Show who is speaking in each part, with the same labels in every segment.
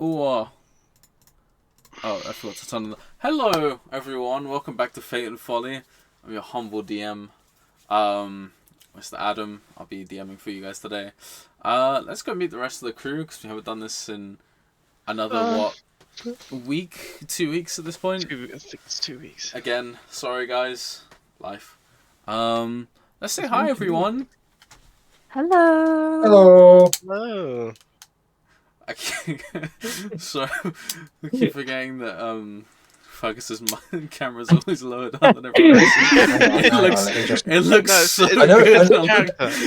Speaker 1: Oh, I forgot to turn on the... Hello, everyone. Welcome back to Fate and Folly. I'm your humble DM, Mr. Adam. I'll be DMing for you guys today. Let's go meet the rest of the crew, because we haven't done this in another, week? 2 weeks at this point?
Speaker 2: I think it's 2 weeks.
Speaker 1: Again, sorry, guys. Life. Let's say hi, everyone.
Speaker 3: Hello.
Speaker 4: Hello.
Speaker 2: Hello.
Speaker 1: So, I keep forgetting that Fergus's camera's always lower down than everyone else's. It looks so
Speaker 4: I know,
Speaker 1: good.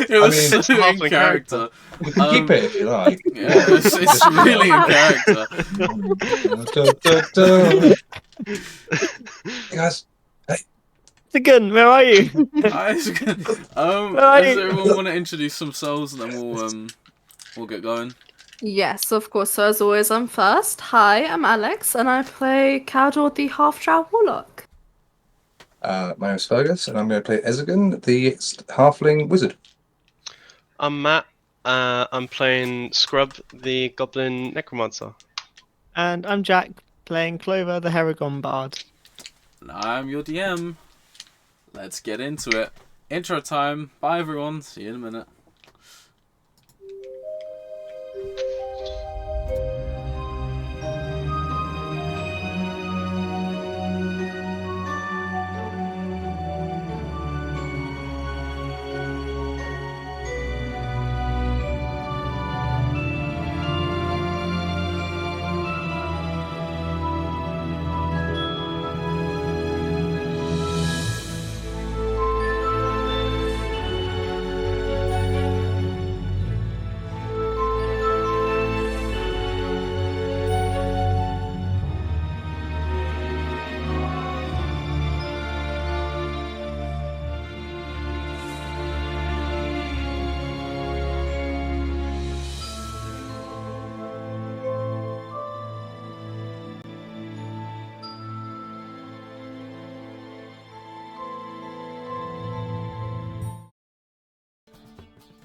Speaker 4: it
Speaker 1: was so in character.
Speaker 4: You can keep it if you like.
Speaker 1: Yeah, it's really in character.
Speaker 4: Hey guys.
Speaker 3: Again, where are you?
Speaker 1: Does everyone want to introduce themselves and then we'll get going?
Speaker 5: Yes, of course. So as always, I'm first. Hi, I'm Alex, and I play Caldor, the half-drow warlock.
Speaker 4: My name's Fergus, and I'm going to play Ezegan, the halfling wizard.
Speaker 2: I'm Matt. I'm playing Scrub, the goblin necromancer.
Speaker 3: And I'm Jack, playing Clover, the Heragon bard.
Speaker 1: And I'm your DM. Let's get into it. Intro time. Bye, everyone. See you in a minute.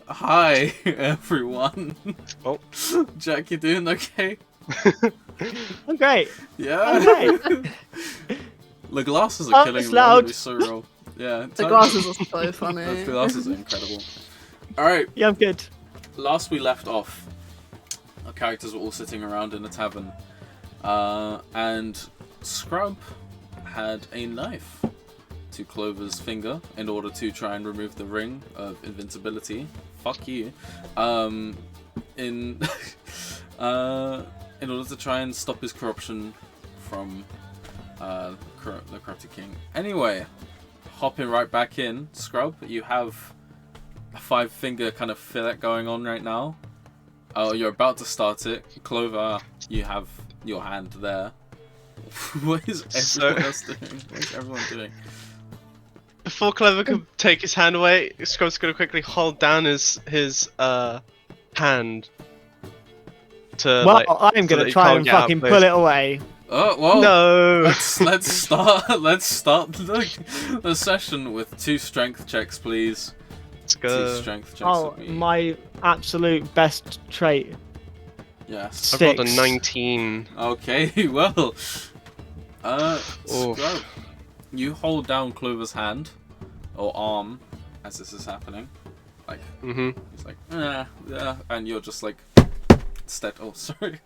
Speaker 1: Hi, everyone.
Speaker 2: Oh.
Speaker 1: Jack, you doing okay?
Speaker 3: I'm great.
Speaker 1: Yeah.
Speaker 3: Okay.
Speaker 1: The glasses are killing
Speaker 3: it's
Speaker 1: me. I'm gonna
Speaker 3: loud.
Speaker 1: be so real. Yeah.
Speaker 5: The glasses are so
Speaker 1: The
Speaker 5: funny.
Speaker 1: glasses are incredible. Alright,
Speaker 3: Yeah, I'm good.
Speaker 1: last we left off, our characters were all sitting around in a tavern. And Scrub had a knife to Clover's finger in order to try and remove the ring of invincibility. Fuck you. In order to try and stop his corruption from the corrupted king. Anyway, hopping right back in, Scrub, you have a 5-finger kind of fillet going on right now. You're about to start it. Clover, you have your hand there. What is everyone else doing? What is everyone doing?
Speaker 2: Before Clever can take his hand away, Scrub's gonna quickly hold down his hand. To,
Speaker 3: Well,
Speaker 2: like,
Speaker 3: I'm
Speaker 2: so
Speaker 3: gonna
Speaker 2: that he
Speaker 3: try
Speaker 2: can't
Speaker 3: and
Speaker 2: get out of
Speaker 3: fucking
Speaker 2: place.
Speaker 3: pull it away.
Speaker 1: Oh well.
Speaker 2: No.
Speaker 1: Let's start the session with 2 strength checks, please.
Speaker 2: Let's
Speaker 1: 2
Speaker 2: go.
Speaker 1: strength checks.
Speaker 3: Oh,
Speaker 1: with me.
Speaker 3: my absolute best trait.
Speaker 1: Yes.
Speaker 2: I've got a
Speaker 3: 6.
Speaker 2: 19.
Speaker 1: Okay. Well.
Speaker 2: Oof.
Speaker 1: Scrub, you hold down Clover's hand or arm as this is happening. Like he's like, yeah, and you're just like. Oh, sorry.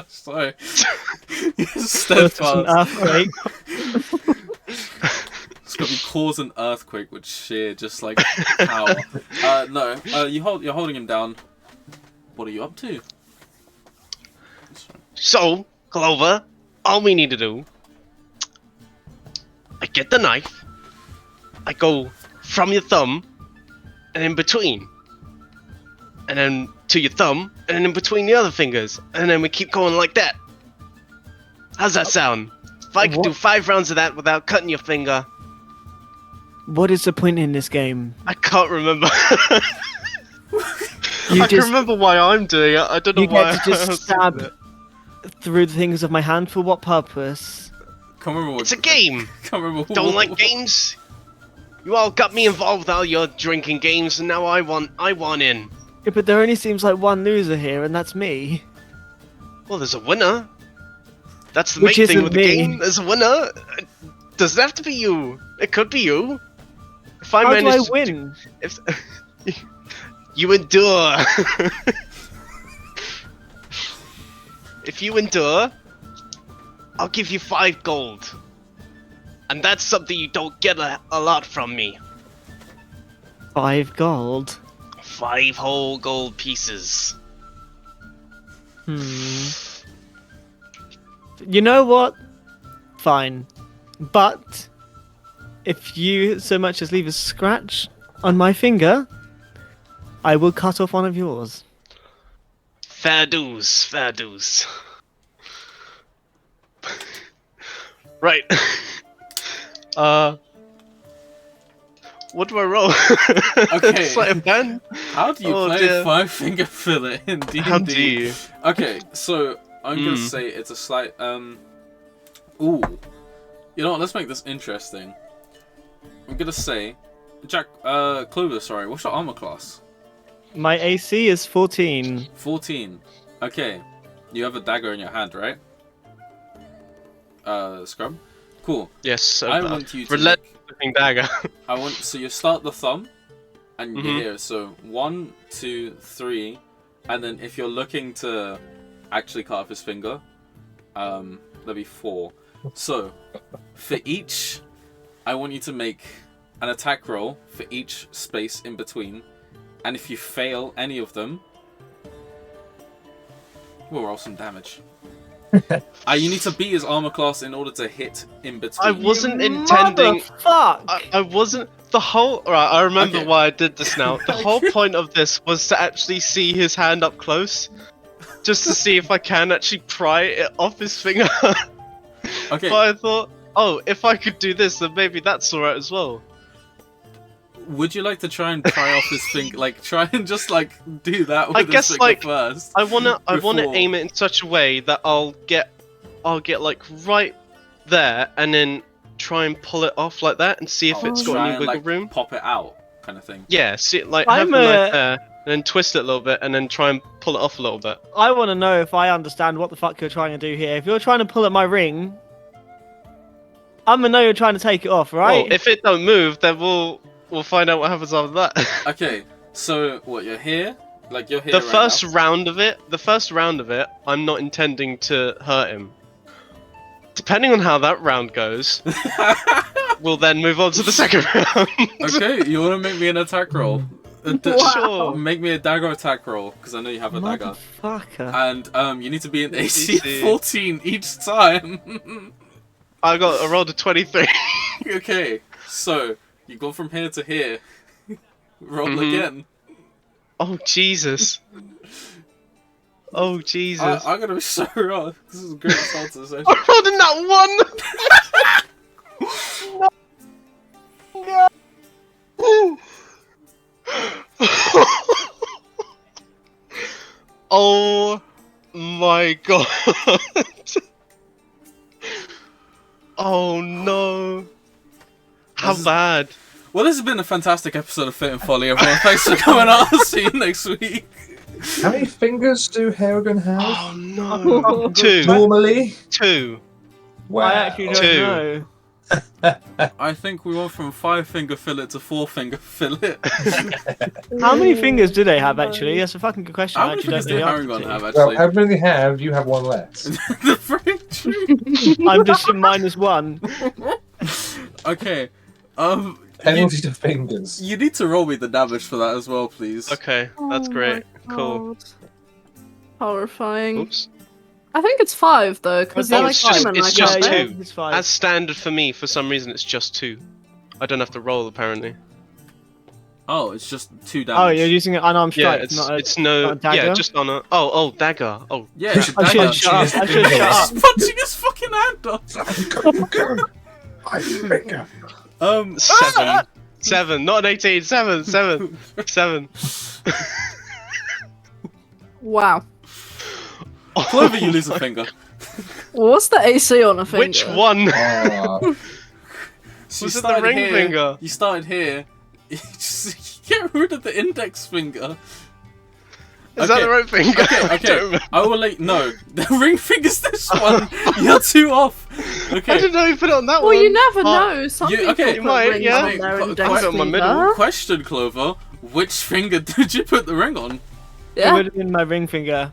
Speaker 1: Sorry.
Speaker 3: It's an
Speaker 1: Steadfast.
Speaker 3: earthquake.
Speaker 1: It's gonna cause an earthquake with sheer just like power. No. You're holding him down. What are you up to?
Speaker 2: So, Clover, all we need to do, I get the knife, I go from your thumb, and in between, and then to your thumb, and then in between the other fingers, and then we keep going like that. How's that sound? If I could do 5 rounds of that without cutting your finger,
Speaker 3: What is the point in this game?
Speaker 2: I can't remember.
Speaker 3: You
Speaker 2: I can remember why I'm doing it, I don't know
Speaker 3: You
Speaker 2: why
Speaker 3: get to
Speaker 2: I was
Speaker 3: just
Speaker 2: doing
Speaker 3: stab
Speaker 2: it.
Speaker 3: through the fingers of my hand for what purpose?
Speaker 1: Can't remember what.
Speaker 2: It's a game!
Speaker 1: Can't remember.
Speaker 2: Don't like games? You all got me involved with all your drinking games, and now I want in.
Speaker 3: Yeah, but there only seems like one loser here, and that's me.
Speaker 2: Well, there's a winner. That's the
Speaker 3: Which
Speaker 2: main thing
Speaker 3: isn't
Speaker 2: with the
Speaker 3: me.
Speaker 2: game. There's a winner. Doesn't have to be you. It could be you. If I
Speaker 3: How do I
Speaker 2: manage to
Speaker 3: win?
Speaker 2: if you endure. If you endure, I'll give you 5 gold. And that's something you don't get a lot from me.
Speaker 3: 5 gold.
Speaker 2: 5 whole gold pieces.
Speaker 3: You know what? Fine. But if you so much as leave a scratch on my finger, I will cut off one of yours.
Speaker 2: Fair dues, fair dues. Right. What do I roll?
Speaker 1: Okay.
Speaker 2: Sleight of hand?
Speaker 1: How do you
Speaker 2: Oh,
Speaker 1: play
Speaker 2: dear.
Speaker 1: 5-finger fillet in D&D?
Speaker 2: How do you?
Speaker 1: Okay, so I'm gonna say it's a slight ooh. You know what, let's make this interesting. I'm gonna say Jack Clover, sorry, what's your armor class?
Speaker 3: My AC is 14.
Speaker 1: 14. Okay. You have a dagger in your hand, right? Scrub? Cool.
Speaker 2: Yes,
Speaker 1: I want you to
Speaker 2: relentless dagger.
Speaker 1: so you start the thumb and
Speaker 2: Mhm.
Speaker 1: you're here. So 1, 2, 3, and then if you're looking to actually cut off his finger, that'd be 4. So for each, I want you to make an attack roll for each space in between, and if you fail any of them, we'll roll some damage. You need to beat his armor class in order to hit in between.
Speaker 2: I wasn't intending.
Speaker 3: Fuck!
Speaker 2: I wasn't. The whole. Right, I remember
Speaker 1: Okay.
Speaker 2: why I did this now. The whole point of this was to actually see his hand up close. Just to see if I can actually pry it off his finger.
Speaker 1: Okay.
Speaker 2: But I thought, oh, if I could do this, then maybe that's alright as well.
Speaker 1: Would you like to try and pry off his finger? Like, try and just like do that with
Speaker 2: I
Speaker 1: his
Speaker 2: guess,
Speaker 1: finger
Speaker 2: like,
Speaker 1: first.
Speaker 2: I wanna
Speaker 1: Before-
Speaker 2: aim it in such a way that I'll get like right there, and then try and pull it off like that, and see if it's got
Speaker 1: Try
Speaker 2: any
Speaker 1: and,
Speaker 2: wiggle
Speaker 1: like,
Speaker 2: room.
Speaker 1: pop it out, kind of thing.
Speaker 2: Yeah, see, like
Speaker 3: I'm
Speaker 2: have a knife
Speaker 3: a-
Speaker 2: there, and then twist it a little bit, and then try and pull it off a little bit.
Speaker 3: I want to know if I understand what the fuck you're trying to do here. If you're trying to pull at my ring, I'm gonna know you're trying to take it off, right?
Speaker 2: Well, if it don't move, then we'll find out what happens after that.
Speaker 1: Okay, so what? You're here, like you're here.
Speaker 2: the
Speaker 1: right
Speaker 2: first
Speaker 1: now.
Speaker 2: round of it, I'm not intending to hurt him. Depending on how that round goes, we'll then move on to the second round.
Speaker 1: Okay, you want to make me an attack roll?
Speaker 2: Sure.
Speaker 1: Make me a dagger attack roll because I know you have a dagger,
Speaker 3: Motherfucker.
Speaker 1: and you need to be an AC
Speaker 2: Easy.
Speaker 1: 14 each time.
Speaker 2: I rolled a 23.
Speaker 1: Okay, so you go from here to here. Roll
Speaker 2: Mhm.
Speaker 1: again.
Speaker 2: Oh Jesus. Oh Jesus.
Speaker 1: I'm gonna be so wrong. This is a great start to the session.
Speaker 2: I rolled in that one. Oh my god. Oh no. How
Speaker 1: This is-
Speaker 2: bad?
Speaker 1: Well, this has been a fantastic episode of Fit and Folly, everyone. Thanks for coming on. I'll see you next week.
Speaker 4: How many fingers do Harrigan have?
Speaker 2: Oh no. Two.
Speaker 4: Normally?
Speaker 2: 2.
Speaker 4: Wow.
Speaker 3: I actually don't
Speaker 2: Two.
Speaker 3: know.
Speaker 1: I think we went from 5-finger fillet to 4-finger fillet.
Speaker 3: How many fingers do they have actually? That's a fucking good question.
Speaker 1: How
Speaker 3: I
Speaker 1: many
Speaker 3: actually
Speaker 1: fingers
Speaker 3: don't
Speaker 1: do
Speaker 3: know the
Speaker 1: Harrigan
Speaker 3: answer
Speaker 1: have,
Speaker 3: to.
Speaker 4: Well,
Speaker 1: actually?
Speaker 4: how many have you? Have one less.
Speaker 1: The frick tree.
Speaker 3: I'm just at -1.
Speaker 1: Okay.
Speaker 4: Penalty to fingers.
Speaker 1: You need to roll me the damage for that as well, please.
Speaker 2: Okay, that's
Speaker 5: Oh
Speaker 2: great.
Speaker 5: my
Speaker 2: Cool.
Speaker 5: God. Horrifying.
Speaker 2: Oops.
Speaker 5: I think it's 5 though, because
Speaker 3: Oh,
Speaker 5: they're like
Speaker 3: it's just-
Speaker 5: human,
Speaker 2: it's
Speaker 5: like
Speaker 2: just
Speaker 5: that.
Speaker 2: two.
Speaker 3: It's fine.
Speaker 2: As standard for me, for some reason, it's just 2. I don't have to roll apparently.
Speaker 1: Oh, it's just 2 damage.
Speaker 3: Oh, you're using an unarmed
Speaker 2: Yeah,
Speaker 3: strike,
Speaker 2: it's
Speaker 3: not a...
Speaker 2: it's no
Speaker 3: not a dagger?
Speaker 2: yeah, just on a oh dagger. Oh,
Speaker 1: Yeah, it's a
Speaker 3: I
Speaker 1: dagger.
Speaker 3: should shut up. I should shut up.
Speaker 1: He's punching his fucking hand off.
Speaker 4: My finger.
Speaker 2: 7. 7, not an 18. 7. 7. 7.
Speaker 5: Wow.
Speaker 1: Clover, you lose a finger.
Speaker 5: What's the AC on a finger?
Speaker 2: Which one?
Speaker 1: So
Speaker 2: Was
Speaker 1: you
Speaker 2: it the
Speaker 1: started
Speaker 2: ring
Speaker 1: here,
Speaker 2: finger?
Speaker 1: You started here. You just get rid of the index finger.
Speaker 2: Is that the right finger?
Speaker 1: Okay,
Speaker 2: I don't
Speaker 1: okay.
Speaker 2: remember.
Speaker 1: I will let no. The ring finger's this one. You're too off.
Speaker 2: I
Speaker 1: Okay.
Speaker 2: didn't know you put it on that
Speaker 5: Well,
Speaker 2: one.
Speaker 5: you never
Speaker 2: Oh,
Speaker 5: know. Some
Speaker 1: You-
Speaker 5: people
Speaker 1: okay,
Speaker 5: put
Speaker 2: you might,
Speaker 5: rings
Speaker 2: yeah.
Speaker 5: on their
Speaker 1: Qu-
Speaker 5: index
Speaker 2: put it on my middle.
Speaker 5: finger.
Speaker 1: Question, Clover. Which finger did you put the ring on?
Speaker 3: It
Speaker 5: Yeah.
Speaker 3: would have been my ring finger.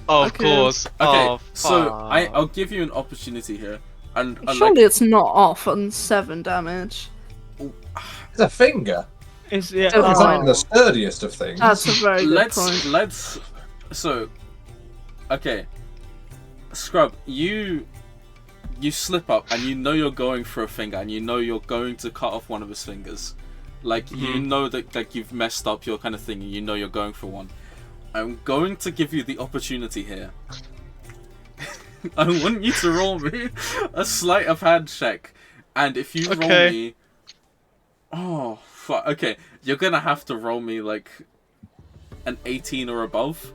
Speaker 2: Oh, of
Speaker 5: Okay.
Speaker 2: course.
Speaker 1: Okay,
Speaker 2: Oh,
Speaker 1: so
Speaker 2: fuck.
Speaker 1: I'll give you an opportunity here, and
Speaker 5: Surely it's not off on 7 damage.
Speaker 4: It's a finger.
Speaker 3: It's yeah.
Speaker 5: Oh.
Speaker 4: It's not the sturdiest of things.
Speaker 5: That's a very good point.
Speaker 1: let's so okay, Scrub, you slip up and you know you're going for a finger and you know you're going to cut off one of his fingers, like you know that like you've messed up your kind of thing and you know you're going for one. I'm going to give you the opportunity here. I want you to roll me a sleight of hand check, and if you roll
Speaker 2: Okay.
Speaker 1: me, oh fuck, okay, you're gonna have to roll me like an 18 or above,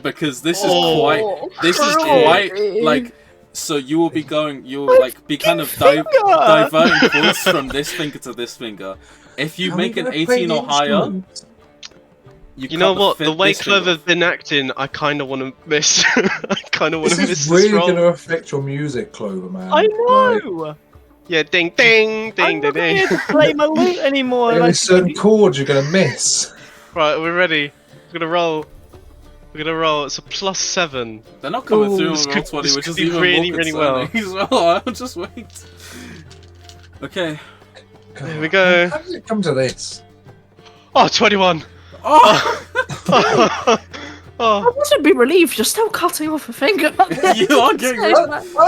Speaker 1: because this is
Speaker 5: Oh,
Speaker 1: quite
Speaker 5: cruelty.
Speaker 1: like. So you will be going, you'll like be kind of diverting points from this finger to this finger. If you
Speaker 4: Are we
Speaker 1: make an
Speaker 4: gonna play
Speaker 1: 18
Speaker 4: the
Speaker 1: or higher,
Speaker 4: instrument?
Speaker 2: You know what? The way
Speaker 1: this finger
Speaker 2: Clover's been acting, I kind of want to miss. I kind of want
Speaker 4: This
Speaker 2: to miss
Speaker 4: is
Speaker 2: this
Speaker 4: really
Speaker 2: roll.
Speaker 4: going to affect your music, Clover, man.
Speaker 3: I
Speaker 4: Like,
Speaker 3: know.
Speaker 2: Yeah, ding, ding, ding,
Speaker 3: I'm
Speaker 2: ding,
Speaker 3: not here
Speaker 2: ding.
Speaker 3: to play my lute anymore.
Speaker 4: there
Speaker 3: Like,
Speaker 4: is certain chords you're going to miss.
Speaker 2: Right, we're ready. We're gonna roll. We're gonna roll. It's a +7.
Speaker 1: they're not coming
Speaker 3: Ooh,
Speaker 1: through on
Speaker 2: this
Speaker 1: roll
Speaker 2: could-
Speaker 1: 20,
Speaker 2: this
Speaker 1: which
Speaker 2: could
Speaker 1: is
Speaker 2: be
Speaker 1: even
Speaker 2: really,
Speaker 1: more
Speaker 2: really well.
Speaker 1: concerning as well. I'll just wait. Okay.
Speaker 2: There we go.
Speaker 4: How did it come to this?
Speaker 2: Oh, 21.
Speaker 1: Oh,
Speaker 5: I
Speaker 2: Oh,
Speaker 5: wouldn't be relieved. You're still cutting off a finger.
Speaker 1: You are getting
Speaker 4: I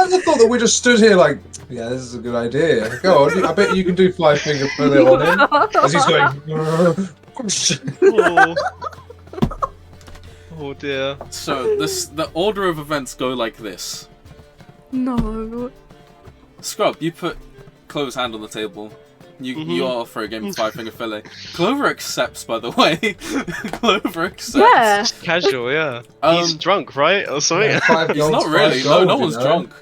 Speaker 4: just thought that we just stood here like, yeah, this is a good idea. Go on, I bet you can do 5-finger fillet on him. As he's going.
Speaker 2: oh. Oh dear.
Speaker 1: so the order of events go like this.
Speaker 5: No.
Speaker 1: Scrub, you put Clover's hand on the table. You are for a game of 5-finger fillet. Clover accepts, by the way. Clover accepts.
Speaker 5: Yeah.
Speaker 2: Casual, yeah.
Speaker 1: Um,
Speaker 2: He's drunk, right? Or something?
Speaker 1: He's not really. No one's drunk.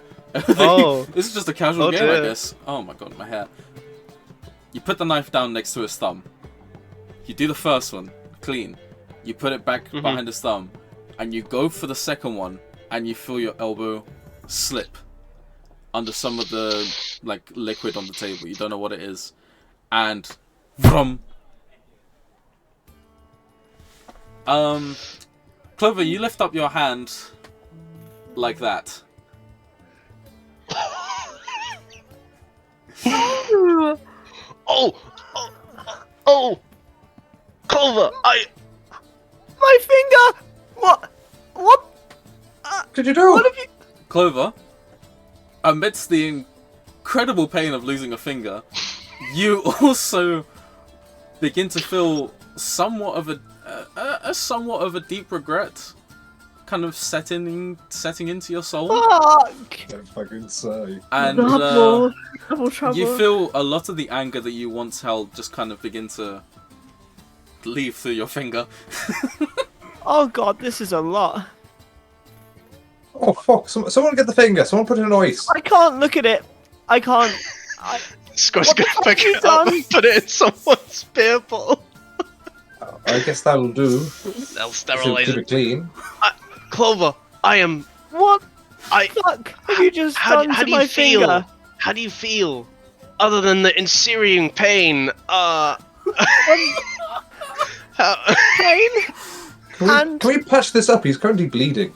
Speaker 2: Oh.
Speaker 1: This is just a casual
Speaker 2: Oh,
Speaker 1: game, I
Speaker 2: dear.
Speaker 1: guess. Oh my god, my hair. You put the knife down next to his thumb. You do the first one, clean. You put it back behind his thumb, and you go for the second one, and you feel your elbow slip under some of the like liquid on the table. You don't know what it is, and vroom. Clover, you lift up your hand like that.
Speaker 2: Oh! Oh! Oh! Clover!
Speaker 3: my finger. What? What?
Speaker 4: Could you do?
Speaker 3: What have you?
Speaker 1: Clover, amidst the incredible pain of losing a finger, you also begin to feel somewhat of a deep regret, kind of setting into your soul,
Speaker 3: Fuck.
Speaker 4: Don't fucking say.
Speaker 1: and
Speaker 5: Double trouble.
Speaker 1: you feel a lot of the anger that you once held just kind of begin to leave through your finger.
Speaker 3: Oh god, this is a lot.
Speaker 4: Oh fuck! Someone get the finger. Someone put it in ice.
Speaker 3: I can't look at it. I can't.
Speaker 2: Scott's
Speaker 3: What the
Speaker 2: gonna
Speaker 3: fuck
Speaker 2: pick
Speaker 3: you
Speaker 2: it up
Speaker 3: done?
Speaker 2: and put it in someone's beer bottle.
Speaker 4: I guess that'll do.
Speaker 2: They'll
Speaker 4: Should
Speaker 2: sterilize
Speaker 4: keep
Speaker 2: it.
Speaker 4: it clean.
Speaker 2: Clover, I am.
Speaker 3: What?
Speaker 2: I.
Speaker 3: Fuck have you just
Speaker 2: How
Speaker 3: done to
Speaker 2: do
Speaker 3: my
Speaker 2: you feel?
Speaker 3: finger?
Speaker 2: How do you feel? Other than the ensuing pain, how-
Speaker 3: Pain?
Speaker 4: Can we patch this up? He's currently bleeding.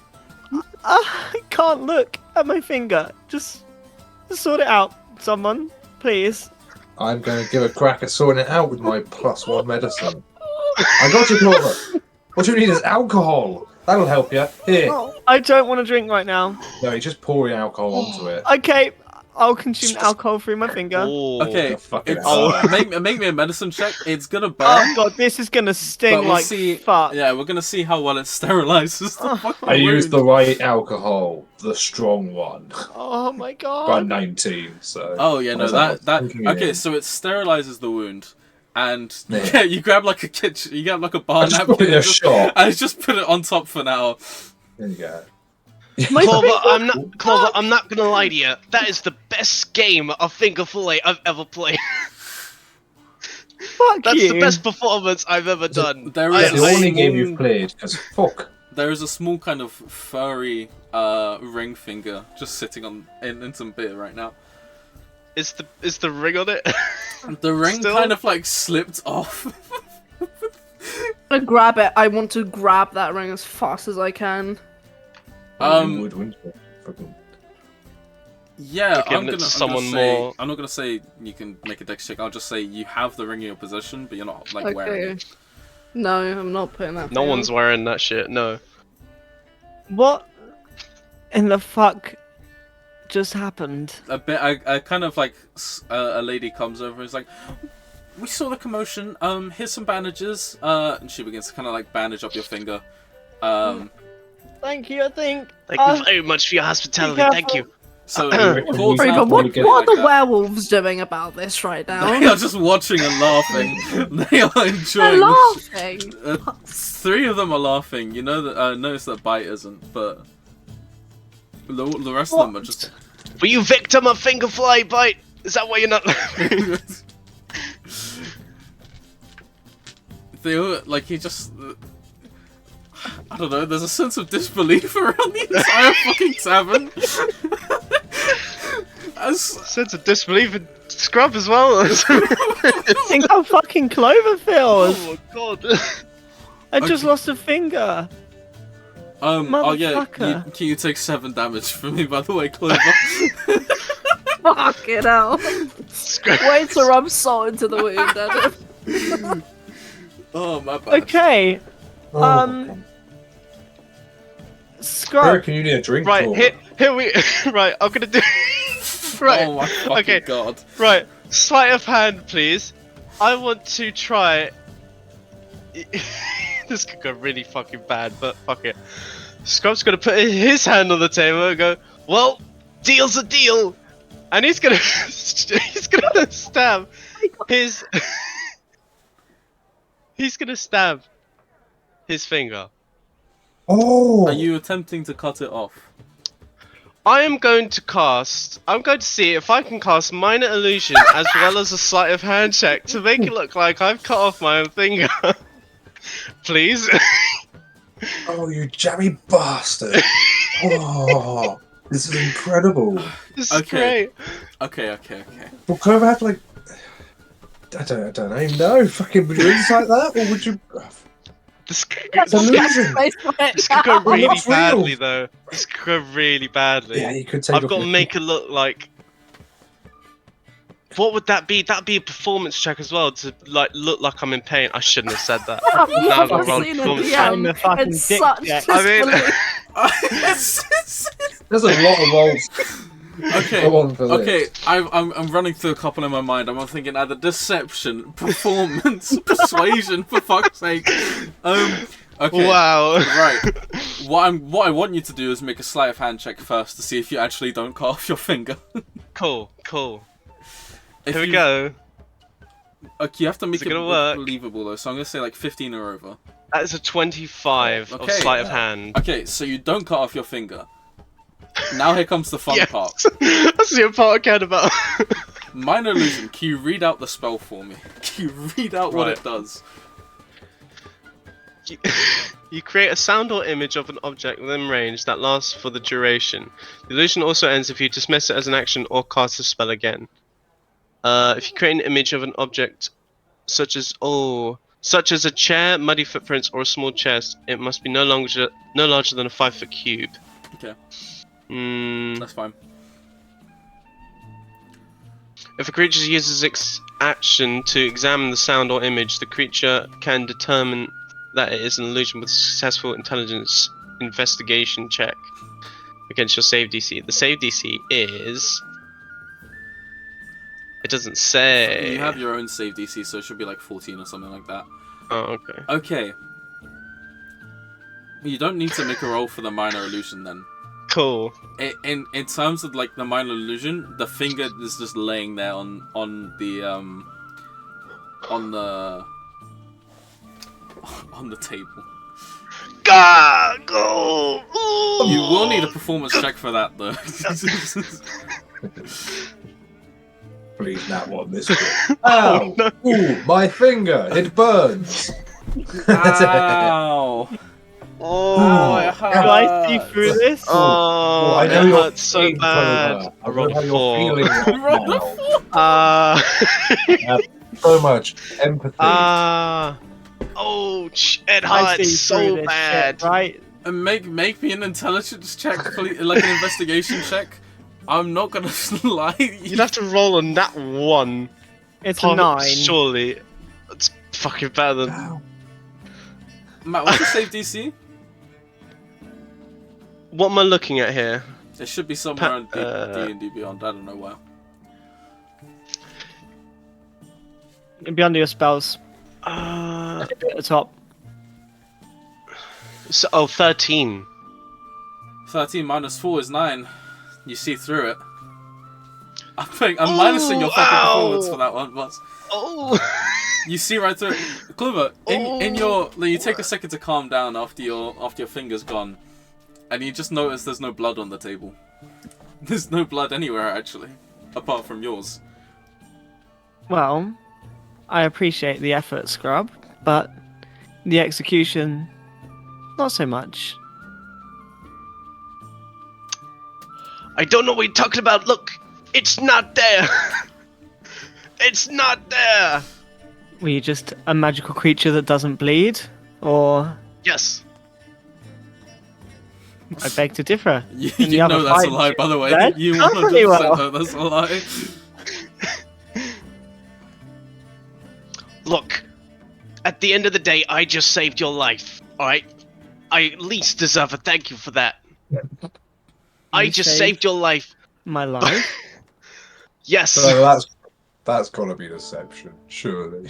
Speaker 3: I can't look at my finger. Just sort it out, someone, please.
Speaker 4: I'm going to give a crack at sorting it out with my +1 medicine. I got you, Clover. What you need is alcohol. That'll help you. Here.
Speaker 3: I don't want to drink right now.
Speaker 4: No, you're just pouring alcohol onto it.
Speaker 3: Okay, I'll consume alcohol through my finger.
Speaker 2: Oh.
Speaker 1: Okay,
Speaker 4: the fucking
Speaker 1: it's,
Speaker 4: hell.
Speaker 1: make me a medicine check. It's gonna burn.
Speaker 3: Oh god, this is gonna
Speaker 1: But
Speaker 3: sting
Speaker 1: we'll
Speaker 3: like
Speaker 1: see.
Speaker 3: fuck.
Speaker 1: Yeah, we're gonna see how well it sterilizes the fucking
Speaker 4: I used the
Speaker 1: wound.
Speaker 4: right alcohol, the strong one.
Speaker 3: Oh my
Speaker 4: Got
Speaker 3: god.
Speaker 4: 19, so.
Speaker 1: Oh yeah, no,
Speaker 4: Where's
Speaker 1: that
Speaker 4: Thinking
Speaker 1: okay.
Speaker 4: in.
Speaker 1: So it sterilizes the wound, and
Speaker 4: Yeah.
Speaker 1: yeah, you grab like a kitchen, you grab like a bar
Speaker 4: I just
Speaker 1: napkin,
Speaker 4: put it in a
Speaker 1: and just-
Speaker 4: shot.
Speaker 1: and just put it on top for now.
Speaker 4: There you go.
Speaker 3: My
Speaker 2: Clover,
Speaker 3: finger-
Speaker 2: I'm not gonna lie to you. That is the best game of finger fillet I've ever played.
Speaker 3: Fuck
Speaker 2: That's
Speaker 3: you.
Speaker 2: the best performance I've ever done.
Speaker 1: there
Speaker 2: I-
Speaker 1: is
Speaker 4: It's the only
Speaker 2: I-
Speaker 4: game you've played, because fuck.
Speaker 1: There is a small kind of furry ring finger just sitting in some beer right now.
Speaker 2: Is the ring on it?
Speaker 1: The ring
Speaker 2: Still?
Speaker 1: kind of like slipped off.
Speaker 5: I grab it. I want to grab that ring as fast as I can.
Speaker 4: You would, wouldn't you? Fucking-
Speaker 1: Yeah,
Speaker 2: You're giving it to someone more-
Speaker 1: I'm not gonna say you can make a dex check. I'll just say you have the ring in your possession, but you're not like wearing
Speaker 5: Okay.
Speaker 1: it.
Speaker 5: No, I'm not putting that.
Speaker 2: No
Speaker 5: thing
Speaker 2: one's
Speaker 5: on.
Speaker 2: wearing that shit. No.
Speaker 3: What in the fuck just happened?
Speaker 1: A bit. I kind of like a lady comes over and is like, "We saw the commotion. Here's some bandages." And she begins to kind of like bandage up your finger.
Speaker 3: Thank you, I think.
Speaker 2: Thank you very much for your hospitality. Thank you.
Speaker 1: So
Speaker 4: Reckon
Speaker 5: Sorry,
Speaker 4: you
Speaker 5: but
Speaker 4: can't
Speaker 5: what,
Speaker 4: really get
Speaker 5: what
Speaker 1: like
Speaker 5: are the
Speaker 1: that.
Speaker 5: werewolves doing about this right now?
Speaker 1: They are just watching and laughing. They are
Speaker 5: They're
Speaker 1: enjoying.
Speaker 5: laughing.
Speaker 1: Three of them are laughing. You know that. Notice that Bite isn't, but the rest of them are just.
Speaker 2: Were you victim of finger fly bite? Is that why you're not laughing?
Speaker 1: They all, like he just. I don't know. There's a sense of disbelief around the entire fucking tavern. As
Speaker 2: Sense of disbelief in Scrub as well.
Speaker 3: Think how fucking Clover feels.
Speaker 2: Oh my god.
Speaker 3: I just
Speaker 1: Okay.
Speaker 3: lost a finger.
Speaker 1: oh yeah,
Speaker 3: Motherfucker.
Speaker 1: can you take 7 damage from me, by the way, Clover?
Speaker 5: Fucking hell.
Speaker 2: Scrub.
Speaker 5: Wait to rub salt into the wound, Adam.
Speaker 1: Oh my bad.
Speaker 3: Okay,
Speaker 4: Oh,
Speaker 3: Um,
Speaker 4: I
Speaker 3: Scrub.
Speaker 4: reckon you need a drink.
Speaker 2: Right,
Speaker 4: or-
Speaker 2: here we right, I'm gonna do Right.
Speaker 1: Oh my fucking
Speaker 2: Okay.
Speaker 1: god.
Speaker 2: Right. Sleight of hand, please. I want to try this could go really fucking bad, but fuck it. Scrub's gonna put his hand on the table and go, well, deal's a deal, and he's gonna he's gonna stab his he's gonna stab his finger.
Speaker 4: Oh!
Speaker 1: Are you attempting to cut it off?
Speaker 2: I'm going to see if I can cast Minor Illusion as well as a Sleight of Hand check to make it look like I've cut off my own finger. Please.
Speaker 4: Oh, you jammy bastard! Oh, this is incredible.
Speaker 2: This is
Speaker 1: Okay.
Speaker 2: great.
Speaker 1: Okay.
Speaker 4: Well, Clover had like, I don't even know. Fucking would you insight that, or would you?
Speaker 2: This could,
Speaker 4: It's illusion.
Speaker 2: this could go really
Speaker 4: What's real?
Speaker 2: badly, though. This could go really badly.
Speaker 4: Yeah, you could take.
Speaker 2: I've
Speaker 4: off
Speaker 2: got to
Speaker 4: your-
Speaker 2: make it look like. What would that be? That'd be a performance check as well to like look like I'm in pain. I shouldn't have said that.
Speaker 5: I've
Speaker 2: Now I've
Speaker 5: never
Speaker 2: got wrong
Speaker 5: seen a
Speaker 2: performance check.
Speaker 3: I'm a
Speaker 5: DM
Speaker 3: fucking
Speaker 5: in
Speaker 3: dick
Speaker 5: such
Speaker 3: check.
Speaker 2: I mean-
Speaker 5: disbelief.
Speaker 4: There's a lot of rolls.
Speaker 1: Okay.
Speaker 4: Go on for this.
Speaker 1: Okay, I'm running through a couple in my mind. I'm thinking either deception, performance, persuasion, for fuck's sake. Okay.
Speaker 2: Wow.
Speaker 1: Right. What I want you to do is make a sleight of hand check first to see if you actually don't cut off your finger.
Speaker 2: Cool.
Speaker 1: If
Speaker 2: Here we
Speaker 1: you-
Speaker 2: go.
Speaker 1: Okay, you have to make
Speaker 2: it
Speaker 1: it
Speaker 2: gonna
Speaker 1: look
Speaker 2: work?
Speaker 1: believable though. So I'm gonna say like 15 or over.
Speaker 2: That is a 25 of
Speaker 1: Okay.
Speaker 2: sleight of hand.
Speaker 1: Okay, so you don't cut off your finger. Now here comes the fun
Speaker 2: Yes.
Speaker 1: part.
Speaker 2: That's the part I cared about.
Speaker 1: Minor illusion. Can you read out the spell for me? Can you read out what
Speaker 2: Right.
Speaker 1: it does?
Speaker 2: You create a sound or image of an object within range that lasts for the duration. The illusion also ends if you dismiss it as an action or cast a spell again. If you create an image of an object such as a chair, muddy footprints, or a small chest, it must be no larger than a 5-foot cube.
Speaker 1: Okay,
Speaker 2: Mm,
Speaker 1: that's fine.
Speaker 2: if a creature uses its action to examine the sound or image, the creature can determine that it is an illusion with a successful intelligence investigation check against your save DC. The save DC is... It doesn't say.
Speaker 1: You have your own save DC, so it should be like 14 or something like that.
Speaker 2: Oh, okay.
Speaker 1: Okay. You don't need to make a roll for the minor illusion then.
Speaker 2: Cool.
Speaker 1: In terms of like the minor illusion, the finger is just laying there on the table.
Speaker 2: Go!
Speaker 1: You will need a performance check for that though.
Speaker 4: Please, that one this way. Ow!
Speaker 2: no.
Speaker 4: Ooh, my finger! It burns!
Speaker 1: Ow!
Speaker 2: Oh,
Speaker 1: it
Speaker 4: Ooh.
Speaker 1: hurts.
Speaker 3: Do I see through this?
Speaker 2: oh,
Speaker 4: I know
Speaker 2: it
Speaker 4: you're
Speaker 2: hurts so
Speaker 4: feeling,
Speaker 2: bad.
Speaker 4: Clover.
Speaker 2: I
Speaker 4: I
Speaker 2: rolled
Speaker 4: know how
Speaker 2: a
Speaker 4: you're
Speaker 2: 4.
Speaker 4: feeling right
Speaker 1: Roll a
Speaker 4: now.
Speaker 1: 4.
Speaker 4: I have so much empathy.
Speaker 2: Ouch! It
Speaker 3: I
Speaker 2: hurts
Speaker 3: see through
Speaker 2: so
Speaker 3: this
Speaker 2: bad.
Speaker 3: shit, right?
Speaker 1: And make me an intelligence check, please, like an investigation check. I'm not gonna lie.
Speaker 2: You'd have to roll on that one.
Speaker 3: It's a 9.
Speaker 2: Surely. It's fucking better than.
Speaker 1: Matt, what's the save DC?
Speaker 2: What am I looking at here?
Speaker 1: It should be somewhere on
Speaker 2: uh,
Speaker 1: D&D Beyond. I don't know where.
Speaker 3: It'd be under your spells.
Speaker 2: Uh,
Speaker 3: At the top.
Speaker 2: oh, 13.
Speaker 1: 13 minus 4 is 9. You see through it. I'm minusing your fucking performance for that one, but
Speaker 2: Oh!
Speaker 1: you see right through it. Clover, in your, like, you take a second to calm down after your finger's gone, and you just notice there's no blood on the table. There's no blood anywhere actually, apart from yours.
Speaker 3: Well, I appreciate the effort, Scrub, but the execution, not so much.
Speaker 2: I don't know what you're talking about. Look, it's not there. It's not there.
Speaker 3: Were you just a magical creature that doesn't bleed? Or
Speaker 2: Yes.
Speaker 3: I beg to differ.
Speaker 1: You
Speaker 3: In the
Speaker 1: know
Speaker 3: other
Speaker 1: that's a
Speaker 3: fight,
Speaker 1: lie, by the way.
Speaker 3: that
Speaker 1: You
Speaker 3: sounds
Speaker 1: 100%
Speaker 3: pretty well.
Speaker 1: know that's a lie.
Speaker 2: Look, at the end of the day, I just saved your life. All right. I at least deserve a thank you for that. I
Speaker 3: You
Speaker 2: just saved your life.
Speaker 3: my life.
Speaker 2: Yes.
Speaker 4: So that's gotta be deception, surely.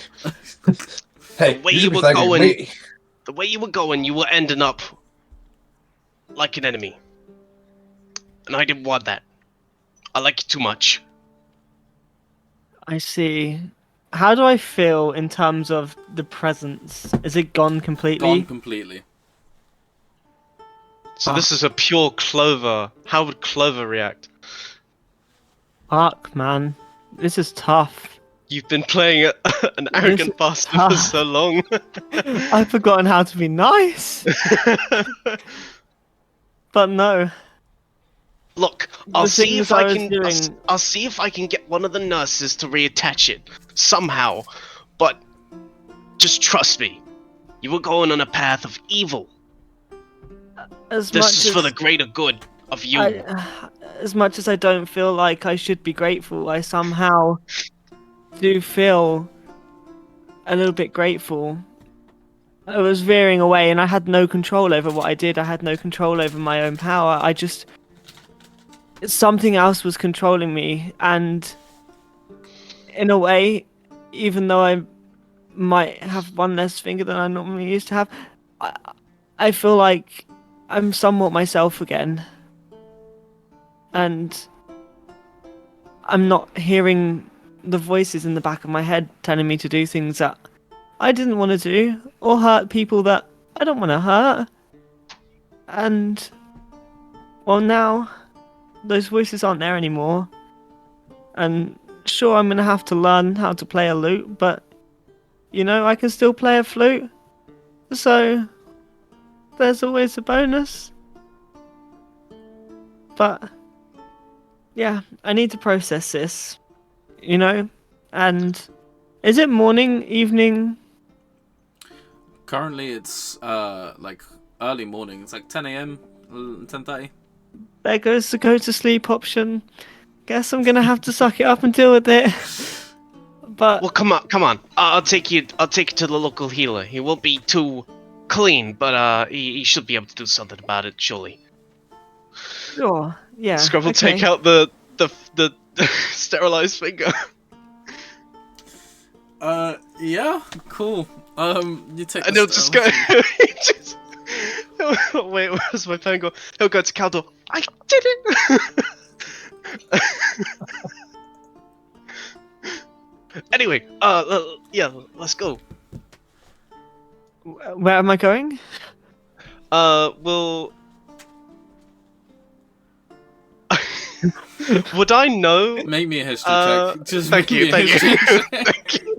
Speaker 4: Hey,
Speaker 2: The way
Speaker 4: you
Speaker 2: you
Speaker 4: should be
Speaker 2: were
Speaker 4: thanking
Speaker 2: going-
Speaker 4: me.
Speaker 2: The way you were going, you were ending up like an enemy. And I didn't want that. I like you too much.
Speaker 3: I see. How do I feel in terms of the presence? Is it gone completely?
Speaker 1: Gone completely.
Speaker 2: So this is a pure Clover. How would Clover react?
Speaker 3: Fuck, man. This is tough.
Speaker 2: You've been playing an arrogant bastard for
Speaker 3: tough.
Speaker 2: so long.
Speaker 3: I've forgotten how to be nice. But no.
Speaker 2: Look, I'll
Speaker 3: The
Speaker 2: see
Speaker 3: things
Speaker 2: if I
Speaker 3: was
Speaker 2: can.
Speaker 3: doing-
Speaker 2: I'll see if I can get one of the nurses to reattach it somehow. But just trust me, you were going on a path of evil.
Speaker 3: As
Speaker 2: This
Speaker 3: much
Speaker 2: is
Speaker 3: as
Speaker 2: for the greater good of you.
Speaker 3: as much as I don't feel like I should be grateful, I somehow do feel a little bit grateful. I was veering away and I had no control over what I did. I had no control over my own power. Something else was controlling me, and in a way, even though I might have one less finger than I normally used to have, I feel like I'm somewhat myself again. And I'm not hearing the voices in the back of my head telling me to do things that I didn't want to do, or hurt people that I don't want to hurt. And, well, now those voices aren't there anymore. And sure, I'm going to have to learn how to play a lute, but, you know, I can still play a flute. So, there's always a bonus. But, yeah, I need to process this, you know? And is it morning, evening?
Speaker 1: Currently, it's like early morning. It's like 10 a.m., 10:30.
Speaker 3: There goes the go to sleep option. Guess I'm gonna have to suck it up and deal with it. But
Speaker 2: Well, come on. I'll take you to the local healer. He won't be too clean, but he should be able to do something about it, surely.
Speaker 3: sure, yeah.
Speaker 2: Scrub will
Speaker 3: okay.
Speaker 2: take out the sterilized finger.
Speaker 1: Yeah, cool. You take.
Speaker 2: And
Speaker 1: the
Speaker 2: he'll just go. he just, wait, where's my pen go? He'll go to Caldor. I did it. Anyway, yeah, let's go.
Speaker 3: Where am I going?
Speaker 2: We'll. Would I know?
Speaker 1: Make me a history check. Just
Speaker 2: Thank
Speaker 1: make
Speaker 2: you,
Speaker 1: me a
Speaker 2: thank you.
Speaker 1: history check.
Speaker 2: Thank you.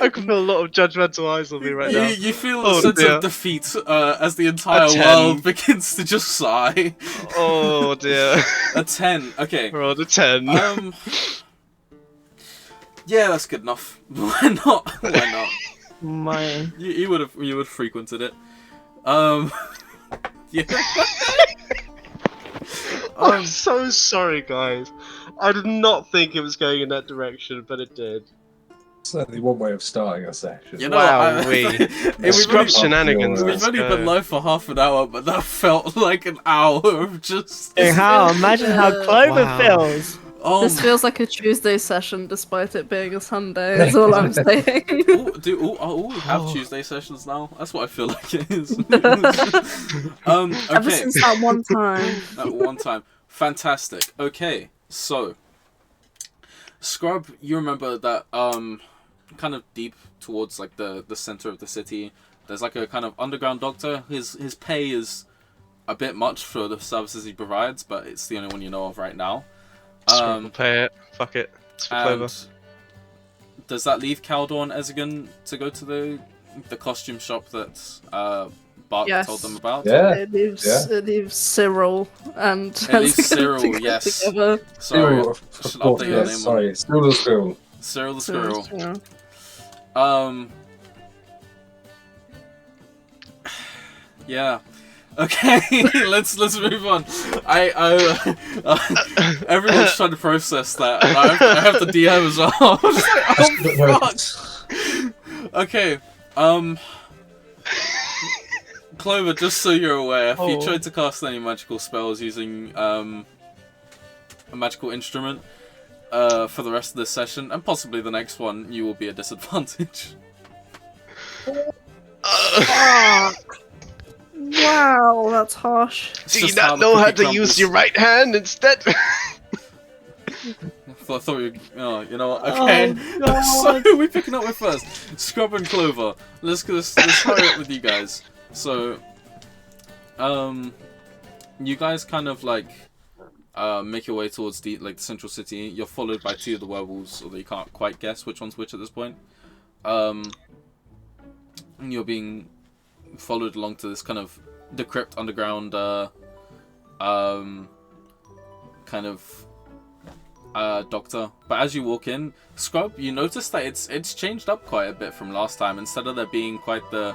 Speaker 2: I can feel a lot of judgmental eyes on me right now.
Speaker 1: You feel a
Speaker 2: Oh,
Speaker 1: sense
Speaker 2: dear.
Speaker 1: of defeat as the entire
Speaker 2: 10.
Speaker 1: world begins to just sigh.
Speaker 2: Oh dear.
Speaker 1: A 10. Okay.
Speaker 2: Rolled a 10.
Speaker 1: Yeah, that's good enough. Why not? Why not?
Speaker 3: My.
Speaker 1: You would have frequented it. Yeah.
Speaker 2: I'm so sorry, guys. I did not think it was going in that direction, but it did.
Speaker 4: Certainly one way of starting a session.
Speaker 1: You know,
Speaker 2: Wow,
Speaker 1: we've
Speaker 2: Scrub
Speaker 1: only,
Speaker 2: shenanigans.
Speaker 4: We've
Speaker 1: we've
Speaker 2: let's
Speaker 1: only
Speaker 2: go.
Speaker 1: been live for half an hour, but that felt like an hour of just.
Speaker 3: How? Imagine how Clover
Speaker 2: Wow.
Speaker 3: feels.
Speaker 1: Oh,
Speaker 5: This feels like a Tuesday session, despite it being a Sunday. That's all I'm saying.
Speaker 1: we have Tuesday sessions now. That's what I feel like it is.
Speaker 5: Ever
Speaker 1: Okay.
Speaker 5: since that one time.
Speaker 1: At one time. Fantastic. Okay, so Scrub, you remember that kind of deep towards like the center of the city, there's like a kind of underground doctor. His pay is a bit much for the services he provides, but it's the only one you know of right now.
Speaker 2: Scrub will pay it. Fuck it. It's for Clover.
Speaker 1: And does that leave Caldor and Ezigan to go to the costume shop that Bart
Speaker 5: Yes.
Speaker 1: told them about?
Speaker 4: Yeah.
Speaker 5: It leaves Cyril and
Speaker 1: It leaves
Speaker 5: Jessica
Speaker 1: Cyril,
Speaker 5: to go
Speaker 1: yes.
Speaker 5: together.
Speaker 1: Sorry,
Speaker 4: Squirrel,
Speaker 1: I should
Speaker 4: of course,
Speaker 1: update your
Speaker 4: yes,
Speaker 1: name
Speaker 4: sorry.
Speaker 1: on
Speaker 4: Still the squirrel.
Speaker 1: Cyril the Squirrel.
Speaker 5: Yeah.
Speaker 1: Yeah. Okay, let's move on. Everyone's trying to process that. I have the DM as well. Oh, fuck. Okay. Clover, just so you're aware, if you tried to cast any magical spells using a magical instrument for the rest of this session and possibly the next one, you will be at disadvantage.
Speaker 5: Wow, that's harsh.
Speaker 1: It's
Speaker 2: Do you
Speaker 1: just
Speaker 2: not
Speaker 1: the
Speaker 2: know how
Speaker 1: cookie
Speaker 2: to
Speaker 1: crumbles.
Speaker 2: use your right hand instead?
Speaker 1: I thought you. Oh, you know what? Okay. So who are we picking up with first? Scrub and Clover. Let's hurry up with you guys. So, you guys kind of like make your way towards the central city. You're followed by two of the werewolves, although you can't quite guess which one's which at this point. And you're being followed along to this kind of decrepit underground kind of doctor. But as you walk in, Scrub, you notice that it's changed up quite a bit from last time. Instead of there being quite the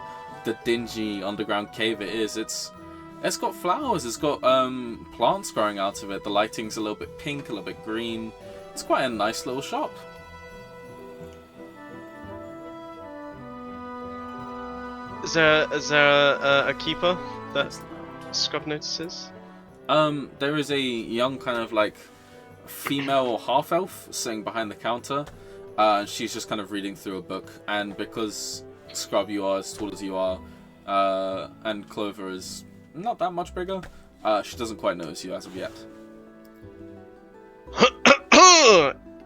Speaker 1: dingy underground cave it is, it's got flowers, it's got plants growing out of it. The lighting's a little bit pink, a little bit green. It's quite a nice little shop.
Speaker 2: Is there a keeper that Scrub notices?
Speaker 1: There is a young kind of like female or half elf sitting behind the counter. She's just kind of reading through a book, and because Scrub, you are as tall as you are, and Clover is not that much bigger, she doesn't quite notice you as of yet.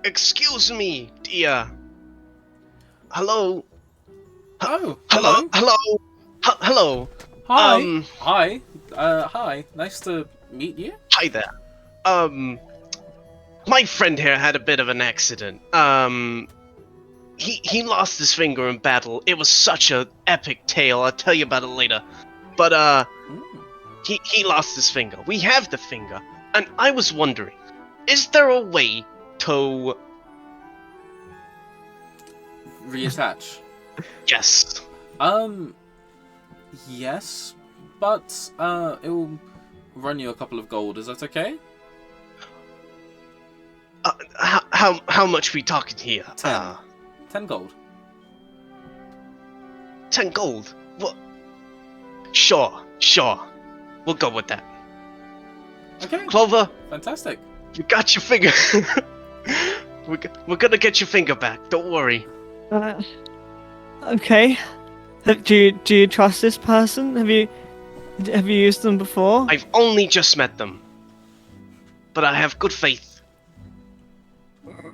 Speaker 2: Excuse me, dear. Hello.
Speaker 1: Oh,
Speaker 2: Hello. Hello. Hello.
Speaker 1: Hi. Hi. Hi. Nice to meet you.
Speaker 2: Hi there. My friend here had a bit of an accident. He lost his finger in battle. It was such a epic tale. I'll tell you about it later. But he lost his finger. We have the finger, and I was wondering, is there a way to
Speaker 1: Reattach.
Speaker 2: Yes.
Speaker 1: Yes, but it will run you a couple of gold. Is that okay?
Speaker 2: How much we talking here?
Speaker 1: 10 gold.
Speaker 2: 10 gold. What? Sure. We'll go with that.
Speaker 1: Okay.
Speaker 2: Clover,
Speaker 1: Fantastic.
Speaker 2: you got your finger. We're gonna get your finger back. Don't worry.
Speaker 3: Okay. Do you trust this person? Have you used them before?
Speaker 2: I've only just met them, but I have good faith.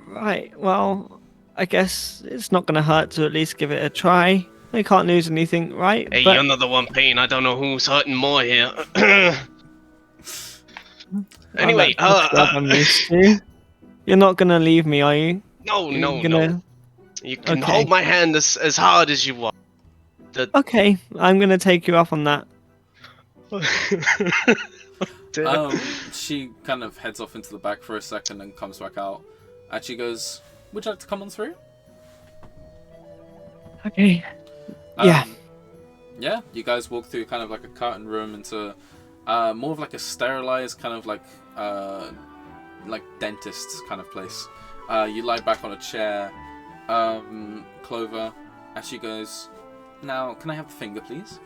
Speaker 3: Right. Well, I guess it's not gonna hurt to at least give it a try. I can't lose anything, right?
Speaker 2: Hey,
Speaker 3: But-
Speaker 2: you're not the one paying. I don't know who's hurting more here. Anyway,
Speaker 3: that's what I'm used to. You're not gonna leave me, are you?
Speaker 2: no,
Speaker 3: You're
Speaker 2: no,
Speaker 3: gonna...
Speaker 2: no. You can
Speaker 3: Okay.
Speaker 2: hold my hand as hard as you want.
Speaker 3: Okay, I'm gonna take you up on that.
Speaker 1: She kind of heads off into the back for a second and comes back out. And she goes, "Would you like to come on through?"
Speaker 3: Okay. Yeah.
Speaker 1: Yeah, you guys walk through kind of like a curtain room into more of like a sterilized kind of like dentist's kind of place. You lie back on a chair, Clover, and she goes, "Now, can I have the finger, please?"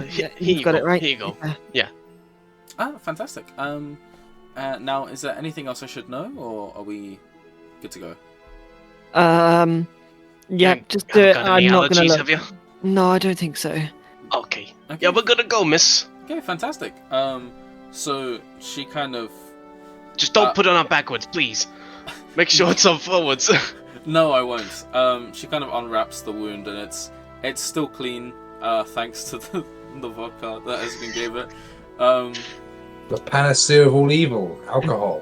Speaker 2: Here
Speaker 3: You've
Speaker 2: you
Speaker 3: got
Speaker 2: go.
Speaker 3: it right.
Speaker 2: Here you go.
Speaker 3: Yeah.
Speaker 1: Ah, fantastic. Now, is there anything else I should know, or are we good to go?
Speaker 3: Yeah,
Speaker 2: You
Speaker 3: just do it.
Speaker 2: haven't got any
Speaker 3: I'm not gonna
Speaker 2: allergies,
Speaker 3: look.
Speaker 2: have you?
Speaker 3: No, I don't think so.
Speaker 2: Okay.
Speaker 1: Okay.
Speaker 2: Yeah, we're gonna go, miss.
Speaker 1: Okay, fantastic. So she kind of...
Speaker 2: Just don't put it on backwards, please. Make sure it's on forwards.
Speaker 1: No, I won't. She kind of unwraps the wound, and it's still clean, thanks to the vodka that has been gave it.
Speaker 4: The panacea of all evil, alcohol.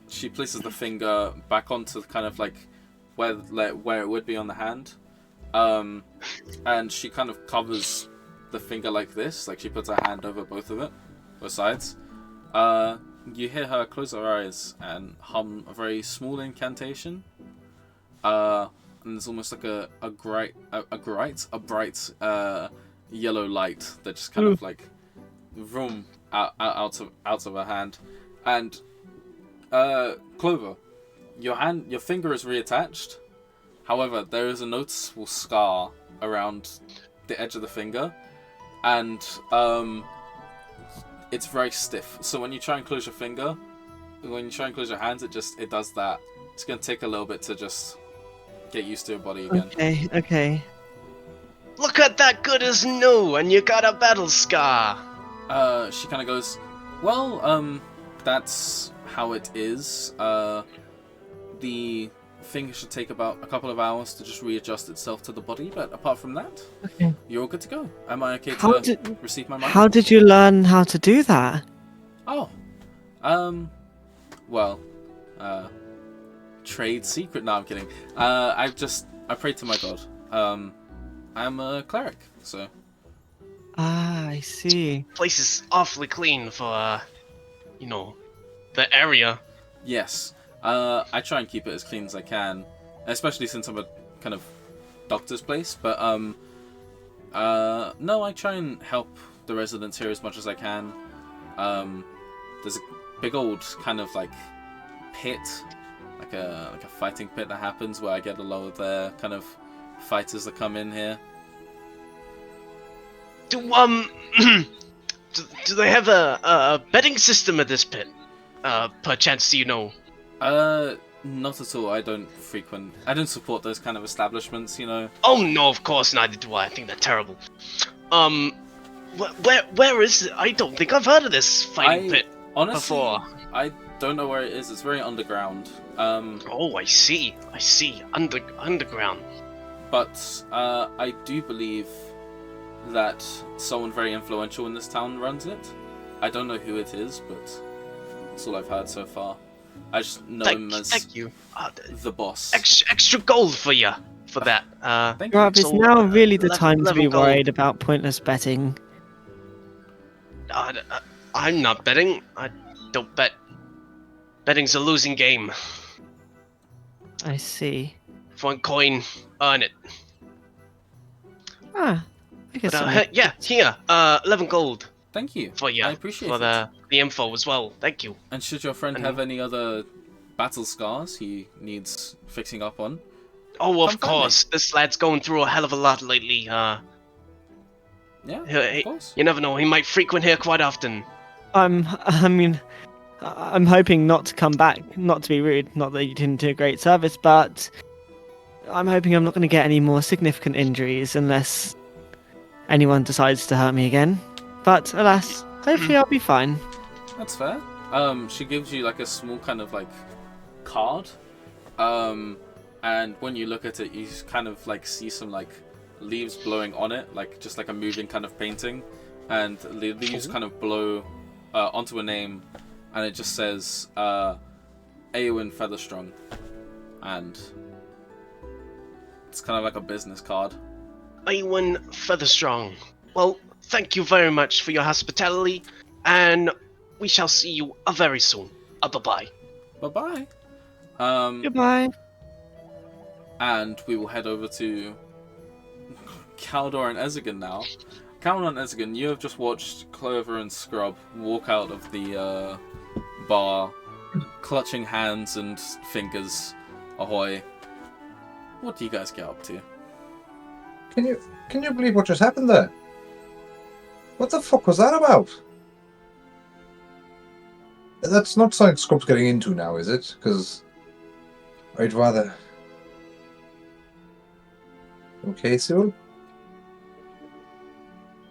Speaker 1: She places the finger back onto kind of like where it would be on the hand, and she kind of covers the finger like this, like she puts her hand over both sides. You hear her close her eyes and hum a very small incantation. And there's almost like a bright yellow light that just kind of like vroom out of her hand. And Clover, your finger is reattached. However, there is a noticeable scar around the edge of the finger, and it's very stiff. So when you try and close your hands, it does that. It's gonna take a little bit to just get used to your body again.
Speaker 3: Okay.
Speaker 2: Look at that, good as new, and you got a battle scar.
Speaker 1: She kind of goes, "Well, that's how it is. The finger should take about a couple of hours to just readjust itself to the body, but apart from that,
Speaker 3: Okay.
Speaker 1: you're all good to go. Am I okay
Speaker 3: How
Speaker 1: to
Speaker 3: did-
Speaker 1: receive my money?"
Speaker 3: How did you learn how to do that?
Speaker 1: Oh, well, trade secret. No, I'm kidding. I pray to my god. I'm a cleric, so.
Speaker 3: Ah, I see.
Speaker 2: Place is awfully clean for, the area.
Speaker 1: Yes. I try and keep it as clean as I can, especially since I'm a kind of doctor's place. But no, I try and help the residents here as much as I can. There's a big old kind of like pit, like a fighting pit that happens where I get a lot of the kind of fighters that come in here.
Speaker 2: Do do they have a betting system at this pit? Perchance, do you know?
Speaker 1: Not at all. I don't support those kind of establishments,
Speaker 2: Oh no, of course, neither do I. I think they're terrible. Where is it? I don't think I've heard of this fighting pit
Speaker 1: Honestly,
Speaker 2: before.
Speaker 1: I don't know where it is. It's very underground.
Speaker 2: Oh, I see. Underground.
Speaker 1: But I do believe that someone very influential in this town runs it. I don't know who it is, but that's all I've heard so far. I just know him as
Speaker 2: Thank you.
Speaker 1: the boss.
Speaker 2: Extra gold for you for that.
Speaker 1: Thank you.
Speaker 3: Rob, it's now really the time to be
Speaker 2: 11 gold.
Speaker 3: worried about pointless betting.
Speaker 2: I'm not betting. I don't bet. Betting's a losing game.
Speaker 3: I see.
Speaker 2: For 1 coin, earn it.
Speaker 3: Ah, I guess.
Speaker 2: But, yeah, here, 11 gold
Speaker 1: Thank you.
Speaker 2: for you.
Speaker 1: I appreciate
Speaker 2: for
Speaker 1: it.
Speaker 2: the info as well. Thank you.
Speaker 1: And should your friend have any other battle scars he needs fixing up on?
Speaker 2: Oh, of
Speaker 1: Come find me.
Speaker 2: course. This lad's going through a hell of a lot lately.
Speaker 1: Yeah,
Speaker 2: Hey,
Speaker 1: of course.
Speaker 2: you never know. He might frequent here quite often.
Speaker 3: I'm hoping not to come back. Not to be rude. Not that you didn't do a great service, but I'm hoping I'm not going to get any more significant injuries unless anyone decides to hurt me again. But alas, hopefully I'll be fine.
Speaker 1: That's fair. She gives you like a small kind of like card. And when you look at it, you kind of like see some like leaves blowing on it, like just like a moving kind of painting. and the leaves kind of blow onto a name, and it just says Eowyn Featherstrong, and it's kind of like a business card.
Speaker 2: Eowyn Featherstrong. Well, thank you very much for your hospitality, and we shall see you very soon. Bye-bye.
Speaker 1: Bye-bye.
Speaker 3: Goodbye.
Speaker 1: And we will head over to Kaldor and Ezigan now. Kaldor and Ezigan, you have just watched Clover and Scrub walk out of the bar, clutching hands and fingers. Ahoy. What do you guys get up to?
Speaker 4: Can you believe what just happened there? What the fuck was that about? That's not something Scrub's getting into now, is it? Because I'd rather. Okay, Cyril?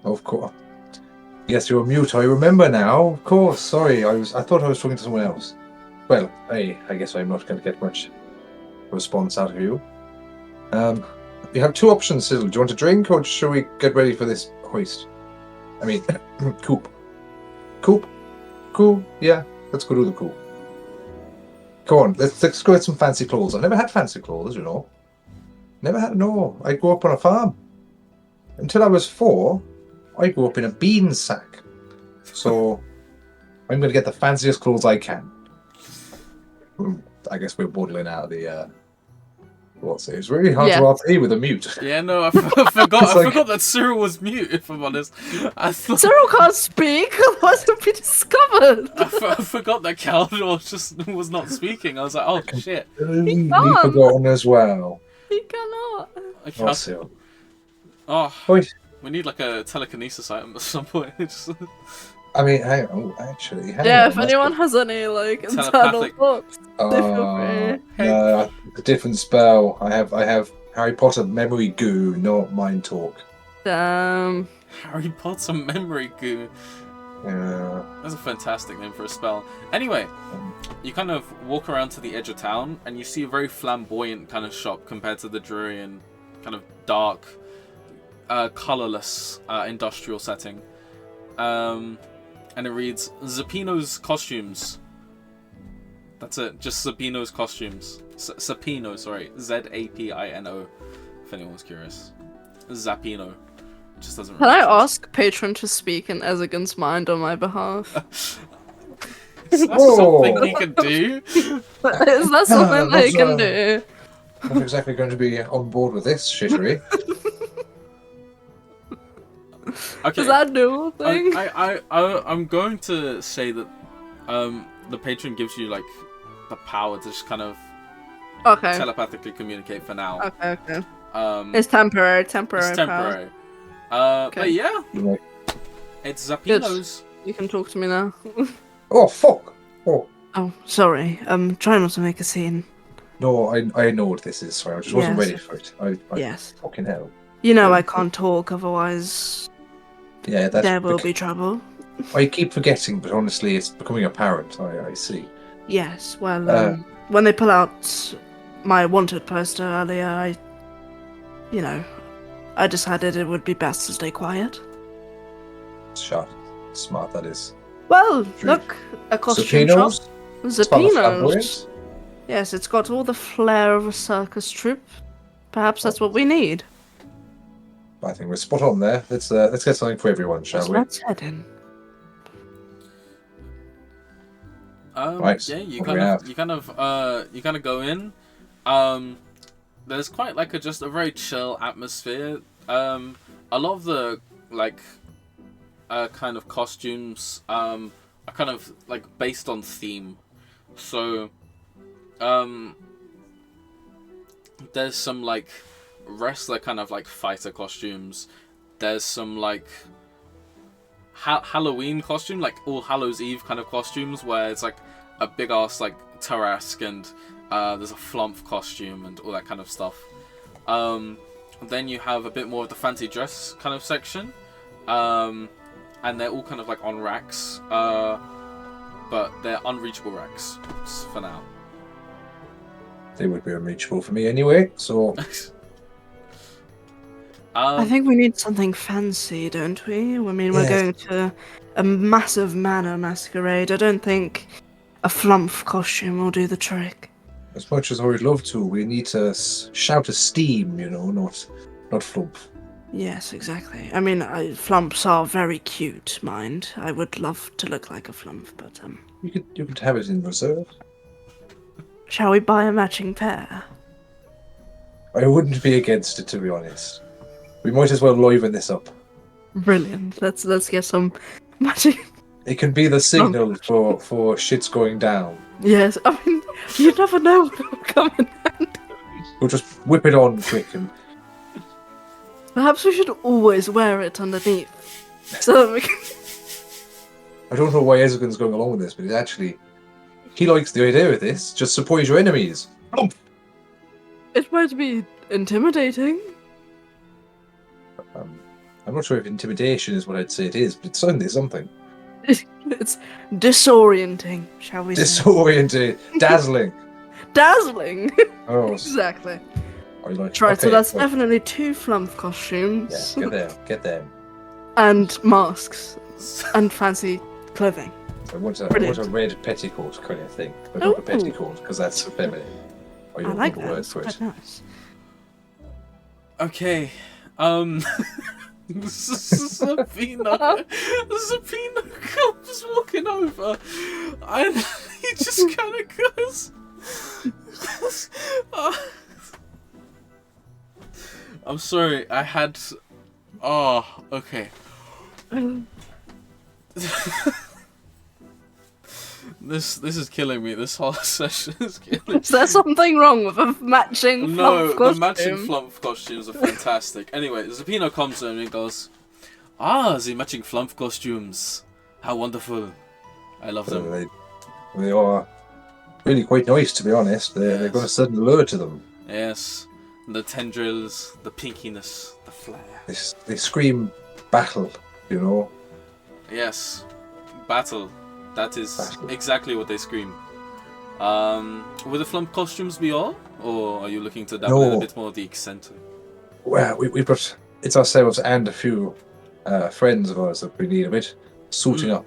Speaker 4: Of course. Yes, you're mute. I remember now. Of course. Sorry, I thought I was talking to someone else. Well, I guess I'm not going to get much response out of you. You have two options, Cyril. Do you want a drink, or should we get ready for this hoist? I mean, coop. Coop? Cool. Yeah, let's go do the coop. Come on, let's go get some fancy clothes. I've never had fancy clothes, you know. Never had, no. I grew up on a farm. Until I was 4, I grew up in a bean sack. So, I'm going to get the fanciest clothes I can. I guess we're waddling out of the, what's it? It's really hard to RP with a mute.
Speaker 1: Yeah, no, I forgot that Cyril was mute, if I'm honest. I thought...
Speaker 5: Cyril can't speak, otherwise he'll be discovered.
Speaker 1: I forgot that Kaldor just was not speaking. I was like, oh, shit.
Speaker 4: Completely forgotten as well.
Speaker 5: He cannot.
Speaker 1: Okay.
Speaker 4: Cyril.
Speaker 1: Oh,
Speaker 4: Wait.
Speaker 1: we need like a telekinesis item at some point.
Speaker 4: I mean, hang on, actually. Hang
Speaker 5: Yeah,
Speaker 4: on,
Speaker 5: if anyone has any like internal
Speaker 1: Telepathic.
Speaker 5: thoughts, they feel free.
Speaker 4: No, a different spell. I have Harry Potter memory goo, not mind talk.
Speaker 5: Damn.
Speaker 1: Harry Potter memory goo.
Speaker 4: Yeah.
Speaker 1: That's a fantastic name for a spell. Anyway, you kind of walk around to the edge of town, and you see a very flamboyant kind of shop compared to the dreary and kind of dark, colourless industrial setting. And it reads, Zappino's Costumes. That's it, just Zappino's Costumes. Zappino, sorry. Zapino, if anyone's curious. Zappino. Just doesn't
Speaker 5: Can I
Speaker 1: really
Speaker 5: ask Patron to speak in Ezigan's mind on my behalf?
Speaker 1: Is that
Speaker 4: Whoa.
Speaker 1: something he can do?
Speaker 5: Is that something they can do?
Speaker 4: Not exactly going to be on board with this shittery.
Speaker 1: Okay.
Speaker 5: Is that a doable thing?
Speaker 1: I'm going to say that the patron gives you like the power to just kind of
Speaker 5: Okay.
Speaker 1: telepathically communicate for now.
Speaker 5: Okay.
Speaker 1: Um,
Speaker 5: It's temporary.
Speaker 1: it's temporary.
Speaker 5: Okay.
Speaker 1: But yeah,
Speaker 4: Like,
Speaker 1: it's Zappino's.
Speaker 5: You can talk to me now.
Speaker 4: oh, fuck! Oh,
Speaker 5: Oh, sorry. Try not to make a scene.
Speaker 4: no, I know what this is. Sorry, I just wasn't
Speaker 5: Yes.
Speaker 4: ready for it. I
Speaker 5: Yes.
Speaker 4: fucking hell.
Speaker 5: You know I can't talk, otherwise
Speaker 4: Yeah, that's
Speaker 5: there will be trouble.
Speaker 4: I keep forgetting, but honestly, it's becoming apparent. I see.
Speaker 5: Yes, well, when they pull out my wanted poster earlier, I decided it would be best to stay quiet.
Speaker 4: Shut. Smart, that is.
Speaker 5: Well,
Speaker 4: True.
Speaker 5: look, a costume shop.
Speaker 4: Zappino's? It's part of
Speaker 5: Zappino's.
Speaker 4: flamboyant?
Speaker 5: Yes, it's got all the flair of a circus troupe. Perhaps that's what we need.
Speaker 4: I think we're spot on there. Let's get something for everyone, shall we?
Speaker 5: Let's head in.
Speaker 4: Right,
Speaker 1: Yeah, you
Speaker 4: what do we
Speaker 1: kind of go in. There's quite like just a very chill atmosphere. A lot of the like kind of costumes are kind of like based on theme. So there's some like wrestler kind of like fighter costumes. There's some like Halloween costume, like All Hallows Eve kind of costumes, where it's like a big ass like Tarrasque and there's a Flump costume and all that kind of stuff. Then you have a bit more of the fancy dress kind of section, and they're all kind of like on racks, but they're unreachable racks for now.
Speaker 4: They would be unreachable for me anyway, so...
Speaker 5: I think we need something fancy, don't we? I mean, we're
Speaker 4: Yes.
Speaker 5: going to a massive manor masquerade. I don't think a flump costume will do the trick.
Speaker 4: As much as I would love to, we need to shout a steam, not flump.
Speaker 5: Yes, exactly. I mean, flumps are very cute, mind. I would love to look like a flump, but
Speaker 4: You could have it in reserve.
Speaker 5: shall we buy a matching pair?
Speaker 4: I wouldn't be against it, to be honest. We might as well liven this up.
Speaker 5: Brilliant. Let's get some matching.
Speaker 4: It can be the signal for shit's going down.
Speaker 5: Yes, I mean, you never know what will come in handy.
Speaker 4: We'll just whip it on quick and
Speaker 5: Perhaps we should always wear it underneath, so that we can.
Speaker 4: I don't know why Ezogun's going along with this, but he likes the idea of this. Just surprise your enemies. Flump!
Speaker 5: It might be intimidating.
Speaker 4: I'm not sure if intimidation is what I'd say it is, but it's certainly something.
Speaker 5: It's disorienting, shall we say?
Speaker 4: Disoriented, dazzling.
Speaker 5: Dazzling!
Speaker 4: Oh,
Speaker 5: Exactly.
Speaker 4: I like.
Speaker 5: Right, so
Speaker 4: okay,
Speaker 5: that's
Speaker 4: well,
Speaker 5: definitely 2 flump costumes.
Speaker 4: Yeah, get them.
Speaker 5: And masks. And fancy clothing.
Speaker 4: I want a
Speaker 5: Brilliant.
Speaker 4: red petticoat kind of thing, but not a
Speaker 5: Ooh.
Speaker 4: petticoat because that's feminine. I
Speaker 5: I
Speaker 4: don't
Speaker 5: like
Speaker 4: know
Speaker 5: that.
Speaker 4: the word
Speaker 5: It's
Speaker 4: for it.
Speaker 5: quite nice.
Speaker 1: Okay. Zabina comes walking over and he just kind of goes. I'm sorry, I had. Oh, okay. This is killing me. This whole session is killing me.
Speaker 5: Is there something wrong with a matching
Speaker 1: No,
Speaker 5: flump
Speaker 1: the matching
Speaker 5: costume?
Speaker 1: flump costumes are fantastic. Anyway, Zapino comes in and goes, "Ah, the matching flump costumes. How wonderful. I love them."
Speaker 4: They are really quite nice, to be honest. They've got a certain allure to them.
Speaker 1: Yes. The tendrils, the pinkiness, the flair.
Speaker 4: They scream battle, you know.
Speaker 1: Yes. Battle. That is
Speaker 4: Battle.
Speaker 1: exactly what they scream. Will the flump costumes be all? Or are you looking to dabble in a
Speaker 4: No.
Speaker 1: bit more of the eccentric?
Speaker 4: Well, we've got it's ourselves and a few friends of ours that we need a bit suiting up.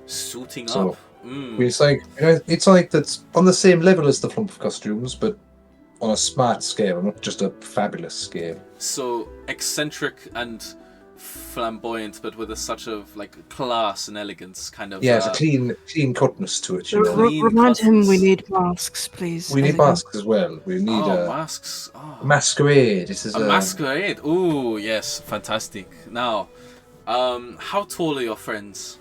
Speaker 1: Suiting
Speaker 4: So,
Speaker 1: up. Mm.
Speaker 4: It's like that's on the same level as the flump costumes, but on a smart scale, not just a fabulous scale.
Speaker 1: So eccentric and flamboyant, but with such of like class and elegance, kind of.
Speaker 4: Yeah, it's a clean cutness to it. You know?
Speaker 1: Clean
Speaker 5: Remind him we
Speaker 1: cuttings.
Speaker 5: need masks, please.
Speaker 4: We need
Speaker 5: Elegant.
Speaker 4: masks as well. We need
Speaker 1: masks. Oh.
Speaker 4: a masquerade. This is
Speaker 1: A masquerade. Ooh, yes, fantastic. Now, how tall are your friends?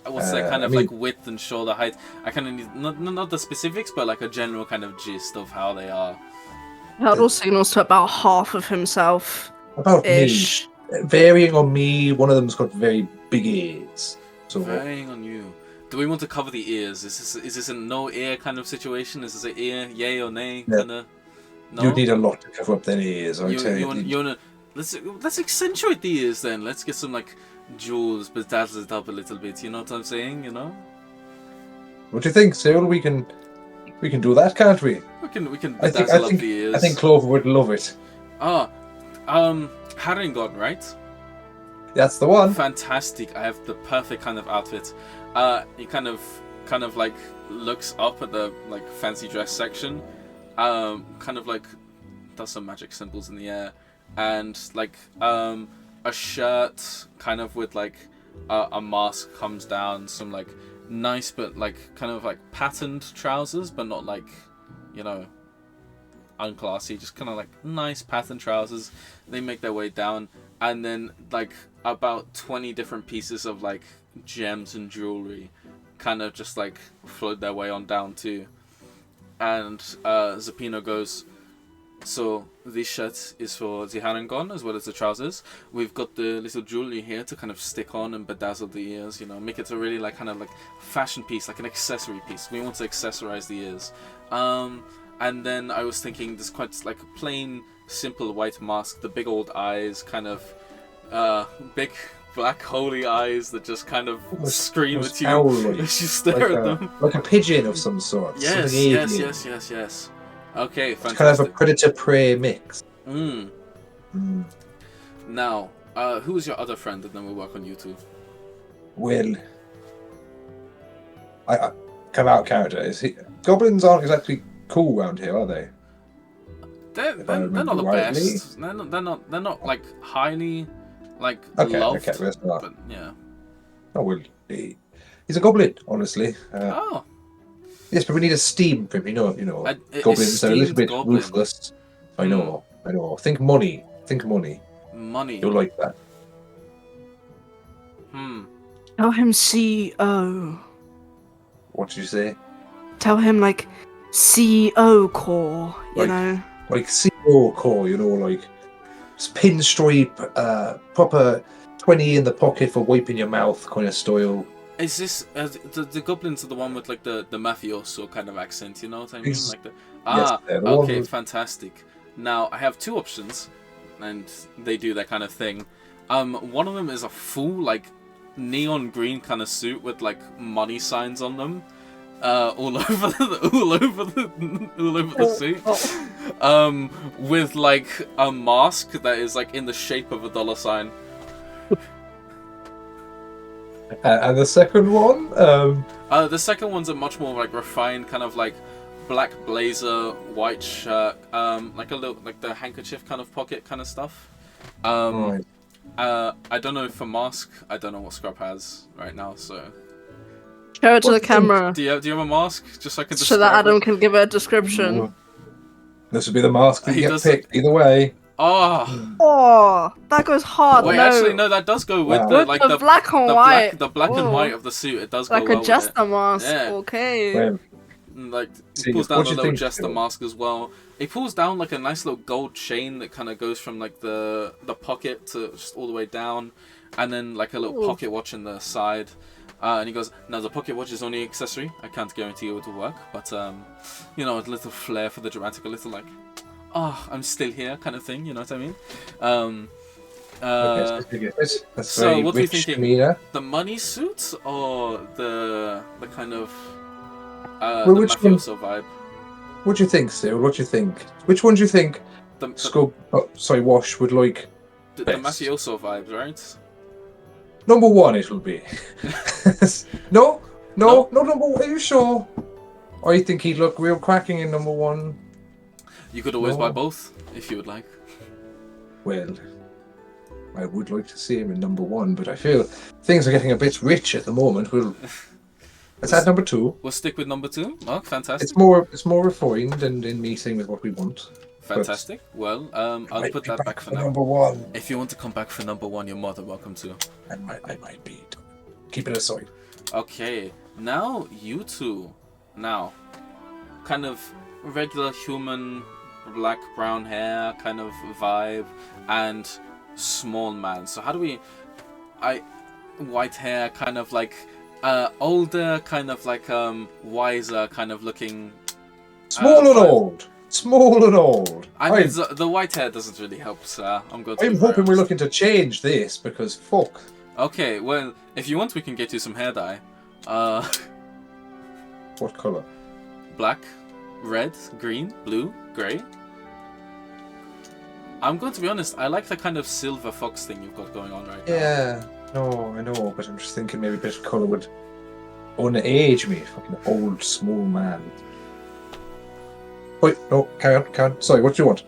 Speaker 1: What's their kind of like width and shoulder height? I kind of need not the specifics, but like a general kind of gist of how they are.
Speaker 5: Hurdle signals to about half of himself.
Speaker 4: about
Speaker 5: Ish.
Speaker 4: me. Varying on me, one of them's got very big ears. So
Speaker 1: Varying on you. Do we want to cover the ears? Is this a no ear kind of situation? Is this an ear, yay or nay
Speaker 4: Yeah.
Speaker 1: kind of? No.
Speaker 4: you need a lot to cover up their ears. I tell you.
Speaker 1: you wanna, let's accentuate the ears then. Let's get some like jewels, bedazzle it up a little bit. You know what I'm saying? You know.
Speaker 4: What do you think, Cyril? We can do that, can't we?
Speaker 1: We can
Speaker 4: I
Speaker 1: bedazzle up
Speaker 4: think
Speaker 1: the ears.
Speaker 4: I think Clover would love it.
Speaker 1: Haringon, right?
Speaker 4: That's the one.
Speaker 1: Fantastic. I have the perfect kind of outfit. He kind of like looks up at the like fancy dress section, kind of like does some magic symbols in the air, and like a shirt kind of with like a mask comes down, some like nice but like kind of like patterned trousers, but not like, you know, unclassy, just kind of like nice patterned trousers. They make their way down, and then like about 20 different pieces of like gems and jewelry kind of just like float their way on down too. And Zapino goes, so this shirt is for the Harangon as well as the trousers. We've got the little jewelry here to kind of stick on and bedazzle the ears, you know, make it a really like kind of like fashion piece, like an accessory piece. We want to accessorize the ears. And then I was thinking this quite like a plain, simple white mask, the big old eyes, kind of big black holy eyes that just kind of scream at you
Speaker 4: owl-like.
Speaker 1: as you stare at them.
Speaker 4: Like a pigeon of some sort.
Speaker 1: Yes,
Speaker 4: something alien.
Speaker 1: yes. Okay,
Speaker 4: It's kind of a
Speaker 1: fantastic.
Speaker 4: predator-prey mix. Hmm.
Speaker 1: Now, who's your other friend, and then we'll work on you two.
Speaker 4: Well, I come out character. Goblins aren't exactly cool around here, are they?
Speaker 1: They're
Speaker 4: If I
Speaker 1: not
Speaker 4: remember
Speaker 1: the
Speaker 4: rightly.
Speaker 1: best. They're not like highly like
Speaker 4: Okay,
Speaker 1: loved.
Speaker 4: okay, that's not.
Speaker 1: But yeah.
Speaker 4: Oh well, he's a goblin, honestly.
Speaker 1: Oh,
Speaker 4: Yes, but we need a steam for him. You know,
Speaker 1: a
Speaker 4: goblins are a little
Speaker 1: esteemed
Speaker 4: bit
Speaker 1: goblin.
Speaker 4: ruthless. I know. Think money.
Speaker 1: Money.
Speaker 4: You'll like that.
Speaker 5: Tell him CEO.
Speaker 4: What did you say?
Speaker 5: Tell him like CEO core, you
Speaker 4: Like-
Speaker 5: know.
Speaker 4: Like CEO core, like pinstripe, proper 20 in the pocket for wiping your mouth kind of style.
Speaker 1: Is this the goblins are the one with like the mafioso kind of accent? You know what I mean? Like the
Speaker 4: they're the
Speaker 1: okay,
Speaker 4: ones.
Speaker 1: fantastic. Now I have two options, and they do that kind of thing. One of them is a full like neon green kind of suit with like money signs on them, all over the suit. With like a mask that is like in the shape of a dollar sign.
Speaker 4: And the second one,
Speaker 1: The second one's a much more like refined kind of like black blazer, white shirt, like a little like the handkerchief kind of pocket kind of stuff.
Speaker 4: right.
Speaker 1: I don't know for mask. I don't know what Scrub has right now. So
Speaker 5: Show it to the
Speaker 4: What-
Speaker 5: camera
Speaker 1: do you have a mask just so I can
Speaker 5: so that
Speaker 1: describe
Speaker 5: Adam
Speaker 1: it?
Speaker 5: can give a description.
Speaker 4: This would be the mask that
Speaker 1: He
Speaker 4: you get
Speaker 1: doesn't-
Speaker 4: picked either way.
Speaker 1: Oh,
Speaker 5: Oh, that goes hard.
Speaker 1: wait,
Speaker 5: no.
Speaker 1: actually no, that does go with
Speaker 4: Wow.
Speaker 1: the
Speaker 5: With
Speaker 1: like
Speaker 5: the black and white.
Speaker 1: the black and
Speaker 5: Ooh.
Speaker 1: white of the suit. It does
Speaker 5: Like
Speaker 1: go
Speaker 5: a
Speaker 1: well with it.
Speaker 5: jester mask.
Speaker 1: Yeah.
Speaker 5: Okay.
Speaker 4: Well,
Speaker 1: Like he
Speaker 4: See,
Speaker 1: pulls down
Speaker 4: what
Speaker 1: a
Speaker 4: do you
Speaker 1: little
Speaker 4: think,
Speaker 1: jester
Speaker 4: Phil?
Speaker 1: mask as well. He pulls down like a nice little gold chain that kind of goes from like the pocket to just all the way down, and then like a little
Speaker 5: Ooh.
Speaker 1: pocket watch in the side. And he goes, "Now the pocket watch is only accessory. I can't guarantee it will work, but a little flair for the dramatic, a little like, I'm still here kind of thing. You know what I mean?"
Speaker 4: that's
Speaker 1: so
Speaker 4: very
Speaker 1: what are you
Speaker 4: rich
Speaker 1: thinking?
Speaker 4: demeanor.
Speaker 1: The money suit or the kind of
Speaker 4: Well,
Speaker 1: the
Speaker 4: which one?
Speaker 1: mafioso vibe?
Speaker 4: What do you think, Cyril? What do you think? Which one do you think Wash would like?
Speaker 1: The
Speaker 4: best?
Speaker 1: mafioso vibes, right?
Speaker 4: Number one, it will be. No, number one. Are you sure? I think he'd look real cracking in number one.
Speaker 1: You could always
Speaker 4: No.
Speaker 1: buy both if you would like.
Speaker 4: Well, I would like to see him in number one, but I feel things are getting a bit rich at the moment. Let's add number two.
Speaker 1: We'll stick with number two. Oh, fantastic.
Speaker 4: It's more refined and in meeting with what we want.
Speaker 1: Fantastic. Well, I'll
Speaker 4: Might
Speaker 1: put
Speaker 4: be
Speaker 1: that back for now.
Speaker 4: number one.
Speaker 1: If you want to come back for number one, you're more than welcome to.
Speaker 4: I might be. Keep it aside.
Speaker 1: Okay, now you two. Now, kind of regular human, black, brown hair kind of vibe, and small man. So how do we... white hair, kind of like... older, kind of like wiser, kind of looking...
Speaker 4: Small and
Speaker 1: vibe.
Speaker 4: old. Small and old.
Speaker 1: I mean, the white hair doesn't really help, sir. I'm going to
Speaker 4: I'm
Speaker 1: be very
Speaker 4: hoping we're
Speaker 1: honest.
Speaker 4: looking to change this because fuck.
Speaker 1: Okay, well, if you want, we can get you some hair dye.
Speaker 4: What colour?
Speaker 1: Black, red, green, blue, grey. I'm going to be honest, I like the kind of silver fox thing you've got going on right now.
Speaker 4: Yeah. No, I know, but I'm just thinking maybe a bit of colour would unage me. Fucking old, small man. Wait, no, carry on. Sorry, what do you want?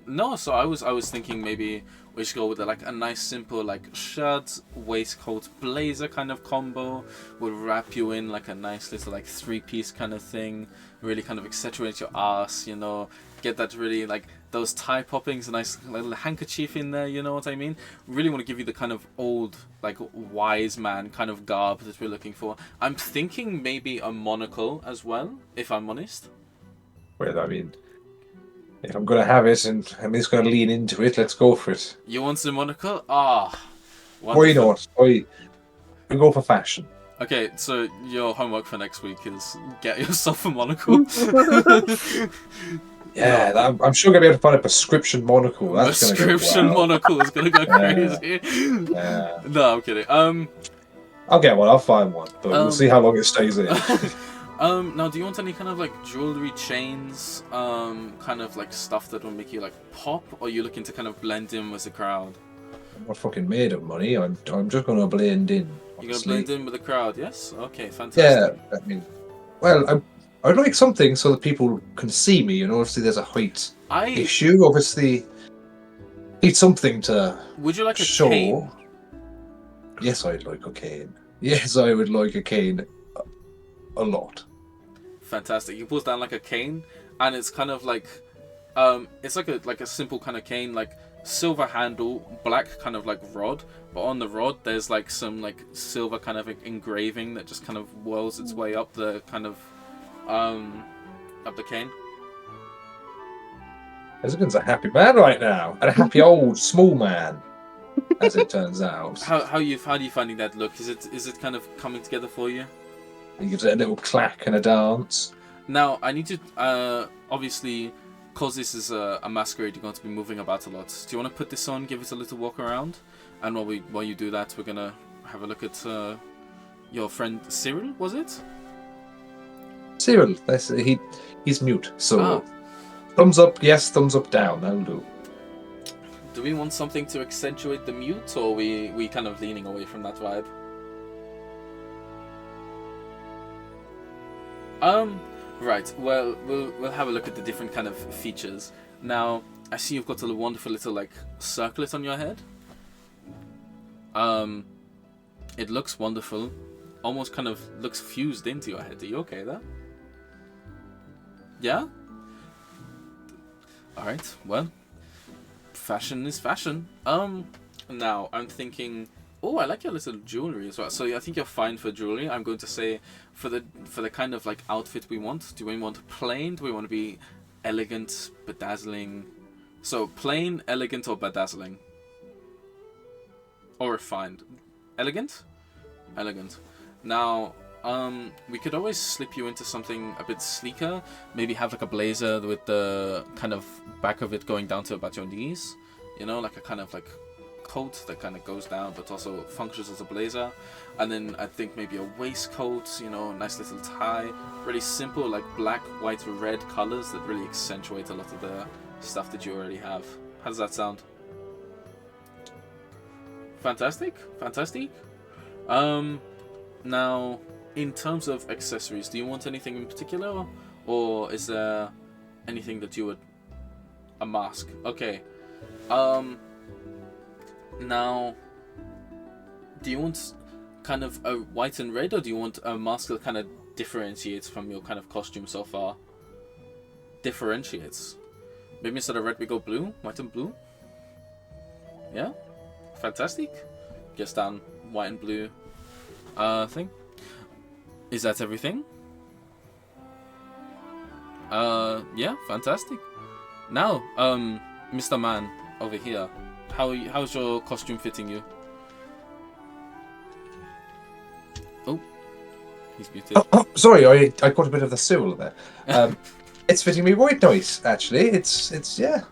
Speaker 1: No, so I was thinking maybe we should go with like a nice simple like shirt, waistcoat, blazer kind of combo. We'll wrap you in like a nice little like 3-piece kind of thing. Really kind of accentuate your ass, you know. Get that really like those tie poppings, a nice little handkerchief in there, you know what I mean? Really want to give you the kind of old, like wise man kind of garb that we're looking for. I'm thinking maybe a monocle as well, if I'm honest.
Speaker 4: Well, I mean, if I'm going to have it and I'm just going to lean into it, let's go for it.
Speaker 1: You want the monocle? Ah,
Speaker 4: Why
Speaker 1: wonderful.
Speaker 4: not? We go for fashion.
Speaker 1: Okay, so your homework for next week is get yourself a monocle.
Speaker 4: Yeah, I'm sure I'm going to be able to find a prescription monocle. That's gonna go
Speaker 1: Prescription
Speaker 4: well.
Speaker 1: monocle is gonna go
Speaker 4: Yeah.
Speaker 1: crazy.
Speaker 4: Yeah.
Speaker 1: No, I'm kidding.
Speaker 4: I'll get one. I'll find one, but we'll
Speaker 1: Um,
Speaker 4: see how long it stays in.
Speaker 1: Now, do you want any kind of like jewelry chains, kind of like stuff that will make you like pop, or are you looking to kind of blend in with the crowd?
Speaker 4: I'm not fucking made of money. I'm just gonna blend in.
Speaker 1: You're gonna
Speaker 4: Honestly.
Speaker 1: blend in with the crowd, yes? Okay,
Speaker 4: Yeah,
Speaker 1: fantastic.
Speaker 4: I mean, well, I'd like something so that people can see me. You know, obviously there's a height issue. Obviously, need something to
Speaker 1: Would you like a
Speaker 4: show.
Speaker 1: cane?
Speaker 4: Yes, I'd like a cane. Yes, I would like a cane a lot.
Speaker 1: Fantastic. He pulls down like a cane, and it's kind of like, it's like a simple kind of cane, like silver handle, black kind of like rod, but on the rod there's like some like silver kind of engraving that just kind of whirls its way up the kind of, up the cane.
Speaker 4: Ezgin's a happy man right now, and a happy old small man, as it turns out.
Speaker 1: How are you finding that look? Is it kind of coming together for you?
Speaker 4: He gives it a little clack and a dance.
Speaker 1: Now, I need to, obviously, because this is a masquerade, you're going to be moving about a lot. Do you want to put this on, give it a little walk around? And while you do that, we're going to have a look at your friend Cyril, was it?
Speaker 4: Cyril, he's mute, so thumbs up, yes, thumbs up, down, that'll do.
Speaker 1: Do we want something to accentuate the mute, or are we kind of leaning away from that vibe? Right, well, we'll have a look at the different kind of features. Now, I see you've got a wonderful little, like, circlet on your head. It looks wonderful. Almost kind of looks fused into your head. Are you okay there? Yeah? Alright, well, fashion is fashion. Now, I'm thinking... Oh, I like your little jewelry as well. So I think you're fine for jewelry. I'm going to say for the kind of like outfit we want. Do we want plain? Do we want to be elegant, bedazzling? So plain, elegant, or bedazzling? Or refined? Elegant? Elegant. Now, we could always slip you into something a bit sleeker. Maybe have like a blazer with the kind of back of it going down to about your knees. You know, like a kind of like coat that kind of goes down but also functions as a blazer, and then I think maybe a waistcoat, you know, nice little tie, really simple, like black, white, red colors that really accentuate a lot of the stuff that you already have. How does that sound? Fantastic. Now, in terms of accessories, do you want anything in particular, or is there anything that you would... A mask, okay. Now, do you want kind of a white and red, or do you want a mask that kind of differentiates from your kind of costume so far? Differentiates. Maybe instead of red we go blue, white and blue? Yeah? Fantastic. Just down white and blue thing. Is that everything? Yeah, fantastic. Now, Mr. Man over here. How's your costume fitting you? Oh, he's muted.
Speaker 4: Sorry, I got a bit of the Cyril there. It's fitting me right nice, actually. It's yeah.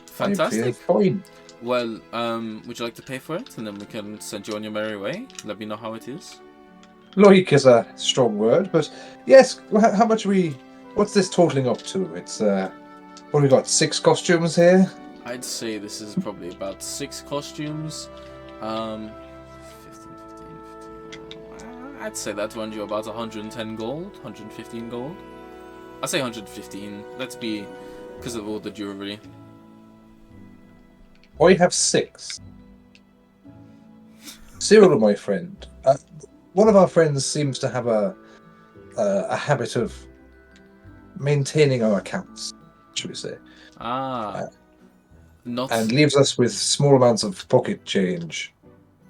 Speaker 1: Fantastic.
Speaker 4: I'm feeling fine.
Speaker 1: Well, would you like to pay for it, and then we can send you on your merry way? Let me know how it is.
Speaker 4: Like is a strong word, but yes. How much what's this totaling up to? It's what have we got? 6 costumes here.
Speaker 1: I'd say this is probably about 6 costumes. 15. I'd say that runs you about 110 gold, 115 gold. I'd say 115. Let's be, because of all the jewelry.
Speaker 4: I have 6. Cyril, my friend. One of our friends seems to have a habit of maintaining our accounts, should we say? And leaves us with small amounts of pocket change.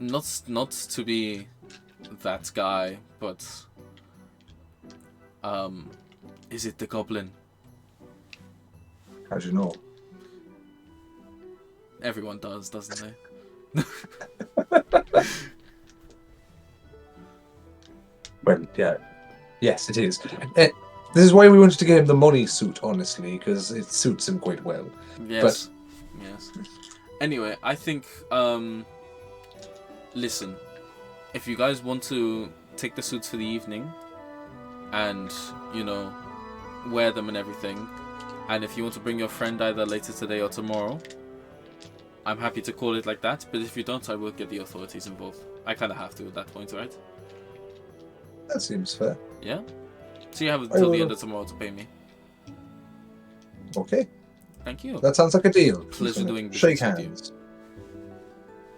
Speaker 1: Not to be that guy, but is it the goblin?
Speaker 4: How do you know?
Speaker 1: Everyone does, doesn't they?
Speaker 4: Well, yeah. Yes, it is. This is why we wanted to get him the money suit, honestly, because it suits him quite well.
Speaker 1: Yes. Yes. Anyway, I think, listen, if you guys want to take the suits for the evening, and wear them and everything. And if you want to bring your friend either later today or tomorrow, I'm happy to call it like that. But if you don't, I will get the authorities involved. I kind of have to at that point, right?
Speaker 4: That seems fair.
Speaker 1: Yeah. So you have until the end of tomorrow to pay me.
Speaker 4: Okay.
Speaker 1: Thank you.
Speaker 4: That sounds like a deal.
Speaker 1: Pleasure doing business
Speaker 4: Shake
Speaker 1: with you.
Speaker 4: hands.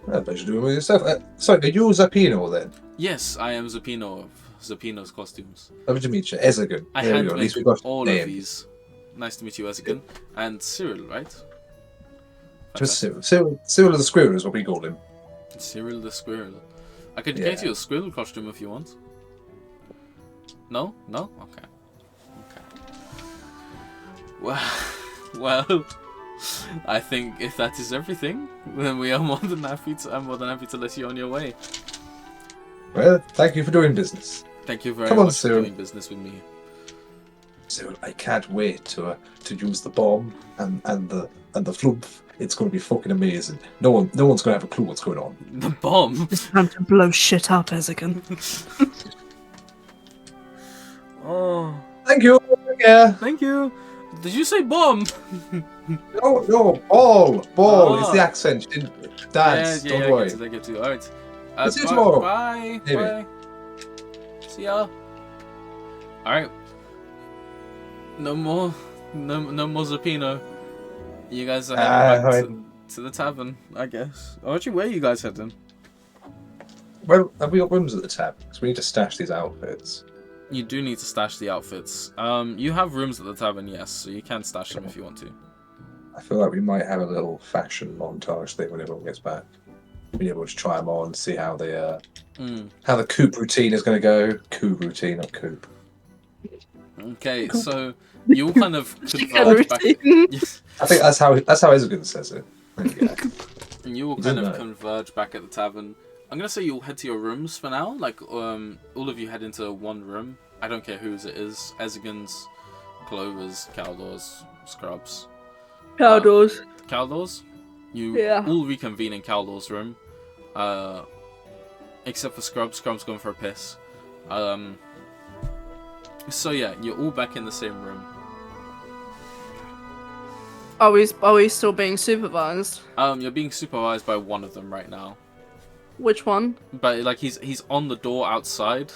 Speaker 4: Well, pleasure doing it with yourself. Sorry, are you Zappino then?
Speaker 1: Yes, I am Zappino of Zappino's Costumes.
Speaker 4: Lovely to meet you. Ezegan.
Speaker 1: I
Speaker 4: There we go. At least we
Speaker 1: handmade
Speaker 4: got
Speaker 1: all
Speaker 4: name.
Speaker 1: of these. Nice to meet you, Ezegan. And Cyril, right?
Speaker 4: Just
Speaker 1: Fantastic.
Speaker 4: Cyril the Squirrel is what we call him.
Speaker 1: Cyril the Squirrel. I could
Speaker 4: Yeah.
Speaker 1: get you a squirrel costume if you want. No? No? Okay. Well, I think if that is everything, then we are more than happy to. I'm more than happy to let you on your way.
Speaker 4: Well, thank you for doing business.
Speaker 1: Thank you very
Speaker 4: Come on,
Speaker 1: much for
Speaker 4: Cyril.
Speaker 1: doing business with me.
Speaker 4: Cyril, I can't wait to use the bomb and the flump. It's going to be fucking amazing. No one's going to have a clue what's going on.
Speaker 1: The bomb.
Speaker 5: It's time to blow shit up, Ezegan.
Speaker 1: Oh,
Speaker 4: Thank you. Yeah.
Speaker 1: thank you. Did you say bomb?
Speaker 4: No, ball.
Speaker 1: Oh.
Speaker 4: It's the accent. You didn't dance.
Speaker 1: Yeah,
Speaker 4: Don't
Speaker 1: I
Speaker 4: worry.
Speaker 1: get to. All right.
Speaker 4: See you tomorrow.
Speaker 1: Bye.
Speaker 4: Maybe.
Speaker 1: Bye. See ya. All right. No more Zappino. You guys are heading back to the tavern, I guess. Oh, actually, where are you guys heading?
Speaker 4: Well, have we got rooms at the tab? Because we need to stash these outfits.
Speaker 1: You do need to stash the outfits. You have rooms at the tavern, yes, so you can stash them if you want to.
Speaker 4: I feel like we might have a little fashion montage thing when everyone gets back. Being able to try them on, see how the coop routine is going to go. Coop routine, not coop.
Speaker 1: Okay, so you all kind of
Speaker 5: Chicken
Speaker 1: converge back.
Speaker 5: routine.
Speaker 1: Yes.
Speaker 4: I think that's how Ezegan says it. There you go.
Speaker 1: And you all
Speaker 4: He
Speaker 1: kind
Speaker 4: doesn't
Speaker 1: of
Speaker 4: know.
Speaker 1: converge back at the tavern. I'm gonna say you'll head to your rooms for now. Like, all of you head into one room. I don't care whose it is. Ezegan's, Clover's, Caldor's, Scrub's.
Speaker 5: Cowdoors.
Speaker 1: Caldor's? You
Speaker 5: Yeah.
Speaker 1: all reconvene in Caldor's room. Except for Scrub's. Scrub's going for a piss. So yeah, you're all back in the same room.
Speaker 5: Are we still being supervised?
Speaker 1: You're being supervised by one of them right now.
Speaker 5: Which one?
Speaker 1: But like he's on the door outside.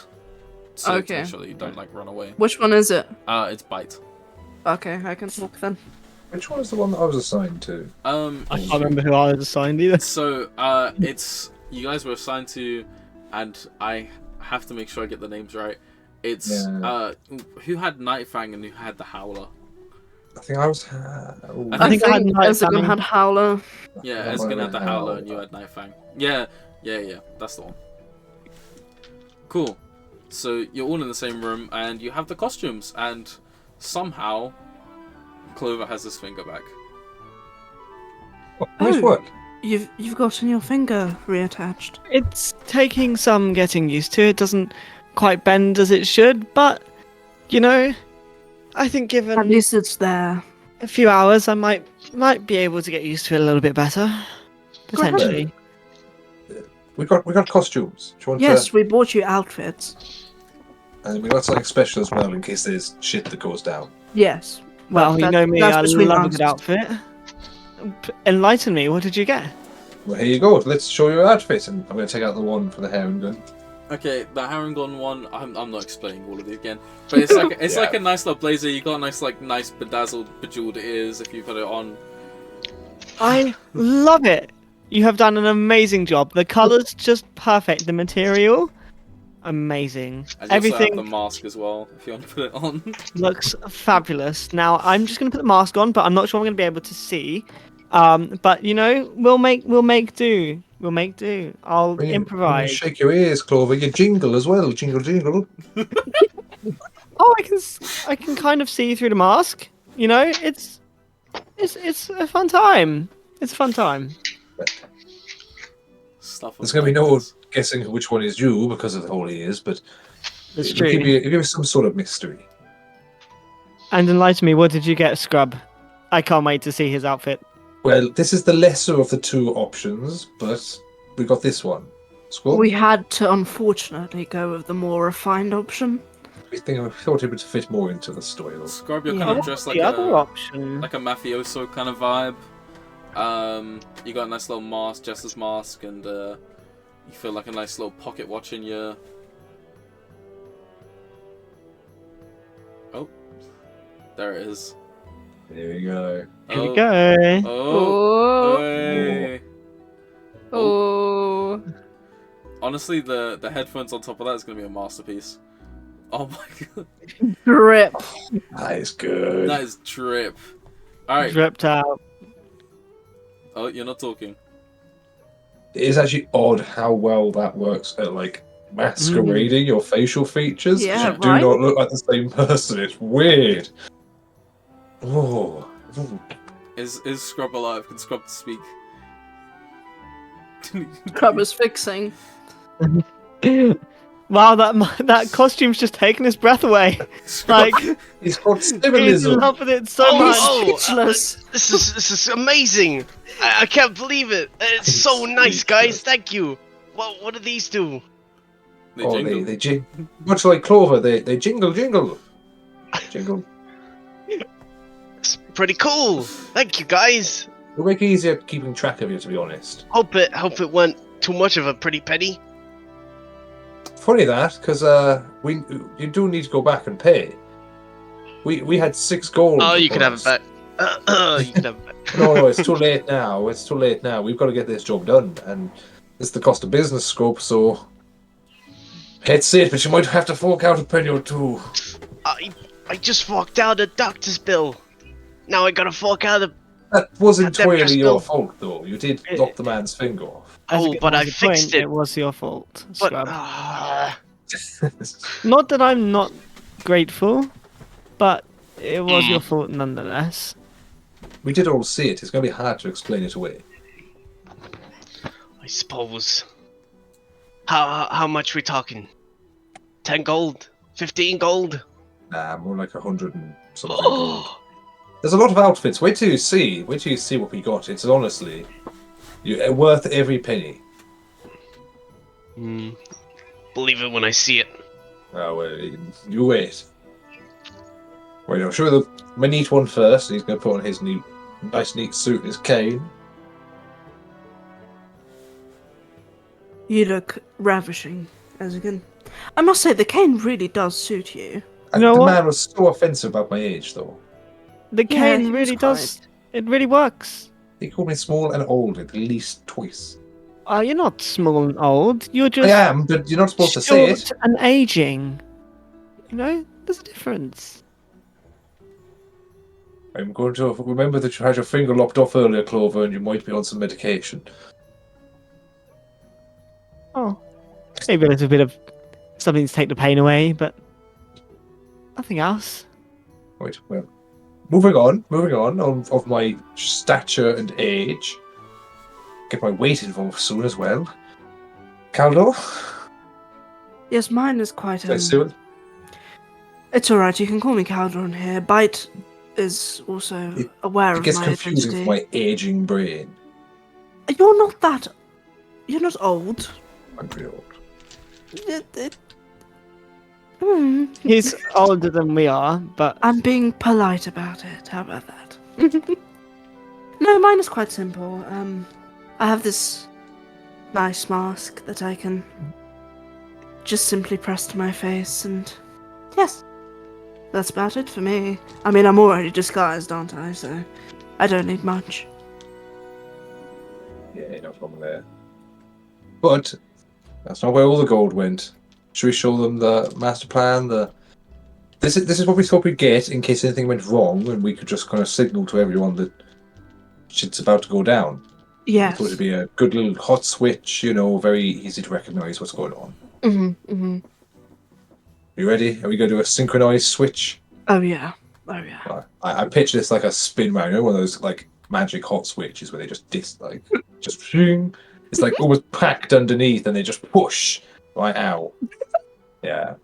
Speaker 1: So
Speaker 5: Okay.
Speaker 1: to make sure that you don't like run away.
Speaker 5: Which one is it?
Speaker 1: It's Bite.
Speaker 5: Okay, I can talk then.
Speaker 4: Which one is the one that I was assigned to?
Speaker 3: I can't remember who I was assigned either.
Speaker 1: So it's you guys were assigned to, and I have to make sure I get the names right. It's who had Nightfang and who had the Howler.
Speaker 4: I think I was.
Speaker 1: I think
Speaker 3: I had
Speaker 5: Ezegan
Speaker 3: Nightfang.
Speaker 5: had Howler.
Speaker 1: Yeah,
Speaker 4: Yeah,
Speaker 1: Eskin
Speaker 4: mine
Speaker 1: had the
Speaker 4: had
Speaker 1: Howler
Speaker 4: Howler.
Speaker 1: and you had Nightfang. Yeah, that's the one. Cool. So you're all in the same room and you have the costumes, and somehow Clover has his finger back.
Speaker 4: Nice
Speaker 5: Oh.
Speaker 4: work.
Speaker 5: You've gotten your finger reattached.
Speaker 3: It's taking some getting used to. It doesn't quite bend as it should, but I think
Speaker 5: At
Speaker 3: given
Speaker 5: least it's there.
Speaker 3: a few hours, I might be able to get used to it a little bit better. Potentially.
Speaker 4: We got costumes. Do you want
Speaker 5: Yes,
Speaker 4: to?
Speaker 5: we bought you outfits.
Speaker 4: And we got something special as well in case there's shit that goes down.
Speaker 5: Yes.
Speaker 3: Well, you
Speaker 5: that-
Speaker 3: know me,
Speaker 5: that's
Speaker 3: I
Speaker 5: between
Speaker 3: love a
Speaker 5: us.
Speaker 3: good outfit. Enlighten me, what did you get?
Speaker 4: Well, here you go. Let's show you your outfit, and I'm going to take out the one for the hair and gun.
Speaker 1: Okay, the Harangon one. I'm not explaining all of it again, but it's like it's like a nice little blazer. You got nice bedazzled, bejeweled ears if you put it on.
Speaker 3: I love it. You have done an amazing job. The colours just perfect. The material, amazing.
Speaker 1: And you also
Speaker 3: Everything
Speaker 1: have the mask as well if you want to put it on.
Speaker 3: looks fabulous. Now I'm just going to put the mask on, but I'm not sure I'm going to be able to see. But we'll make do. We'll make do. I'll
Speaker 4: When you
Speaker 3: improvise.
Speaker 4: shake your ears, Clover. You jingle as well. Jingle, jingle.
Speaker 3: Oh, I can kind of see through the mask. It's a fun time. It's a fun time.
Speaker 1: Stuff.
Speaker 4: There's going to be no guessing which one is you because of the whole ears, but
Speaker 3: It's
Speaker 4: it'll
Speaker 3: true.
Speaker 4: give you some sort of mystery.
Speaker 3: And enlighten me. What did you get, Scrub? I can't wait to see his outfit.
Speaker 4: Well, this is the lesser of the two options, but we got this one. Squall?
Speaker 5: We had to unfortunately go with the more refined option.
Speaker 4: I thought it would fit more into the story. Though.
Speaker 1: Scrub, you're
Speaker 3: Yeah,
Speaker 1: kind of
Speaker 3: what's
Speaker 1: dressed
Speaker 3: the other option?
Speaker 1: like a mafioso kind of vibe. You got a nice little mask, Jester's mask, and you feel like a nice little pocket watch in your. Oh, there it is.
Speaker 4: There we go.
Speaker 3: Here we go.
Speaker 1: Oh,
Speaker 5: Oh.
Speaker 1: hey.
Speaker 5: Oh.
Speaker 1: Honestly, the headphones on top of that is gonna be a masterpiece. Oh my god,
Speaker 5: Drip.
Speaker 4: That is good.
Speaker 1: that is drip. All right.
Speaker 3: Dripped out.
Speaker 1: Oh, you're not talking.
Speaker 4: It is actually odd how well that works at like masquerading your facial features. 'Cause
Speaker 5: Yeah,
Speaker 4: you do
Speaker 5: right?
Speaker 4: not look like the same person. It's weird. Oh.
Speaker 1: Is Scrub alive? Can Scrub speak?
Speaker 5: Crab is fixing.
Speaker 3: Wow, that costume's just taken his breath away. Like,
Speaker 4: It's called
Speaker 3: he's in
Speaker 4: symbolism.
Speaker 3: love with it so
Speaker 2: Oh,
Speaker 3: much.
Speaker 2: oh.
Speaker 5: Speechless.
Speaker 2: This is amazing. I can't believe it. It's so nice, guys. Thank you. What do these do?
Speaker 1: They
Speaker 4: Oh,
Speaker 1: jingle.
Speaker 4: they jingle. Much like Clover, they jingle. Jingle.
Speaker 2: It's pretty cool. Thank you, guys.
Speaker 4: It'll make it easier keeping track of you, to be honest.
Speaker 2: Hope it went too much of a pretty penny.
Speaker 4: Funny that, because you do need to go back and pay. We had 6 gold.
Speaker 2: Oh, you can have it
Speaker 4: for us.
Speaker 2: back. You can have it back.
Speaker 4: No, it's too late now. It's too late now. We've got to get this job done, and it's the cost of business scope. So, it's it. But you might have to fork out a penny or two.
Speaker 2: I just forked out a doctor's bill. Now I gotta fork out a.
Speaker 4: That was
Speaker 2: That
Speaker 4: entirely
Speaker 2: just
Speaker 4: your
Speaker 2: go-
Speaker 4: fault, though. You did knock the man's finger off.
Speaker 3: As
Speaker 2: Oh,
Speaker 3: a-
Speaker 2: but
Speaker 3: as
Speaker 2: I
Speaker 3: a
Speaker 2: fixed
Speaker 3: point,
Speaker 2: it.
Speaker 3: It was your fault,
Speaker 2: But
Speaker 3: Scrub. Not that I'm not grateful, but it was your fault nonetheless.
Speaker 4: We did all see it. It's going to be hard to explain it away.
Speaker 2: I suppose. How much we talking? 10 gold? 15 gold?
Speaker 4: Nah, more like 100 and something gold. There's a lot of outfits. Wait till you see. Wait till you see what we got. It's honestly worth every penny.
Speaker 2: Believe it when I see it.
Speaker 4: Oh, well, you wait. Wait, I'll show you my neat one first. He's going to put on his nice neat suit and his cane.
Speaker 5: You look ravishing, Ezekiel. I must say, the cane really does suit you.
Speaker 4: And
Speaker 3: know
Speaker 4: the
Speaker 3: what?
Speaker 4: man was so offensive about my age, though.
Speaker 3: The
Speaker 5: Yeah,
Speaker 3: cane
Speaker 5: he was
Speaker 3: really does. It really works.
Speaker 4: He called me small and old at least twice.
Speaker 3: You're not small and old. You're just
Speaker 4: I am, but you're not supposed to say it.
Speaker 3: short and aging. You know, there's a difference.
Speaker 4: I'm going to remember that you had your finger lopped off earlier, Clover, and you might be on some medication.
Speaker 3: Oh, maybe a little bit of something to take the pain away, but nothing else.
Speaker 4: Right, well, moving on of my stature and age. Get my weight involved soon as well. Caldo?
Speaker 5: Yes, mine is quite.
Speaker 4: Did I see it?
Speaker 5: It's alright, you can call me Caldron here. Bite is also aware
Speaker 4: It
Speaker 5: of
Speaker 4: gets
Speaker 5: my
Speaker 4: confusing
Speaker 5: identity.
Speaker 4: for my aging brain.
Speaker 5: You're not that. You're not old.
Speaker 4: I'm pretty old.
Speaker 3: He's older than we are, but
Speaker 5: I'm being polite about it. How about that? No, mine is quite simple. I have this nice mask that I can just simply press to my face, and yes, that's about it for me. I mean, I'm already disguised, aren't I? So I don't need much.
Speaker 4: Yeah, no problem there. But that's not where all the gold went. Should we show them the master plan? This is what we thought we'd get in case anything went wrong, and we could just kind of signal to everyone that shit's about to go down.
Speaker 5: Yes.
Speaker 4: Thought it'd be a good little hot switch, very easy to recognise what's going on. You ready? Are we going to do a synchronized switch?
Speaker 5: Oh yeah. Oh yeah.
Speaker 4: I picture this like a spin round, one of those like magic hot switches where they just just shing. It's like almost packed underneath, and they just push right out. Yeah.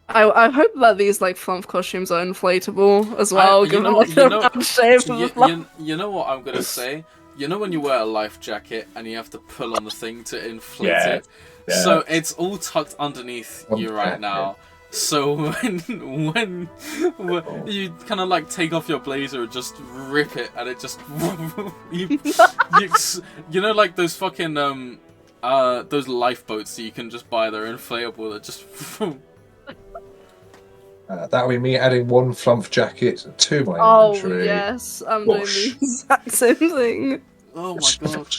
Speaker 5: I hope that these like flump costumes are inflatable as well, given like the round shape of the flump.
Speaker 1: You know what I'm gonna say? you know when you wear a life jacket and you have to pull on the thing to inflate
Speaker 4: Yeah,
Speaker 1: it?
Speaker 4: yeah.
Speaker 1: So it's all tucked underneath you right
Speaker 4: Jacket.
Speaker 1: now. So when you kind of like take off your blazer and just rip it, and it just you know like those fucking those lifeboats that you can just buy. They're inflatable. That just
Speaker 4: That'll be me adding one flump jacket to my
Speaker 5: Oh
Speaker 4: inventory.
Speaker 5: yes, I'm doing
Speaker 4: Whoosh.
Speaker 5: the exact same thing.
Speaker 1: oh my god.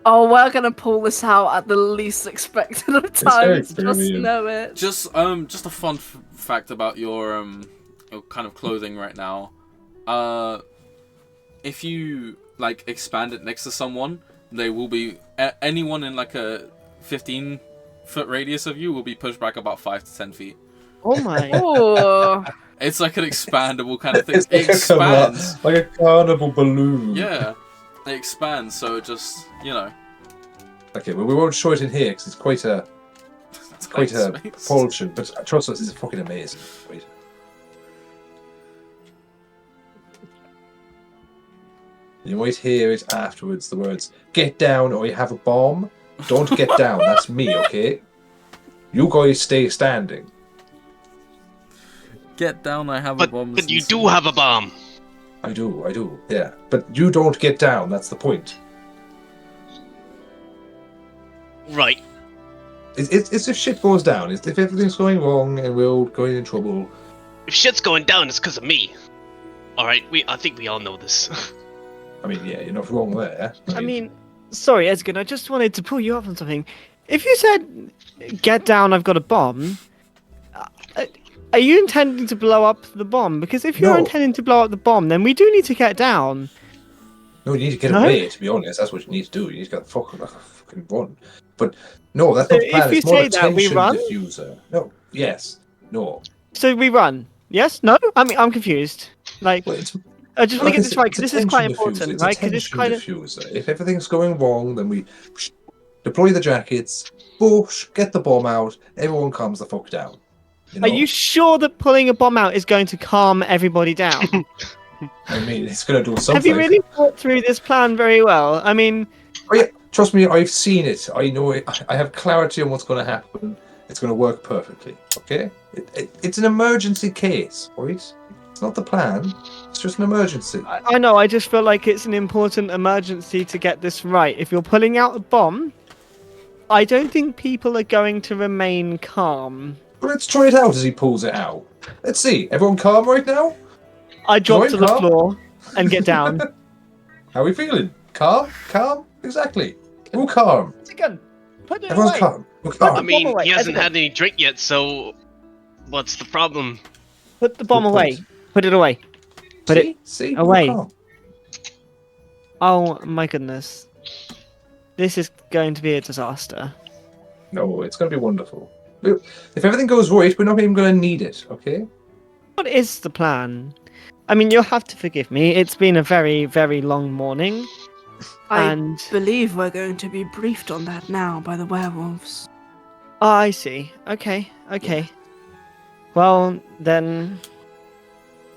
Speaker 5: Oh, we're gonna pull this out at the least expected of
Speaker 4: very
Speaker 5: times. Just
Speaker 4: brilliant.
Speaker 5: know it.
Speaker 1: Just a fun fact about your kind of clothing right now. If you like expand it next to someone, they will be anyone in like a 15-foot radius of you will be pushed back about 5 to 10 feet.
Speaker 3: Oh my.
Speaker 5: Oh,
Speaker 1: It's like an expandable kind of thing.
Speaker 4: It's
Speaker 1: It expands.
Speaker 4: like a carnival balloon.
Speaker 1: Yeah, it expands. So it just
Speaker 4: Okay, well we won't show it in here because it's quite a
Speaker 1: tight space.
Speaker 4: propulsion. But trust us, it's fucking amazing. Wait. You might hear it afterwards. The words "Get down" or "You have a bomb." Don't get down. That's me, okay? You guys stay standing.
Speaker 1: Get down! I have a bomb.
Speaker 2: But you do have a bomb.
Speaker 4: I do. Yeah, but you don't get down. That's the point.
Speaker 2: Right.
Speaker 4: It's if shit goes down. It's if everything's going wrong and we're going in trouble.
Speaker 2: If shit's going down, it's because of me. Alright, I think we all know this.
Speaker 4: I mean, yeah, you're not wrong there.
Speaker 3: I mean, sorry, Ezgin, I just wanted to pull you up on something. If you said, get down, I've got a bomb, are you intending to blow up the bomb? Because if you're
Speaker 4: No.
Speaker 3: intending to blow up the bomb, then we do need to get down.
Speaker 4: No, you need to get
Speaker 3: No?
Speaker 4: away, to be honest. That's what you need to do. You need to get fucking run. But no, that's
Speaker 3: So
Speaker 4: not the plan.
Speaker 3: if you
Speaker 4: It's more
Speaker 3: say that, we
Speaker 4: attention
Speaker 3: run?
Speaker 4: diffuser. No, yes, no.
Speaker 3: So we run. Yes? No? I'm confused. Like,
Speaker 4: Well, it's,
Speaker 3: I just want to get this right, because
Speaker 4: it's
Speaker 3: this is quite
Speaker 4: attention diffuser.
Speaker 3: important,
Speaker 4: It's
Speaker 3: right? Because it's
Speaker 4: attention
Speaker 3: kind of...
Speaker 4: diffuser. If everything's going wrong, then we deploy the jackets, boosh, get the bomb out, everyone calms the fuck down.
Speaker 3: Are you sure that pulling a bomb out is going to calm everybody down?
Speaker 4: I mean, it's going to do something.
Speaker 3: Have you really thought through this plan very well? I mean,
Speaker 4: Oh, yeah, trust me, I've seen it. I know it. I have clarity on what's going to happen. It's going to work perfectly. Okay? It's an emergency case, right? It's not the plan. It's just an emergency.
Speaker 3: I know, I just feel like it's an important emergency to get this right. If you're pulling out a bomb, I don't think people are going to remain calm.
Speaker 4: Well, let's try it out as he pulls it out. Let's see. Everyone calm right now?
Speaker 3: I drop to the
Speaker 4: calm?
Speaker 3: floor and get down.
Speaker 4: How are we feeling? Calm? Calm? Exactly. We're calm.
Speaker 3: Again, put it
Speaker 4: Everyone's
Speaker 3: away.
Speaker 4: calm. We're
Speaker 2: I
Speaker 4: calm.
Speaker 2: mean,
Speaker 3: away,
Speaker 2: he hasn't
Speaker 3: everyone.
Speaker 2: had any drink yet, so what's the problem?
Speaker 3: Put the bomb
Speaker 4: Good
Speaker 3: away.
Speaker 4: point.
Speaker 3: Put it away. Put it
Speaker 4: See?
Speaker 3: away.
Speaker 4: We're calm.
Speaker 3: Oh my goodness. This is going to be a disaster.
Speaker 4: No, it's going to be wonderful. If everything goes right, we're not even going to need it, okay?
Speaker 3: What is the plan? I mean, you'll have to forgive me. It's been a very, very long morning.
Speaker 5: I
Speaker 3: And
Speaker 5: believe we're going to be briefed on that now by the werewolves.
Speaker 3: I see. Okay. Well, then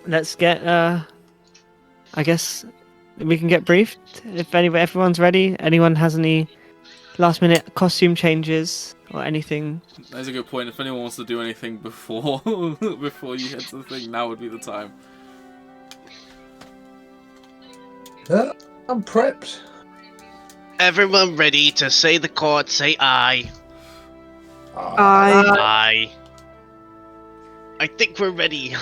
Speaker 3: let's get I guess we can get briefed if everyone's ready. Anyone has any last minute costume changes or anything?
Speaker 1: That's a good point. If anyone wants to do anything before before you head to the thing, now would be the time.
Speaker 4: I'm prepped.
Speaker 2: Everyone ready to say the chord, say aye.
Speaker 5: I
Speaker 2: I think we're ready.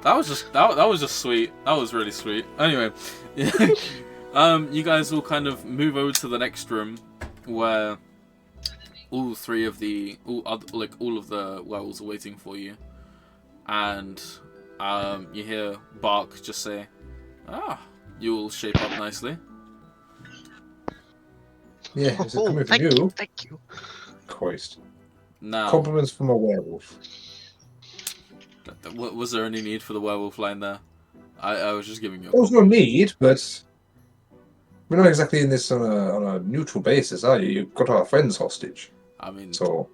Speaker 1: That was just sweet. That was really sweet. Anyway, you guys will kind of move over to the next room where all of the werewolves are waiting for you, and you hear Bark just say, "Ah, you will shape up nicely."
Speaker 4: Yeah, is it
Speaker 2: Oh,
Speaker 4: coming from
Speaker 2: thank
Speaker 4: you?
Speaker 2: you, thank you.
Speaker 4: Christ.
Speaker 1: Now,
Speaker 4: Compliments from a werewolf.
Speaker 1: was there any need for the werewolf line there? I was just giving you a
Speaker 4: There's no
Speaker 1: compliment.
Speaker 4: need, but we're not exactly in this on a neutral basis, are you? You've got our friends hostage.
Speaker 1: I mean,
Speaker 4: So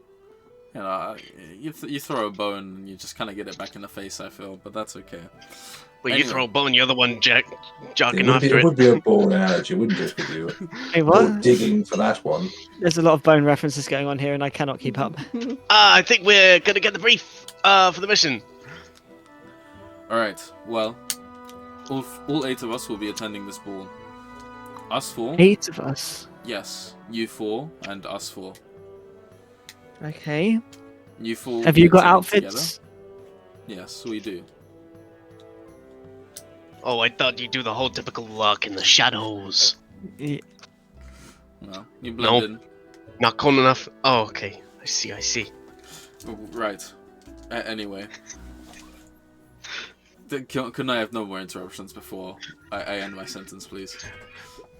Speaker 1: You know, you throw a bone and you just kind of get it back in the face, I feel, but that's okay.
Speaker 2: Well,
Speaker 1: Anyway.
Speaker 2: you throw a bone, you're the one jogging
Speaker 4: It
Speaker 2: after
Speaker 4: would be a bone analogy, wouldn't it, with you?
Speaker 3: Hey,
Speaker 4: No
Speaker 3: what?
Speaker 4: digging for that one.
Speaker 3: There's a lot of bone references going on here, and I cannot keep up.
Speaker 2: I think we're gonna get the brief for the mission.
Speaker 1: Alright, well, all 8 of us will be attending this ball. Us 4?
Speaker 3: 8 of us.
Speaker 1: Yes, you 4 and us 4.
Speaker 3: Okay.
Speaker 1: You 4 will
Speaker 3: Have
Speaker 1: be
Speaker 3: you got
Speaker 1: attending
Speaker 3: outfits?
Speaker 1: together. Yes, we do.
Speaker 2: Oh, I thought you'd do the whole typical look in the shadows.
Speaker 1: Well, you blend in.
Speaker 2: Not cool enough. Oh, okay. I see.
Speaker 1: Right. Anyway. Can I have no more interruptions before I end my sentence, please?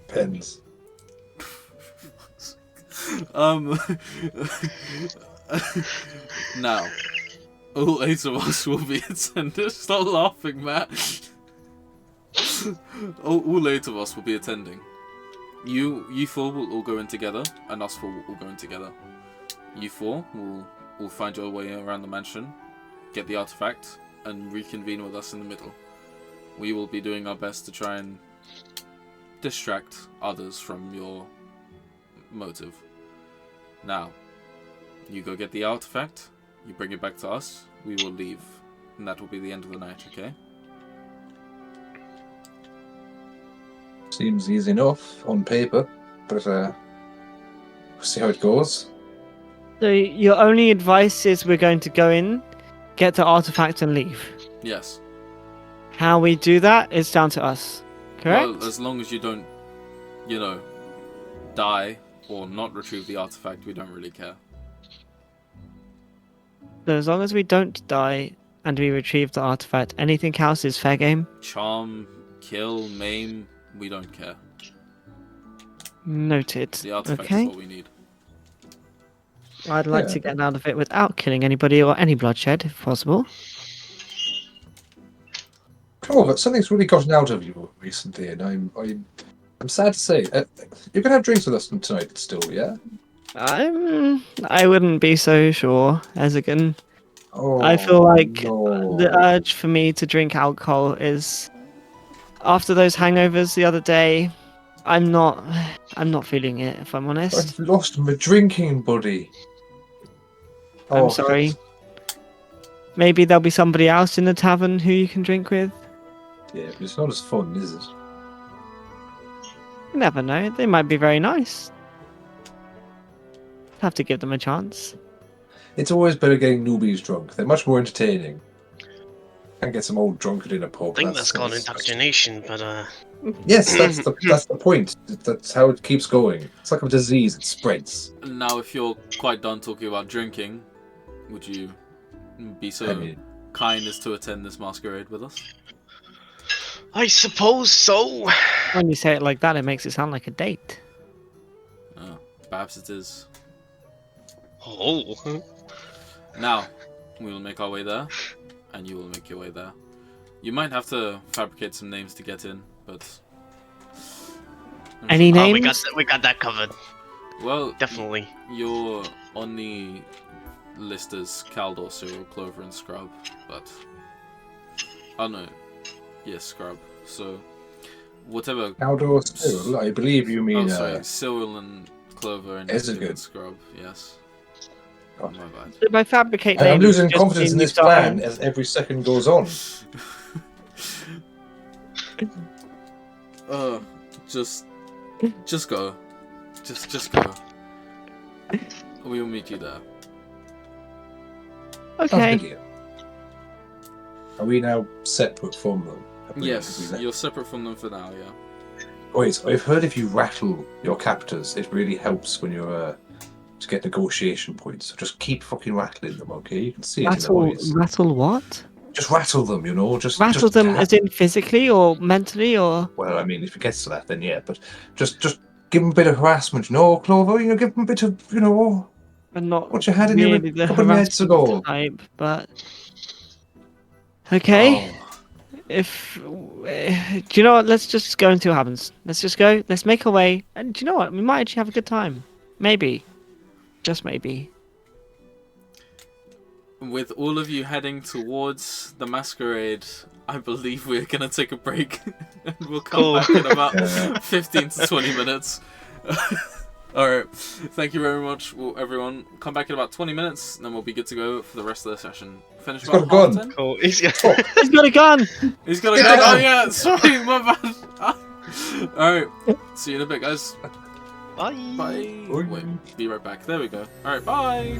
Speaker 4: Pens.
Speaker 1: Now, all 8 of us will be attending. Stop laughing, Matt. all 8 of us will be attending. You 4 will all go in together, and us 4 will all go in together. You 4 will find your way around the mansion, get the artifact, and reconvene with us in the middle. We will be doing our best to try and distract others from your motive. Now, you go get the artifact, you bring it back to us, we will leave, and that will be the end of the night, okay?
Speaker 4: Seems easy enough on paper, but we'll see how it goes.
Speaker 3: So your only advice is we're going to go in, get the artifact, and leave.
Speaker 1: Yes.
Speaker 3: How we do that is down to us. Correct?
Speaker 1: Well, as long as you don't, die or not retrieve the artifact, we don't really care.
Speaker 3: So as long as we don't die and we retrieve the artifact, anything else is fair game.
Speaker 1: Charm, kill, maim, we don't care.
Speaker 3: Noted.
Speaker 1: The artifact
Speaker 3: Okay.
Speaker 1: is what we need.
Speaker 3: I'd like
Speaker 4: Yeah.
Speaker 3: to get out of it without killing anybody or any bloodshed, if possible.
Speaker 4: Oh, but something's really gotten out of you recently, and I'm sad to say. You're gonna have drinks with us tonight, still, yeah?
Speaker 3: I wouldn't be so sure, Ezegan.
Speaker 4: Oh,
Speaker 3: I feel like
Speaker 4: no.
Speaker 3: the urge for me to drink alcohol is after those hangovers the other day. I'm not feeling it, if I'm honest.
Speaker 4: I've lost my drinking buddy.
Speaker 3: I'm
Speaker 4: Oh,
Speaker 3: sorry. Maybe there'll be somebody else in the tavern who you can drink with.
Speaker 4: Yeah, but it's not as fun, is it?
Speaker 3: You never know. They might be very nice. Have to give them a chance.
Speaker 4: It's always better getting newbies drunk. They're much more entertaining. Can't get some old drunkard in a pub.
Speaker 2: I think that's called indoctrination, but
Speaker 4: Yes, that's the point. That's how it keeps going. It's like a disease; it spreads.
Speaker 1: Now, if you're quite done talking about drinking, would you be so
Speaker 4: I mean,
Speaker 1: kind as to attend this masquerade with us?
Speaker 2: I suppose so.
Speaker 3: When you say it like that, it makes it sound like a date.
Speaker 1: Oh, perhaps it is.
Speaker 2: Oh.
Speaker 1: Now, we will make our way there, and you will make your way there. You might have to fabricate some names to get in, but...
Speaker 3: Any
Speaker 2: Oh,
Speaker 3: names?
Speaker 2: we got that covered.
Speaker 1: Well,
Speaker 2: Definitely.
Speaker 1: you're on the list as Caldor, Cyril, Clover, and Scrub, but... Oh no. Yes, Scrub. So, whatever...
Speaker 4: Outdoor Cyril, I believe you mean.
Speaker 1: Oh, sorry. Cyril and Clover and
Speaker 4: Ezegan.
Speaker 1: and Scrub, yes. Oh, my bad.
Speaker 3: So by fabricate
Speaker 4: I'm
Speaker 3: names,
Speaker 4: losing
Speaker 3: you just
Speaker 4: confidence in
Speaker 3: mean
Speaker 4: this
Speaker 3: you
Speaker 4: plan
Speaker 3: die.
Speaker 4: as every second goes on.
Speaker 1: Just go. Just go. We will meet you there.
Speaker 4: Sounds
Speaker 3: Okay.
Speaker 4: good, yeah. Are we now separate from them? Have we-
Speaker 1: Yes,
Speaker 4: have we left-
Speaker 1: you're separate from them for now, yeah.
Speaker 4: Wait, I've heard if you rattle your captors, it really helps when you're to get negotiation points. So just keep fucking rattling them, okay? You can see it in the voice.
Speaker 3: Rattle what?
Speaker 4: Just rattle them, you know. Just
Speaker 3: Rattle
Speaker 4: just
Speaker 3: them
Speaker 4: ha-
Speaker 3: as in physically or mentally or...
Speaker 4: Well, I mean, if it gets to that, then yeah. But just give them a bit of harassment, you know, Clover. You know, give them a bit of, you know,
Speaker 3: But not
Speaker 4: what you had in you
Speaker 3: really
Speaker 4: a
Speaker 3: the
Speaker 4: couple of minutes
Speaker 3: harassment
Speaker 4: ago.
Speaker 3: type, but... Okay.
Speaker 1: Oh,
Speaker 3: If... do you know what? Let's just go and see what happens. Let's just go. Let's make our way. And do you know what? We might actually have a good time. Maybe. Just maybe.
Speaker 1: with all of you heading towards the masquerade, I believe we're gonna take a break. And we'll come
Speaker 2: Cool.
Speaker 1: back in about
Speaker 4: Yeah.
Speaker 1: 15 to 20 minutes. Alright, thank you very much, everyone. Come back in about 20 minutes, and then we'll be good to go for the rest of the session. Finish
Speaker 4: He's
Speaker 1: about
Speaker 4: got a
Speaker 1: half
Speaker 4: gun.
Speaker 1: 10?
Speaker 2: Cool. He's got...
Speaker 4: Oh,
Speaker 3: He's got a gun!
Speaker 1: He's got a
Speaker 4: Get
Speaker 1: gun.
Speaker 4: the
Speaker 1: Oh
Speaker 4: gun.
Speaker 1: yeah, sorry, my bad. Alright, see you in a bit, guys.
Speaker 2: Bye.
Speaker 1: Bye.
Speaker 4: Bye.
Speaker 1: Wait, be right back. There we go. Alright, bye.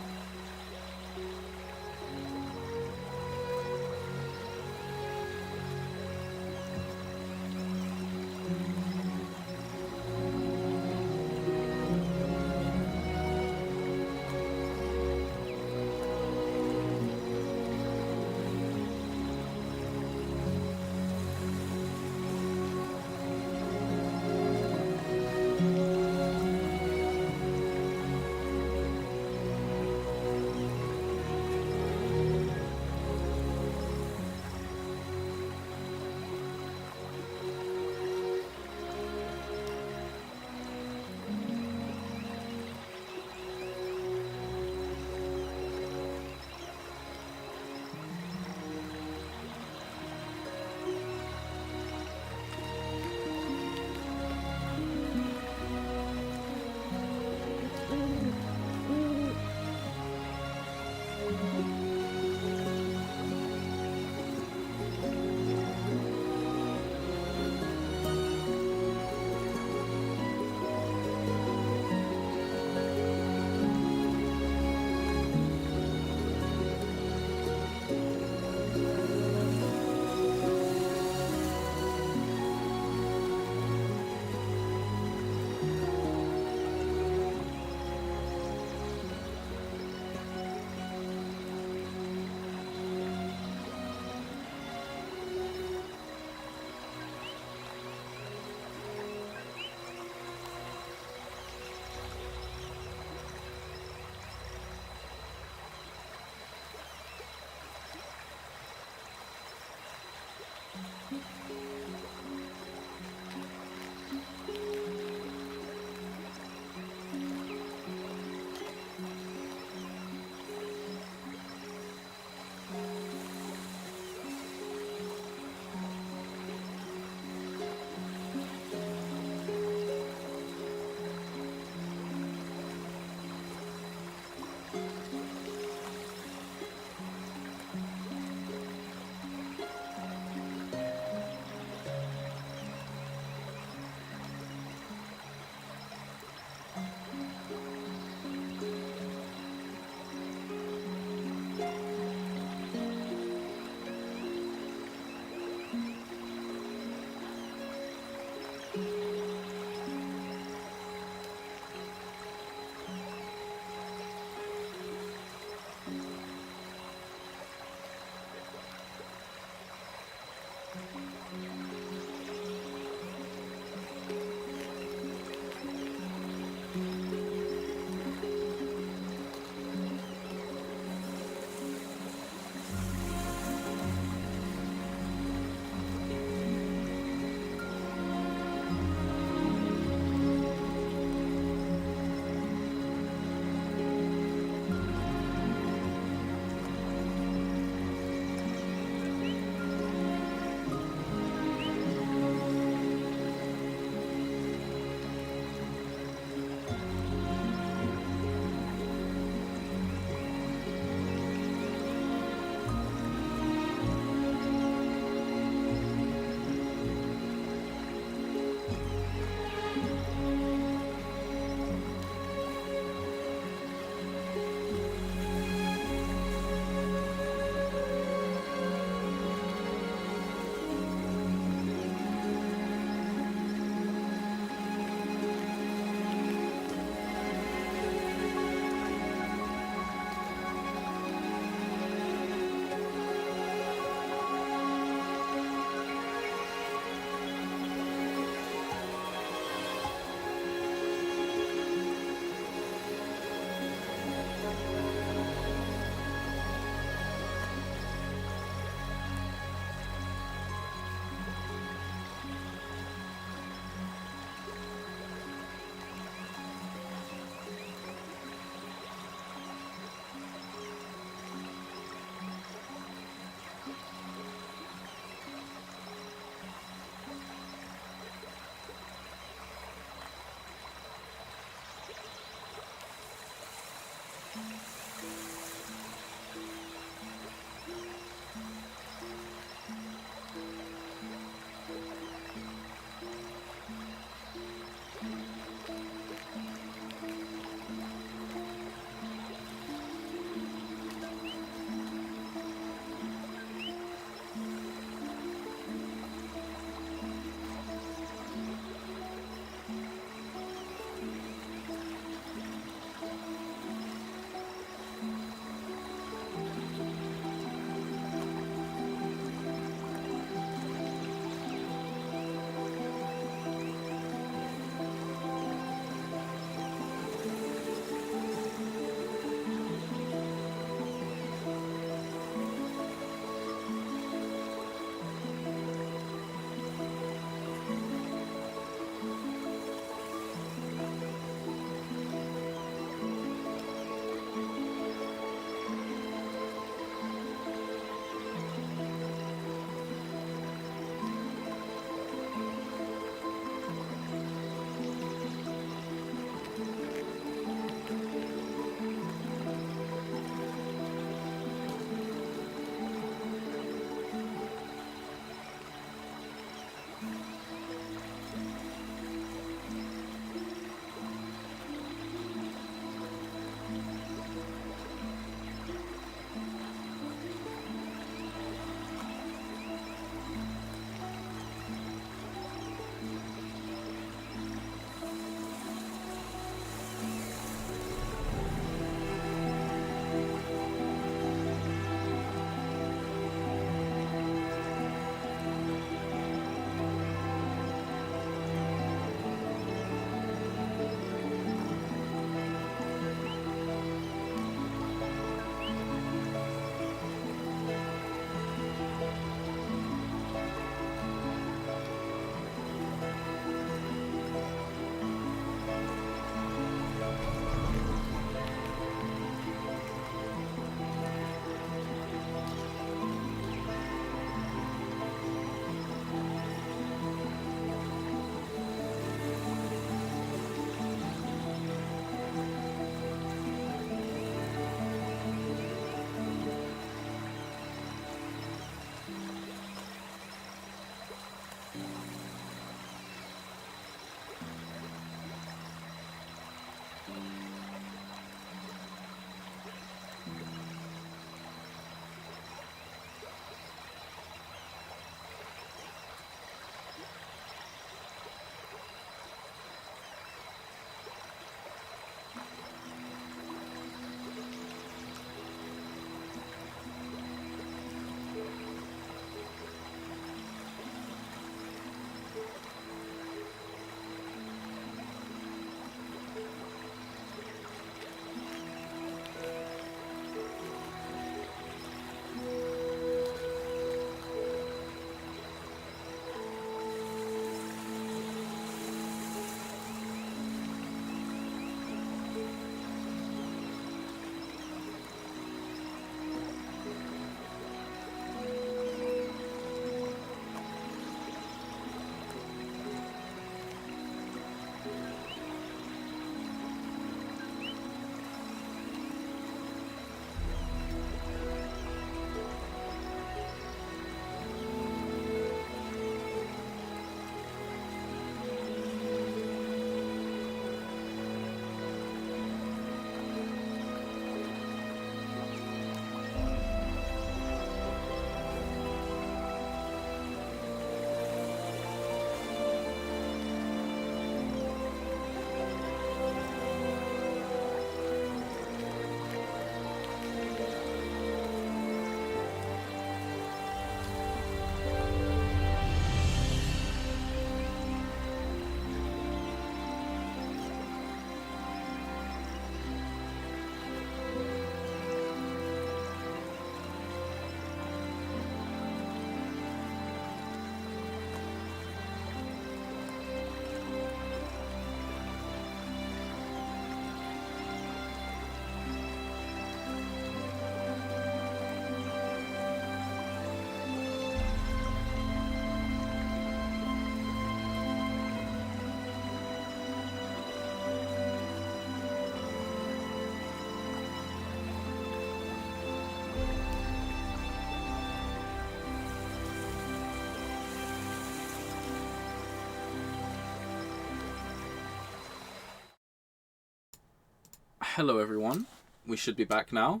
Speaker 1: hello everyone. We should be back now.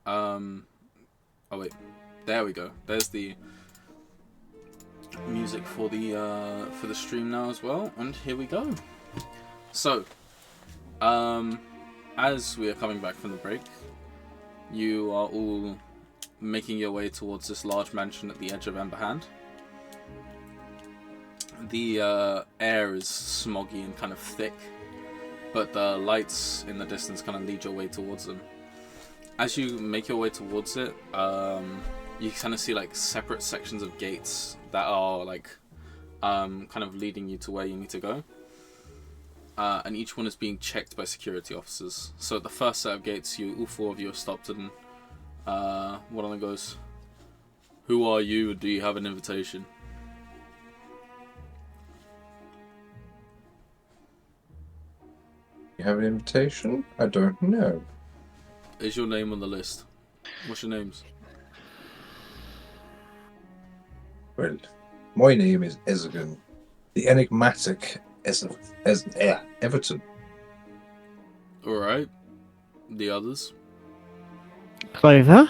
Speaker 1: Oh wait, there we go. There's the music for the stream now as well, and here we go. So, as we are coming back from the break, you are all making your way towards this large mansion at the edge of Emberhand. The air is smoggy and kind of thick, but the lights in the distance kind of lead your way towards them. As you make your way towards it, you kind of see like separate sections of gates that are like kind of leading you to where you need to go. And each one is being checked by security officers. So at the first set of gates, all four of you are stopped, and one of them goes, "Who are you? Do you have an invitation?"
Speaker 4: You have an invitation? I don't know.
Speaker 1: Is your name on the list? What's your names?
Speaker 4: Well, my name is Ezegan, the enigmatic Everton.
Speaker 1: Alright. The others?
Speaker 3: Clover?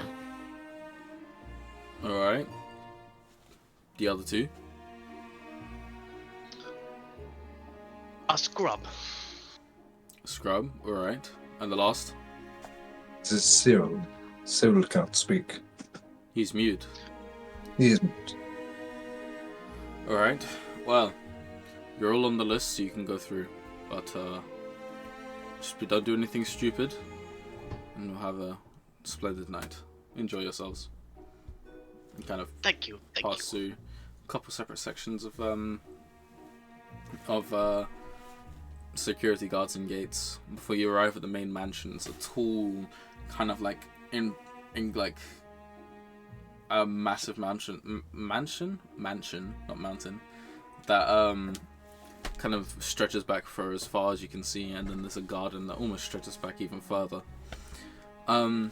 Speaker 1: Alright. The other two?
Speaker 2: A scrub.
Speaker 1: Scrub, alright. And the last?
Speaker 4: This is Cyril. Cyril can't speak.
Speaker 1: He's mute.
Speaker 4: He isn't.
Speaker 1: Alright. Well, you're all on the list, so you can go through. But, just don't do anything stupid. And we'll have a splendid night. Enjoy yourselves. And kind of
Speaker 2: Thank you.
Speaker 1: pass through a couple separate sections of security guards and gates before you arrive at the main mansion. It's a tall, kind of like in like a massive mansion, not mountain, that kind of stretches back for as far as you can see, and then there's a garden that almost stretches back even further. The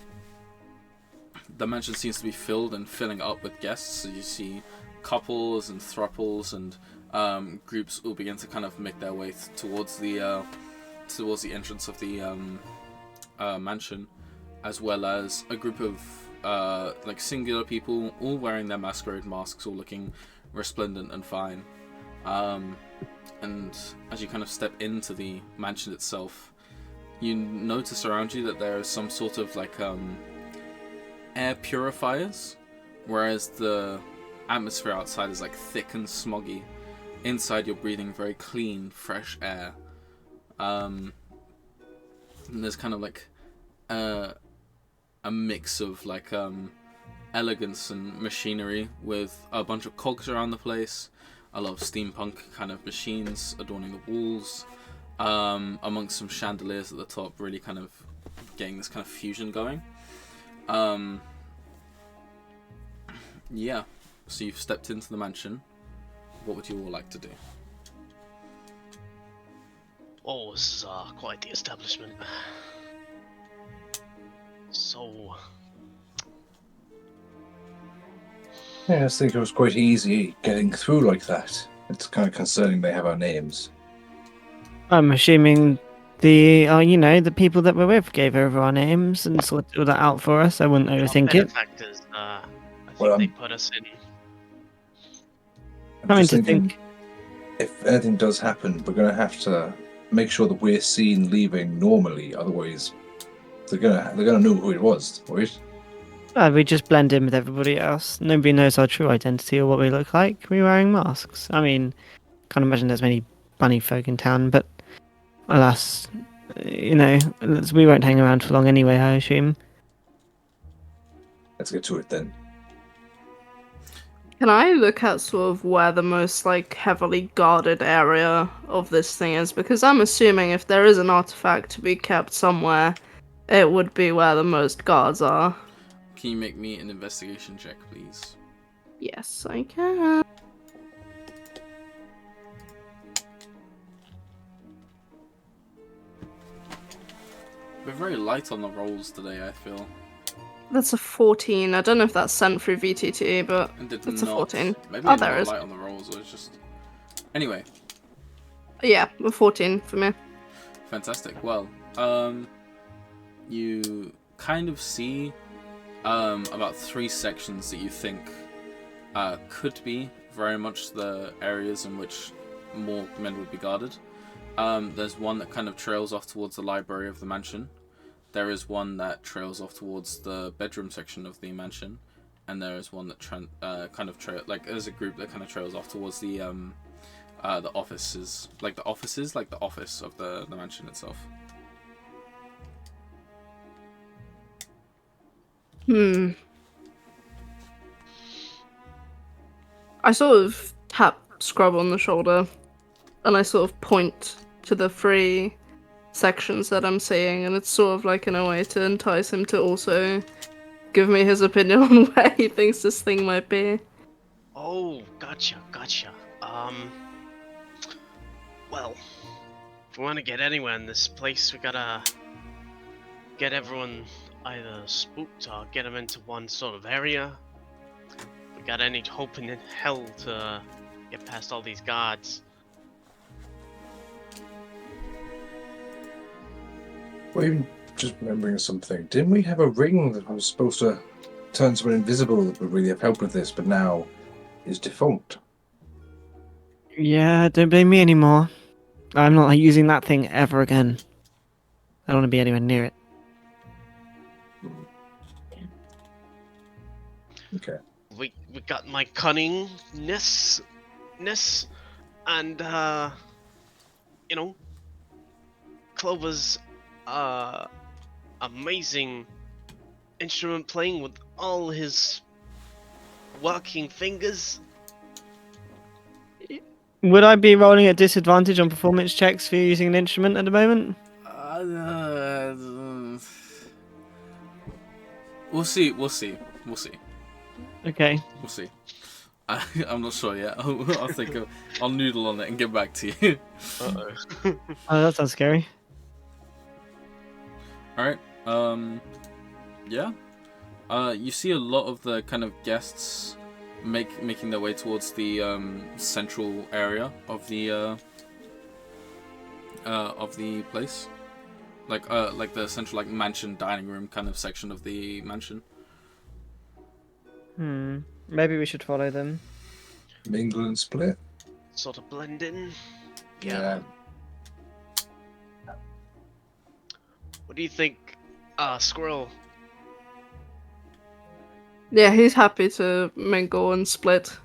Speaker 1: mansion seems to be filled and filling up with guests, so you see couples and thruples and groups all begin to kind of make their way towards the entrance of the mansion, as well as a group of like singular people, all wearing their masquerade masks, all looking resplendent and fine. And as you kind of step into the mansion itself, you notice around you that there is some sort of like air purifiers, whereas the atmosphere outside is like thick and smoggy. Inside you're breathing very clean, fresh air. And there's kind of like a mix of like elegance and machinery, with a bunch of cogs around the place, a lot of steampunk kind of machines adorning the walls, amongst some chandeliers at the top, really kind of getting this kind of fusion going. Yeah, so you've stepped into the mansion. What would you all like to do?
Speaker 2: Oh, this is quite the establishment. So,
Speaker 4: Yeah, I just think it was quite easy getting through like that. It's kind of concerning they have our names.
Speaker 3: I'm assuming the people that we're with gave over our names and sorted all that out for us. I wouldn't
Speaker 2: our
Speaker 3: overthink it.
Speaker 2: benefactors, I think
Speaker 4: Well,
Speaker 2: they put us in.
Speaker 4: I'm
Speaker 3: Trying
Speaker 4: just
Speaker 3: to
Speaker 4: thinking,
Speaker 3: think.
Speaker 4: if anything does happen, we're going to have to make sure that we're seen leaving normally. Otherwise, they're gonna know who it was, right?
Speaker 3: We just blend in with everybody else. Nobody knows our true identity or what we look like. We're wearing masks. I mean, can't imagine there's many bunny folk in town, but alas, we won't hang around for long anyway, I assume.
Speaker 4: Let's get to it then.
Speaker 5: Can I look at sort of where the most like heavily guarded area of this thing is? Because I'm assuming if there is an artifact to be kept somewhere, it would be where the most guards are.
Speaker 1: Can you make me an investigation check, please?
Speaker 5: Yes, I can.
Speaker 1: We're very light on the rolls today, I feel.
Speaker 5: That's a 14. I don't know if that's sent through VTT, but
Speaker 1: And did
Speaker 5: it's
Speaker 1: not.
Speaker 5: a 14.
Speaker 1: Maybe
Speaker 5: Oh,
Speaker 1: I'm
Speaker 5: there
Speaker 1: not
Speaker 5: is.
Speaker 1: light on the rolls, or it's just... Anyway,
Speaker 5: Yeah, a 14 for me.
Speaker 1: fantastic. Well, you kind of see about 3 sections that you think could be very much the areas in which more men would be guarded. There's one that kind of trails off towards the library of the mansion. There is one that trails off towards the bedroom section of the mansion, and there is one that there's a group that kind of trails off towards the offices, like the office of the mansion itself.
Speaker 5: I sort of tap Scrub on the shoulder, and I sort of point to the 3 sections that I'm seeing, and it's sort of like in a way to entice him to also give me his opinion on where he thinks this thing might be.
Speaker 2: Oh, gotcha. Well, if we want to get anywhere in this place, we gotta get everyone either spooked or get them into one sort of area. If we got any hope in hell to get past all these guards.
Speaker 4: Well, even just remembering something. Didn't we have a ring that was supposed to turn someone invisible that would really have helped with this, but now is defunct?
Speaker 3: Yeah, don't blame me anymore. I'm not using that thing ever again. I don't want to be anywhere near it.
Speaker 4: Okay.
Speaker 2: We got my cunningness, and Clover's amazing instrument playing with all his working fingers.
Speaker 3: Would I be rolling at disadvantage on performance checks for using an instrument at the moment?
Speaker 1: We'll see.
Speaker 3: Okay.
Speaker 1: We'll see. I'm not sure yet. I'll think I'll noodle on it and get back to you.
Speaker 2: Uh-oh.
Speaker 3: Oh, that sounds scary.
Speaker 1: Alright. Yeah. You see a lot of the kind of guests making their way towards the central area of the place. Like the central mansion dining room kind of section of the mansion.
Speaker 3: Maybe we should follow them.
Speaker 4: Mingle and split?
Speaker 2: Sort of blend in.
Speaker 4: Yeah.
Speaker 2: What do you think, Squirrel?
Speaker 5: Yeah, he's happy to mingle and split,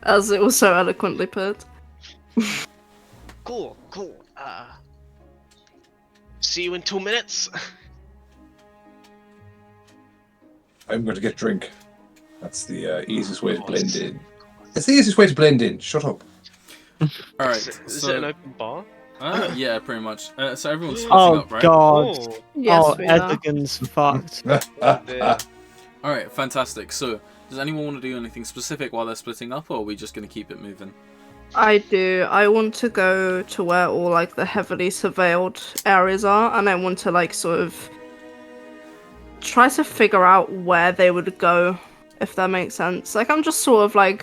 Speaker 5: as it was so eloquently put.
Speaker 2: Cool. See you in 2 minutes.
Speaker 4: I'm going to get drink. That's the easiest way to blend in. It's the easiest way to blend in. Shut up.
Speaker 1: Alright.
Speaker 2: Is it an open bar?
Speaker 1: Yeah, pretty much. So everyone's splitting
Speaker 3: Oh
Speaker 1: up, right?
Speaker 3: god.
Speaker 2: Oh,
Speaker 5: Yes, we are.
Speaker 3: Edgar's fucked.
Speaker 1: Alright, fantastic. So, does anyone want to do anything specific while they're splitting up, or are we just going to keep it moving?
Speaker 5: I do. I want to go to where all the heavily surveilled areas are, and I want to sort of try to figure out where they would go, if that makes sense. I'm just sort of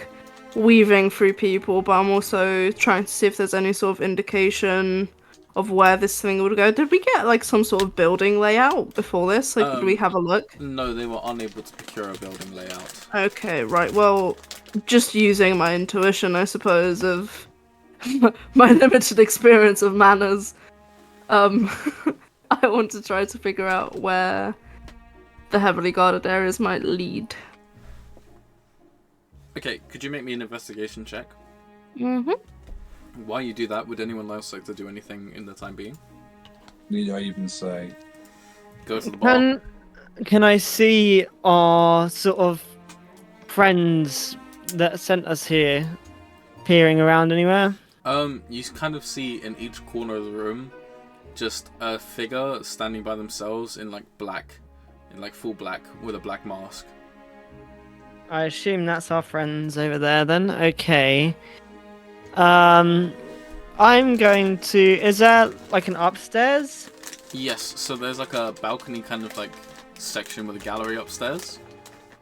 Speaker 5: weaving through people, but I'm also trying to see if there's any sort of indication of where this thing would go. Did we get some sort of building layout before this? Did we have a look?
Speaker 1: No, they were unable to procure a building layout.
Speaker 5: Okay, right. Well, just using my intuition, I suppose, of my limited experience of manners, I want to try to figure out where the heavily guarded areas might lead.
Speaker 1: Okay, could you make me an investigation check?
Speaker 5: Mm-hmm.
Speaker 1: While you do that, would anyone else like to do anything in the time being?
Speaker 4: Need I even say?
Speaker 1: Go to the bar.
Speaker 3: Can I see our sort of friends that sent us here peering around anywhere?
Speaker 1: You kind of see in each corner of the room just a figure standing by themselves in black, in full black with a black mask.
Speaker 3: I assume that's our friends over there then. Okay. I'm going to... Is there an upstairs?
Speaker 1: Yes, so there's a balcony kind of section with a gallery upstairs.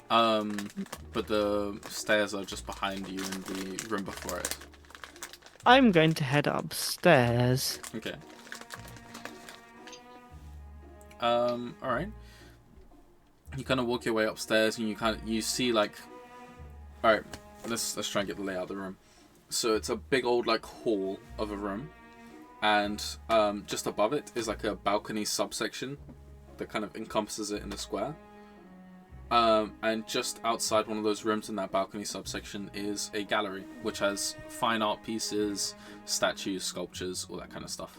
Speaker 1: But the stairs are just behind you in the room before it.
Speaker 3: I'm going to head upstairs.
Speaker 1: Okay. Alright. You kind of walk your way upstairs and you see like... Alright, let's try and get the layout of the room. So it's a big old like hall of a room. And just above it is like a balcony subsection that kind of encompasses it in the square. And just outside one of those rooms in that balcony subsection is a gallery, which has fine art pieces, statues, sculptures, all that kind of stuff.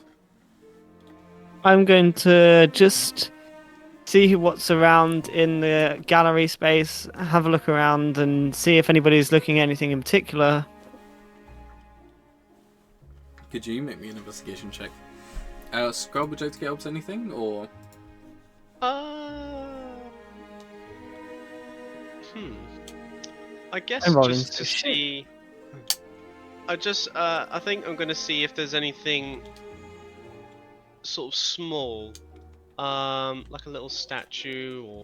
Speaker 3: I'm going to just see what's around in the gallery space, have a look around, and see if anybody's looking at anything in particular.
Speaker 1: Could you make me an investigation check? Scrub, would you like to get up to anything, or...?
Speaker 2: I guess
Speaker 3: I'm rolling
Speaker 2: just to see... I think I'm gonna see if there's anything sort of small, like a little statue or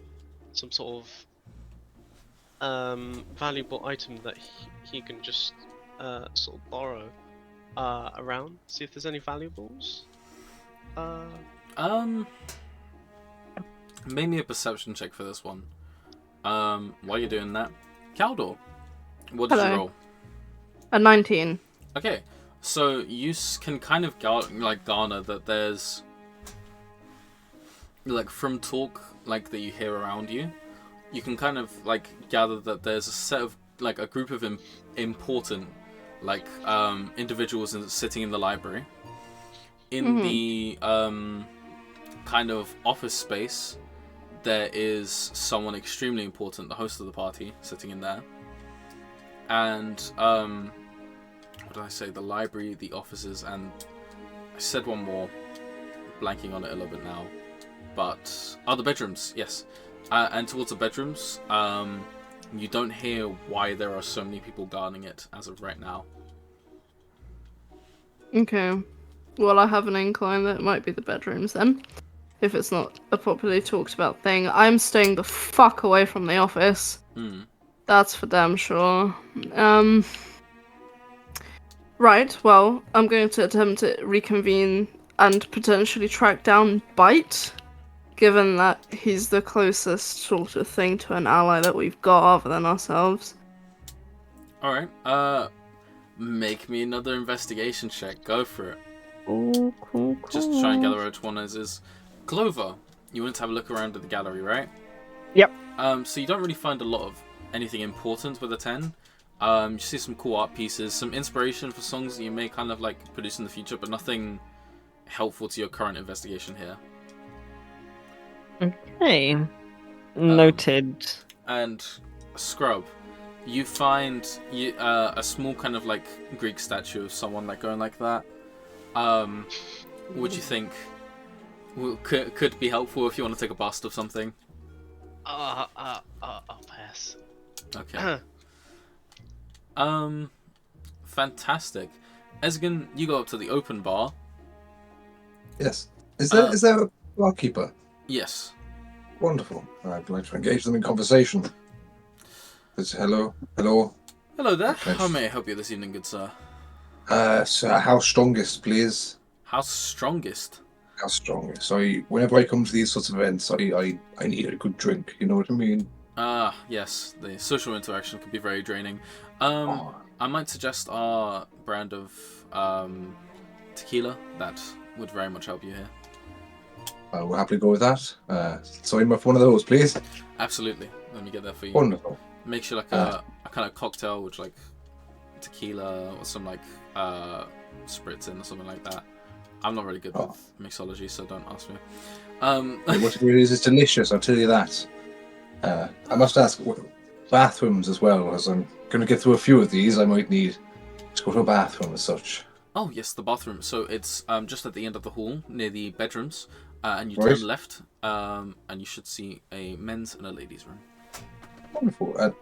Speaker 2: some sort of valuable item that he can just sort of borrow around. See if there's any valuables.
Speaker 1: Make me a perception check for this one. While you're doing that, Caldor, what did you roll?
Speaker 5: A 19.
Speaker 1: Okay, so you can kind of garner that there's like from talk like that you hear around you, you can kind of like gather that there's a set of like a group of important like individuals sitting in the library. In the kind of office space, there is someone extremely important, the host of the party, sitting in there. And what did I say? The library, the offices, and I said one more, blanking on it a little bit now. But the bedrooms, yes. And towards the bedrooms, you don't hear why there are so many people guarding it as of right now.
Speaker 5: Okay. Well, I have an incline that it might be the bedrooms then. If it's not a popularly talked about thing. I'm staying the fuck away from the office. That's for damn sure. Right, well, I'm going to attempt to reconvene and potentially track down Bite, given that he's the closest sort of thing to an ally that we've got other than ourselves.
Speaker 1: Alright, make me another investigation check. Go for it.
Speaker 5: Cool.
Speaker 1: Just try and gather which one is. Clover, you wanted to have a look around at the gallery, right?
Speaker 3: Yep.
Speaker 1: So you don't really find a lot of anything important with a 10. You see some cool art pieces, some inspiration for songs that you may kind of like produce in the future, but nothing helpful to your current investigation here.
Speaker 3: Okay. Noted.
Speaker 1: And Scrub, you find a small kind of like Greek statue of someone like going like that. Would you think could be helpful if you want to take a bust of something?
Speaker 2: I'll pass.
Speaker 1: Okay. Fantastic. Ezgin, you go up to the open bar.
Speaker 4: Yes. Is there a barkeeper?
Speaker 1: Yes.
Speaker 4: Wonderful. I'd like to engage them in conversation. Hello.
Speaker 1: Hello there. How may I help you this evening, good sir?
Speaker 4: So house strongest, please.
Speaker 1: House strongest?
Speaker 4: House strongest. Whenever I come to these sorts of events, I need a good drink. You know what I mean?
Speaker 1: Yes. The social interaction can be very draining. I might suggest our brand of tequila. That would very much help you here.
Speaker 4: We'll happily go with that. So I'm for one of those, please.
Speaker 1: Absolutely. Let me get that for you.
Speaker 4: Wonderful.
Speaker 1: Make sure like a kind of cocktail with like tequila or some like spritz in or something like that. I'm not really good with mixology, so don't ask me.
Speaker 4: Whatever it is, it's delicious. I'll tell you that. I must ask, bathrooms as well, as I'm going to get through a few of these. I might need to go to a bathroom as such.
Speaker 1: Oh yes, the bathroom. So it's just at the end of the hall near the bedrooms, and you
Speaker 4: Right.
Speaker 1: turn left, and you should see a men's and a ladies' room.
Speaker 4: Wonderful.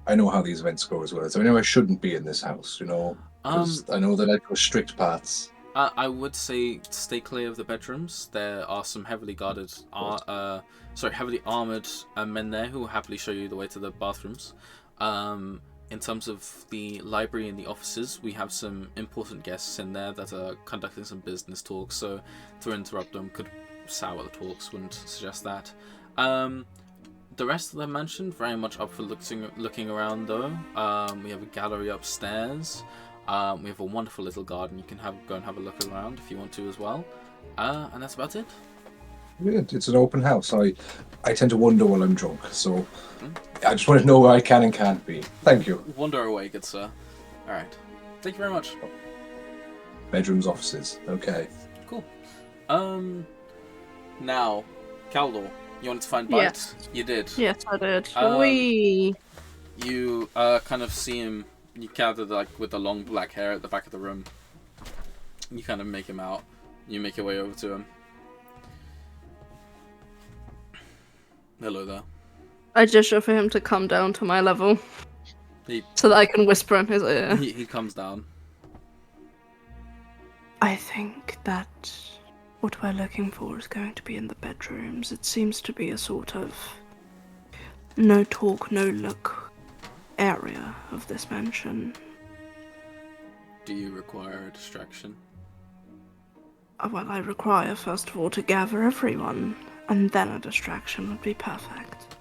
Speaker 4: I know how these events go as well. So I know I shouldn't be in this house, you know, because I know that I go strict paths.
Speaker 1: I would say stay clear of the bedrooms. There are some heavily guarded, heavily armored men there who will happily show you the way to the bathrooms. In terms of the library and the offices, we have some important guests in there that are conducting some business talks, so to interrupt them could sour talks wouldn't suggest that. The rest of the mansion, very much up for looking around though. We have a gallery upstairs. We have a wonderful little garden. You can go and have a look around if you want to as well. And that's about it.
Speaker 4: Brilliant. It's an open house. I tend to wonder while I'm drunk, so I just want to know where I can and can't be. Thank you.
Speaker 1: Wander away, good sir. Alright. Thank you very much.
Speaker 4: Bedrooms, offices. Okay.
Speaker 1: Cool. Now, Caldor, you wanted to find Bite?
Speaker 5: Yes.
Speaker 1: You did.
Speaker 5: Yes, I did.
Speaker 1: You kind of see him. You gather with the long black hair at the back of the room. You kind of make him out. You make your way over to him. Hello there.
Speaker 5: I gesture for him to come down to my level.
Speaker 1: He
Speaker 5: so that I can whisper in his ear.
Speaker 1: he comes down.
Speaker 5: I think that what we're looking for is going to be in the bedrooms. It seems to be a sort of no talk, no look area of this mansion.
Speaker 1: Do you require a distraction?
Speaker 5: Well, I require, first of all, to gather everyone, and then a distraction would be perfect.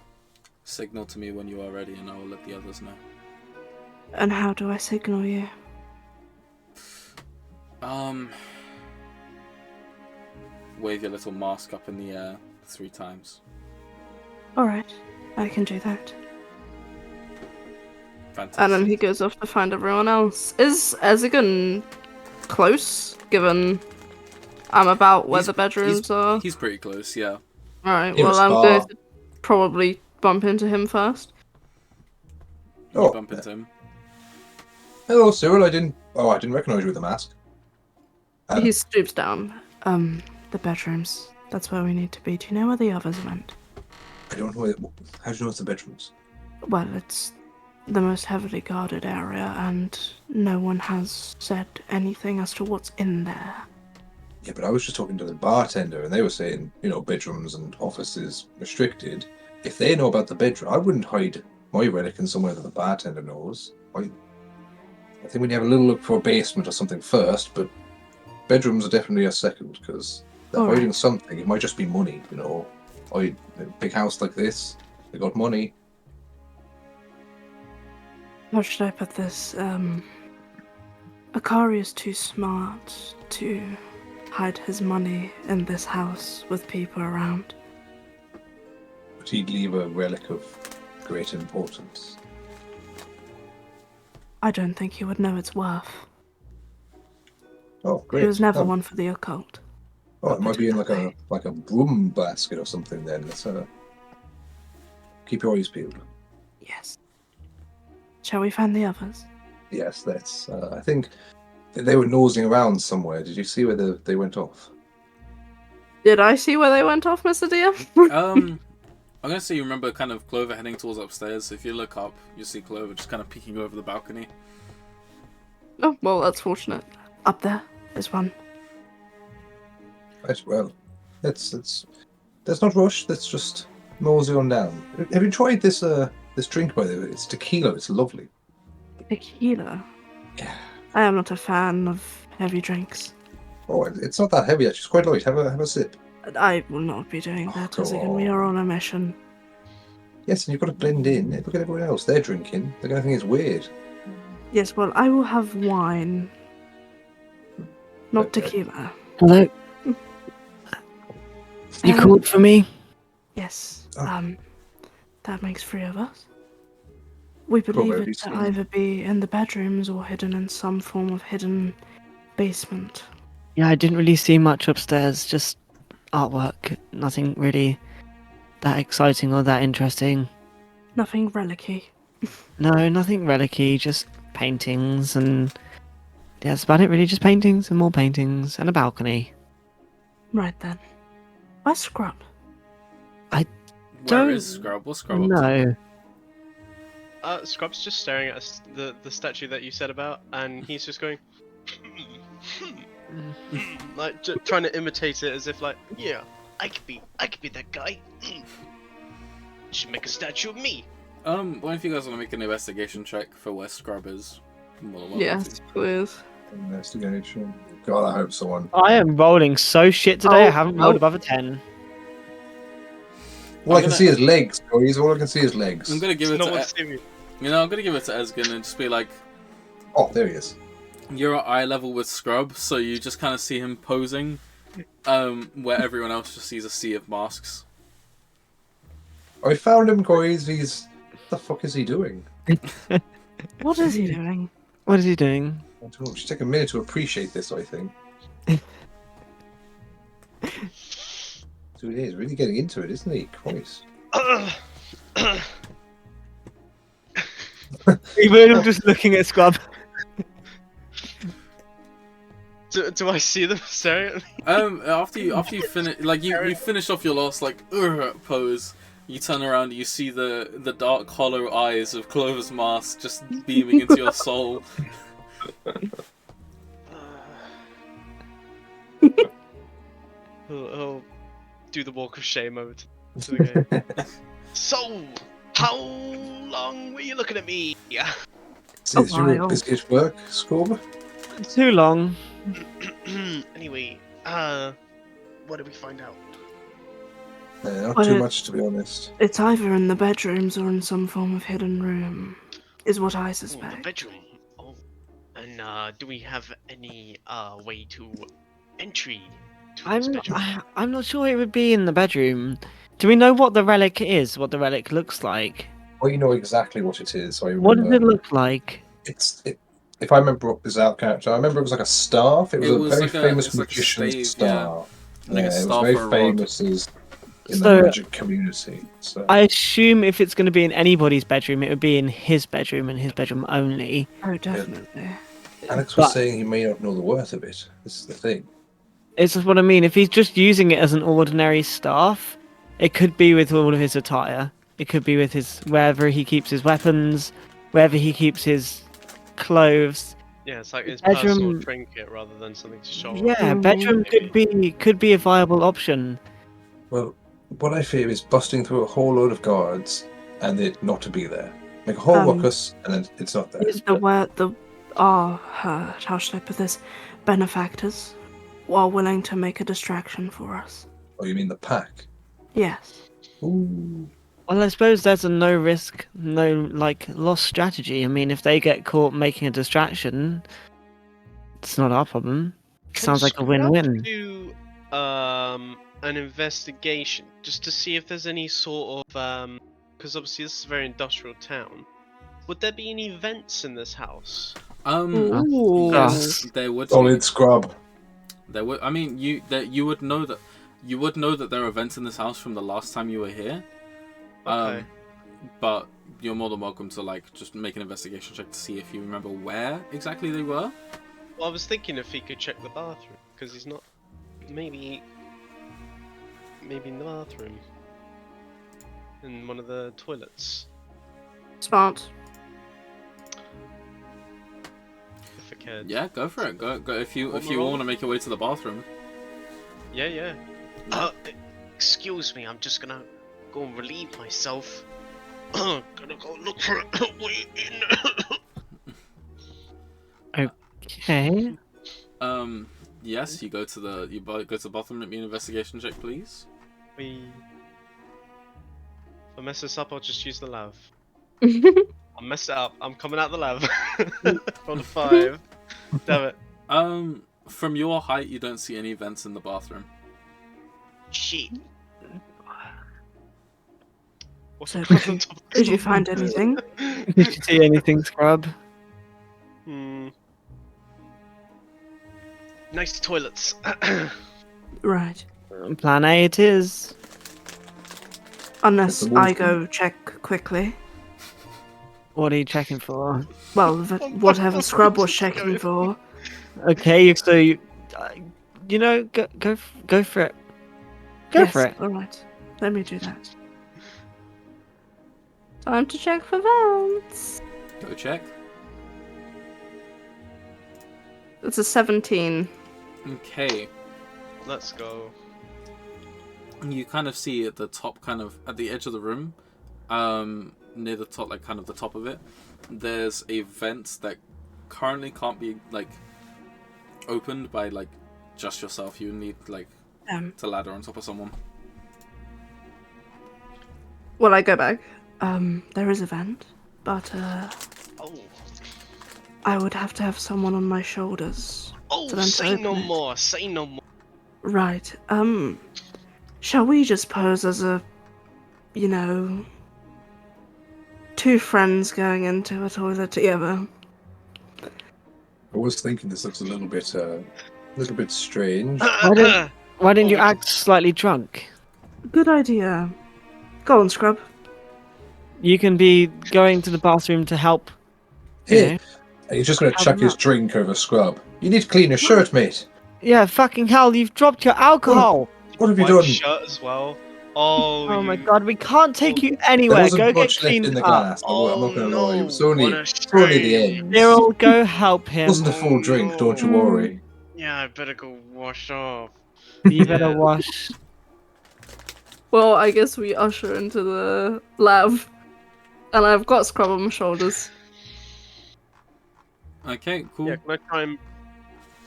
Speaker 1: Signal to me when you are ready, and I will let the others know.
Speaker 5: And how do I signal you?
Speaker 1: Wave your little mask up in the air 3 times.
Speaker 5: Alright, I can do that.
Speaker 1: Fantastic.
Speaker 5: And then he goes off to find everyone else. Is Ezigan close, given I'm about where the bedrooms are?
Speaker 1: He's pretty close, yeah.
Speaker 5: Alright,
Speaker 4: In a
Speaker 5: well I'm
Speaker 4: spa.
Speaker 5: going to probably bump into him first.
Speaker 1: You
Speaker 4: Oh,
Speaker 1: bump into him.
Speaker 4: hello, Cyril. I didn't recognize you with the mask.
Speaker 5: He stoops down. The bedrooms. That's where we need to be. Do you know where the others went?
Speaker 4: I don't know. How do you know it's the bedrooms?
Speaker 5: Well, it's the most heavily guarded area, and no one has said anything as to what's in there.
Speaker 4: Yeah, but I was just talking to the bartender, and they were saying, bedrooms and offices restricted. If they know about the bedroom, I wouldn't hide my relic in somewhere that the bartender knows. I think we need to have a little look for a basement or something first, but bedrooms are definitely a second, because they're
Speaker 5: All right.
Speaker 4: hiding something. It might just be money, a big house like this, they got money.
Speaker 5: How should I put this? Akari is too smart to hide his money in this house with people around.
Speaker 4: But he'd leave a relic of great importance.
Speaker 5: I don't think he would know its worth.
Speaker 4: Oh, great.
Speaker 5: He was never
Speaker 4: Oh,
Speaker 5: one for the occult.
Speaker 4: Oh, it might be in like a broom basket or something then. Let's keep your eyes peeled.
Speaker 5: Yes. Shall we find the others?
Speaker 4: Yes, let's. I think they were nosing around somewhere. Did you see where they went off?
Speaker 5: Did I see where they went off, Mr. DM?
Speaker 1: I'm gonna say you remember kind of Clover heading towards upstairs. So if you look up, you see Clover just kind of peeking over the balcony.
Speaker 5: Oh, well, that's fortunate. Up there is one.
Speaker 4: Right, well, let's not rush. Let's just mosey on down. Have you tried this drink, by the way? It's tequila. It's lovely.
Speaker 5: Tequila.
Speaker 4: Yeah.
Speaker 5: I am not a fan of heavy drinks.
Speaker 4: Oh, it's not that heavy actually. It's quite light. Have a sip.
Speaker 5: I will not be doing that,
Speaker 4: go
Speaker 5: as again, we are on a mission.
Speaker 4: Yes, and you've got to blend in. Look at everyone else. They're drinking. They're going to think it's weird.
Speaker 5: Yes, well, I will have wine. Not
Speaker 4: Okay.
Speaker 5: tequila.
Speaker 3: Hello. You called for me?
Speaker 5: Yes.
Speaker 4: Oh.
Speaker 5: That makes 3 of us. We
Speaker 4: Cool,
Speaker 5: believe
Speaker 4: where have
Speaker 5: it
Speaker 4: you
Speaker 5: to
Speaker 4: seen
Speaker 5: either be in the bedrooms or hidden in some form of hidden basement.
Speaker 3: Yeah, I didn't really see much upstairs, just artwork. Nothing really that exciting or that interesting.
Speaker 5: Nothing relicy.
Speaker 3: No, nothing relicy, just paintings and... Yeah, that's about it really, just paintings and more paintings and a balcony.
Speaker 5: Right then. Where's Scrub?
Speaker 1: Where
Speaker 3: Don't
Speaker 1: is Scrub? What's Scrub up to?
Speaker 3: No.
Speaker 2: Scrub's just staring at the statue that you said about, and he's just going, like trying to imitate it as if like, yeah, I could be that guy. You should make a statue of me.
Speaker 1: What if you guys want to make an investigation check for where Scrub is? More than welcome
Speaker 5: Yes,
Speaker 1: to.
Speaker 5: please.
Speaker 4: Investigation. God, I hope someone.
Speaker 3: I am rolling so shit today. I
Speaker 5: Oh,
Speaker 3: haven't rolled
Speaker 5: oh.
Speaker 3: above a 10.
Speaker 4: All I
Speaker 1: I'm
Speaker 4: can
Speaker 1: gonna-
Speaker 4: see is legs, boys. All I can see is legs.
Speaker 1: I'm gonna give it
Speaker 2: No
Speaker 1: to
Speaker 2: one's seen me.
Speaker 1: I'm gonna give it to Esgin and just be like,
Speaker 4: Oh, there he is.
Speaker 1: you're at eye level with Scrub, so you just kind of see him posing, where everyone else just sees a sea of masks.
Speaker 4: I found him, boys. What the fuck is he doing?
Speaker 5: What is he doing?
Speaker 3: What is he doing?
Speaker 4: I don't know. Just take a minute to appreciate this, I think. So he is really getting into it, isn't he? Christ.
Speaker 3: He was just looking at Scrub.
Speaker 2: Do I see them staring at me?
Speaker 1: After you finish, like you finish off your last like pose, you turn around and you see the dark hollow eyes of Clover's mask just beaming into your soul.
Speaker 2: He'll do the walk of shame over to the game. So, how long were you looking at me?
Speaker 4: Is your biscuit work, Scorb?
Speaker 3: Too long.
Speaker 2: Anyway, what did we find out?
Speaker 4: Not
Speaker 5: Well,
Speaker 4: too much, to be honest.
Speaker 5: It's either in the bedrooms or in some form of hidden room, is what I
Speaker 2: Oh, the
Speaker 5: suspect.
Speaker 2: bedroom. Oh, and do we have any way to entry to this bedroom?
Speaker 3: I'm not sure it would be in the bedroom. Do we know what the relic is? What the relic looks like?
Speaker 4: Well, you know exactly what it is. I
Speaker 3: What does
Speaker 4: remember.
Speaker 3: it look like?
Speaker 4: If I remember this out character, I remember it was like a staff. It was a very
Speaker 1: like
Speaker 4: famous
Speaker 1: it's like a
Speaker 4: magician's
Speaker 1: stave,
Speaker 4: staff.
Speaker 1: Like a
Speaker 4: it was
Speaker 1: staff
Speaker 4: very
Speaker 1: or a rod.
Speaker 4: famous in
Speaker 3: So-
Speaker 4: the magic community. So
Speaker 3: I assume if it's going to be in anybody's bedroom, it would be in his bedroom and his bedroom only.
Speaker 5: Oh, definitely.
Speaker 4: Alex was
Speaker 3: but-
Speaker 4: saying he may not know the worth of it. This is the thing.
Speaker 3: It's just what I mean. If he's just using it as an ordinary staff, it could be with all of his attire. It could be with his wherever he keeps his weapons, wherever he keeps his clothes.
Speaker 2: Yeah, it's like his
Speaker 3: bedroom-
Speaker 2: personal trinket rather than something to show off.
Speaker 3: Yeah,
Speaker 5: Mhm.
Speaker 3: bedroom could be a viable option.
Speaker 4: Well, what I fear is busting through a whole load of guards and it not to be there. Make a whole ruckus and then it's not there.
Speaker 5: Is how should I put this? Benefactors are willing to make a distraction for us.
Speaker 4: Oh, you mean the pack?
Speaker 5: Yes.
Speaker 4: Ooh.
Speaker 3: Well, I suppose there's a no risk, no loss strategy. I mean, if they get caught making a distraction, it's not our problem. Sounds like a win-win.
Speaker 2: Do an investigation just to see if there's any sort of because obviously this is a very industrial town. Would there be any vents in this house?
Speaker 5: Ooh.
Speaker 1: Yes, there would.
Speaker 4: Solid scrub.
Speaker 1: There would. I mean, you would know that there are events in this house from the last time you were here.
Speaker 2: Okay.
Speaker 1: But you're more than welcome to just make an investigation check to see if you remember where exactly they were.
Speaker 2: Well, I was thinking if he could check the bathroom because he's not. Maybe in the bathroom. In one of the toilets.
Speaker 5: Smart.
Speaker 2: If I could.
Speaker 1: Yeah, go for it. Go if you
Speaker 2: roll.
Speaker 1: want to make your way to the bathroom.
Speaker 2: Yeah. Excuse me, I'm just gonna go and relieve myself. Gonna go look for a way in.
Speaker 3: Okay.
Speaker 1: Yes, you go to the bathroom. Make me an investigation check, please.
Speaker 2: If I mess this up, I'll just use the lav. I'll mess it up. I'm coming out the lav. On a 5. Damn it.
Speaker 1: From your height, you don't see any vents in the bathroom.
Speaker 2: Shit. What's
Speaker 5: So
Speaker 2: up
Speaker 5: did
Speaker 2: on
Speaker 5: you,
Speaker 2: top of
Speaker 5: did you
Speaker 2: the-
Speaker 5: find anything?
Speaker 3: Did you see anything, Scrub?
Speaker 2: Nice toilets.
Speaker 5: Right.
Speaker 3: Plan A it is.
Speaker 5: Unless
Speaker 4: The
Speaker 5: I
Speaker 4: wolf-
Speaker 5: go check quickly.
Speaker 3: What are you checking for?
Speaker 5: Well, whatever Scrub was checking for.
Speaker 3: Okay, so you go for it. Go
Speaker 5: Yes,
Speaker 3: for it.
Speaker 5: Alright. Let me do that. Time to check for vents.
Speaker 1: Go check.
Speaker 5: It's a 17.
Speaker 1: Okay.
Speaker 2: Let's go.
Speaker 1: You kind of see at the top, at the edge of the room, near the top, the top of it, there's a vent that currently can't be opened by like just yourself. You need like to ladder on top of someone.
Speaker 5: Well, I go back. There is a vent, but
Speaker 2: Oh.
Speaker 5: I would have to have someone on my shoulders.
Speaker 2: Oh,
Speaker 5: for them to
Speaker 2: say no
Speaker 5: open it.
Speaker 2: more. Say no more.
Speaker 5: Right. Shall we just pose as a, you know, two friends going into a toilet together?
Speaker 4: I was thinking this looks a little bit strange.
Speaker 3: Why didn't you
Speaker 2: we
Speaker 3: act slightly drunk?
Speaker 5: Good idea. Go on, Scrub.
Speaker 3: You can be going to the bathroom to help.
Speaker 4: Hey,
Speaker 3: know,
Speaker 4: are you just going to
Speaker 3: Have
Speaker 4: chuck
Speaker 3: him
Speaker 4: his
Speaker 3: up.
Speaker 4: drink over Scrub? You need to clean your shirt, mate.
Speaker 3: Yeah, fucking hell, you've dropped your alcohol.
Speaker 4: What have you
Speaker 2: White
Speaker 4: done?
Speaker 2: shirt as well. Oh,
Speaker 3: Oh my
Speaker 2: you.
Speaker 3: god, we can't take you
Speaker 4: There
Speaker 3: anywhere.
Speaker 4: wasn't
Speaker 3: Go get
Speaker 4: much left
Speaker 3: cleaned
Speaker 4: in the
Speaker 3: up.
Speaker 4: glass. I'm
Speaker 2: Oh
Speaker 4: not going to lie. It was
Speaker 2: no!
Speaker 4: only,
Speaker 2: What a
Speaker 4: it's only the
Speaker 2: shame.
Speaker 4: end.
Speaker 3: Cyril, go help
Speaker 4: It
Speaker 3: him.
Speaker 4: wasn't a full drink,
Speaker 2: no.
Speaker 4: don't you worry.
Speaker 2: Yeah, I better go wash off.
Speaker 3: You better
Speaker 2: Yeah.
Speaker 3: wash.
Speaker 5: Well, I guess we usher into the lab. And I've got Scrub on my shoulders.
Speaker 1: Okay, cool.
Speaker 2: Yeah, can I try and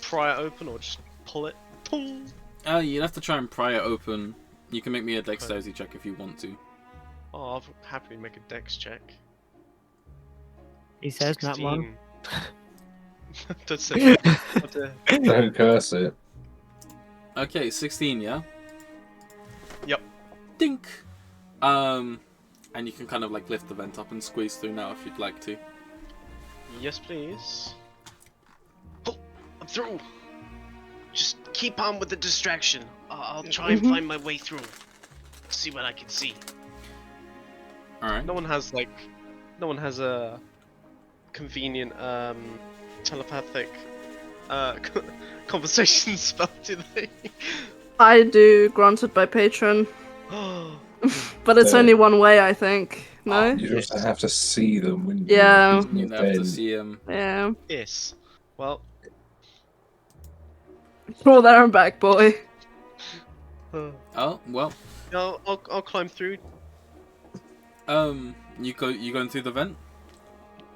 Speaker 2: pry it open or just pull it? Pull.
Speaker 1: You'd have to try and pry it open. You can make me a dexterity check if you want to.
Speaker 2: Oh, I'll happily make a dex check.
Speaker 3: He says that one.
Speaker 2: 16. Don't say that.
Speaker 4: Don't curse it.
Speaker 1: Okay, 16, yeah?
Speaker 2: Yep.
Speaker 1: Dink! And you can kind of like lift the vent up and squeeze through now if you'd like to.
Speaker 2: Yes, please. Oh, I'm through. Just keep on with the distraction. I'll try and find my way through. See what I can see.
Speaker 1: Alright.
Speaker 2: No one has a convenient telepathic conversation spell, do they?
Speaker 5: I do, granted by patron. But it's
Speaker 4: Fair.
Speaker 5: only one way, I think. No?
Speaker 4: You just have to see them when
Speaker 5: Yeah.
Speaker 4: you're in
Speaker 1: You'd
Speaker 4: the
Speaker 1: have to
Speaker 4: bed.
Speaker 1: see him.
Speaker 5: Yeah.
Speaker 2: Yes. Well.
Speaker 5: Crawl there and back, boy.
Speaker 1: Oh, well.
Speaker 2: I'll climb through.
Speaker 1: You going through the vent?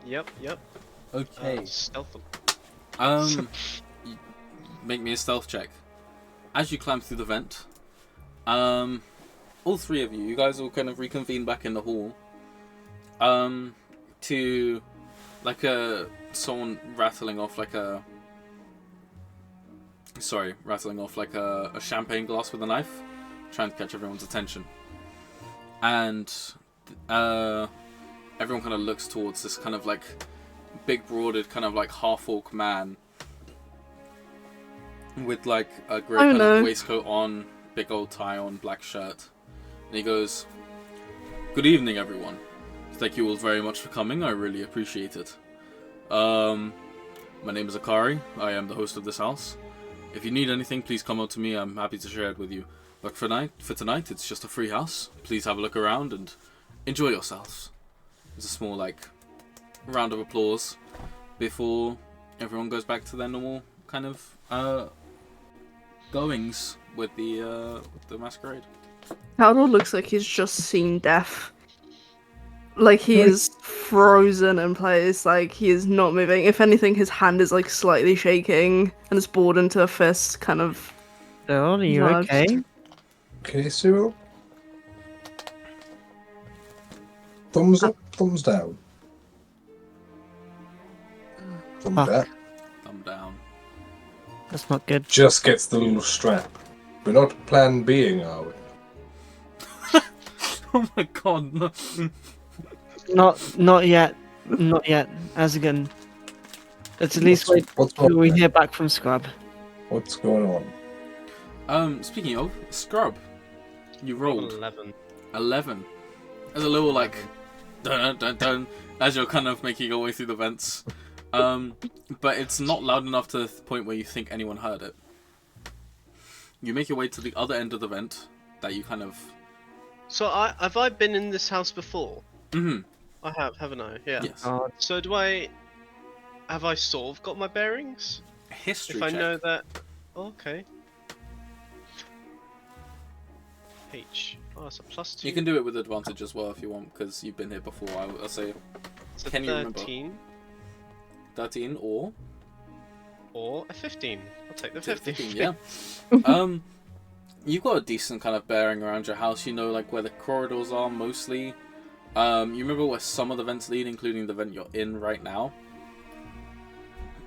Speaker 2: Yep.
Speaker 1: Okay.
Speaker 2: Stealth.
Speaker 1: You make me a stealth check. As you climb through the vent, all three of you guys will kind of reconvene back in the hall. To like someone rattling off like a champagne glass with a knife, trying to catch everyone's attention. And everyone kind of looks towards this kind of like big broaded kind of like half-orc man with like a grey kind of waistcoat on, big old tie on, black shirt. And he goes, "Good evening, everyone. Thank you all very much for coming. I really appreciate it. My name is Akari. I am the host of this house. If you need anything, please come up to me. I'm happy to share it with you. But for tonight, it's just a free house. Please have a look around and enjoy yourselves." There's a small like round of applause before everyone goes back to their normal kind of goings with the masquerade.
Speaker 5: Haldor looks like he's just seen death. Like he is frozen in place, like he is not moving. If anything, his hand is like slightly shaking and it's balled into a fist, kind of.
Speaker 3: Cyril, are you
Speaker 5: Nudged.
Speaker 3: okay?
Speaker 4: Okay, Cyril. Thumbs up, thumbs down. Thumb
Speaker 3: Fuck.
Speaker 4: back.
Speaker 1: Thumb down.
Speaker 3: That's not good.
Speaker 4: Just gets the little strap. We're not plan Bing, are we?
Speaker 1: Oh my god, no.
Speaker 3: Not yet. Not yet. Azagan. Let's at least wait
Speaker 4: What's
Speaker 3: till we
Speaker 4: wrong?
Speaker 3: hear back from Scrub.
Speaker 4: What's going on?
Speaker 1: Speaking of Scrub, you rolled
Speaker 2: 11.
Speaker 1: There's a little like dun dun dun as you're kind of making your way through the vents. But it's not loud enough to the point where you think anyone heard it. You make your way to the other end of the vent that you kind of.
Speaker 2: So have I been in this house before?
Speaker 1: Mm-hmm.
Speaker 2: I have, haven't I? Yeah.
Speaker 1: Yes.
Speaker 2: So have I sort of got my bearings?
Speaker 1: History
Speaker 2: If
Speaker 1: check.
Speaker 2: I know that. Oh, okay. H. Oh, it's a +2.
Speaker 1: You can do it with advantage as well if you want, because you've been here before. I'll say
Speaker 2: It's a
Speaker 1: can you remember?
Speaker 2: 13.
Speaker 1: 13 or
Speaker 2: Or a 15. I'll take the 15.
Speaker 1: Yeah. You've got a decent kind of bearing around your house. You know, like where the corridors are mostly. You remember where some of the vents lead, including the vent you're in right now.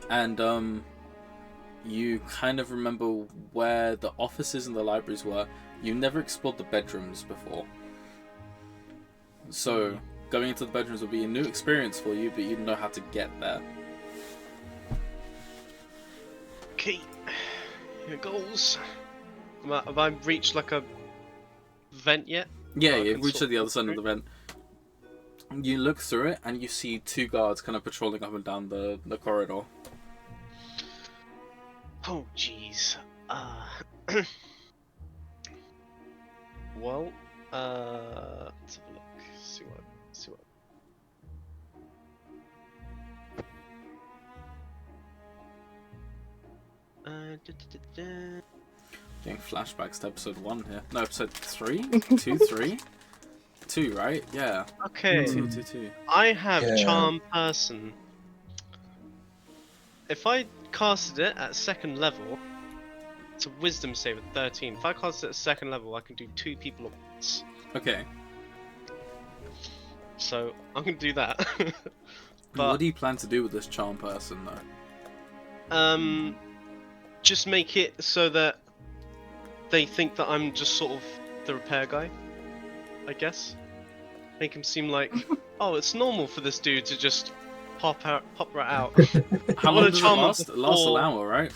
Speaker 1: And you kind of remember where the offices and the libraries were. You never explored the bedrooms before. So going into the bedrooms would be a new experience for you, but you know how to get there.
Speaker 2: Okay, here goes. Have I reached like a vent yet?
Speaker 1: Yeah,
Speaker 2: I
Speaker 1: you
Speaker 2: can
Speaker 1: reach to
Speaker 2: sort
Speaker 1: the other
Speaker 2: of
Speaker 1: side of the vent. You look through it and you see 2 guards kind of patrolling up and down the corridor.
Speaker 2: Oh, jeez. Well, let's have a look. See what.
Speaker 1: Getting flashbacks to episode 1 here. No, episode 3? 2, 3? 2, right? Yeah.
Speaker 2: Okay.
Speaker 1: 2, 2, 2.
Speaker 2: I have
Speaker 4: Yeah.
Speaker 2: Charm Person. If I casted it at 2nd level, it's a Wisdom save at 13. If I cast it at 2nd level, I can do 2 people at once.
Speaker 1: Okay.
Speaker 2: So I'm gonna do that.
Speaker 1: What do you plan to do with this charm person, though?
Speaker 2: Just make it so that they think that I'm just sort of the repair guy, I guess. Make him seem like, oh, it's normal for this dude to just pop right out.
Speaker 1: How
Speaker 2: I
Speaker 1: long
Speaker 2: wanna
Speaker 1: does it
Speaker 2: charm him
Speaker 1: last? It lasts an
Speaker 2: before-
Speaker 1: hour, right?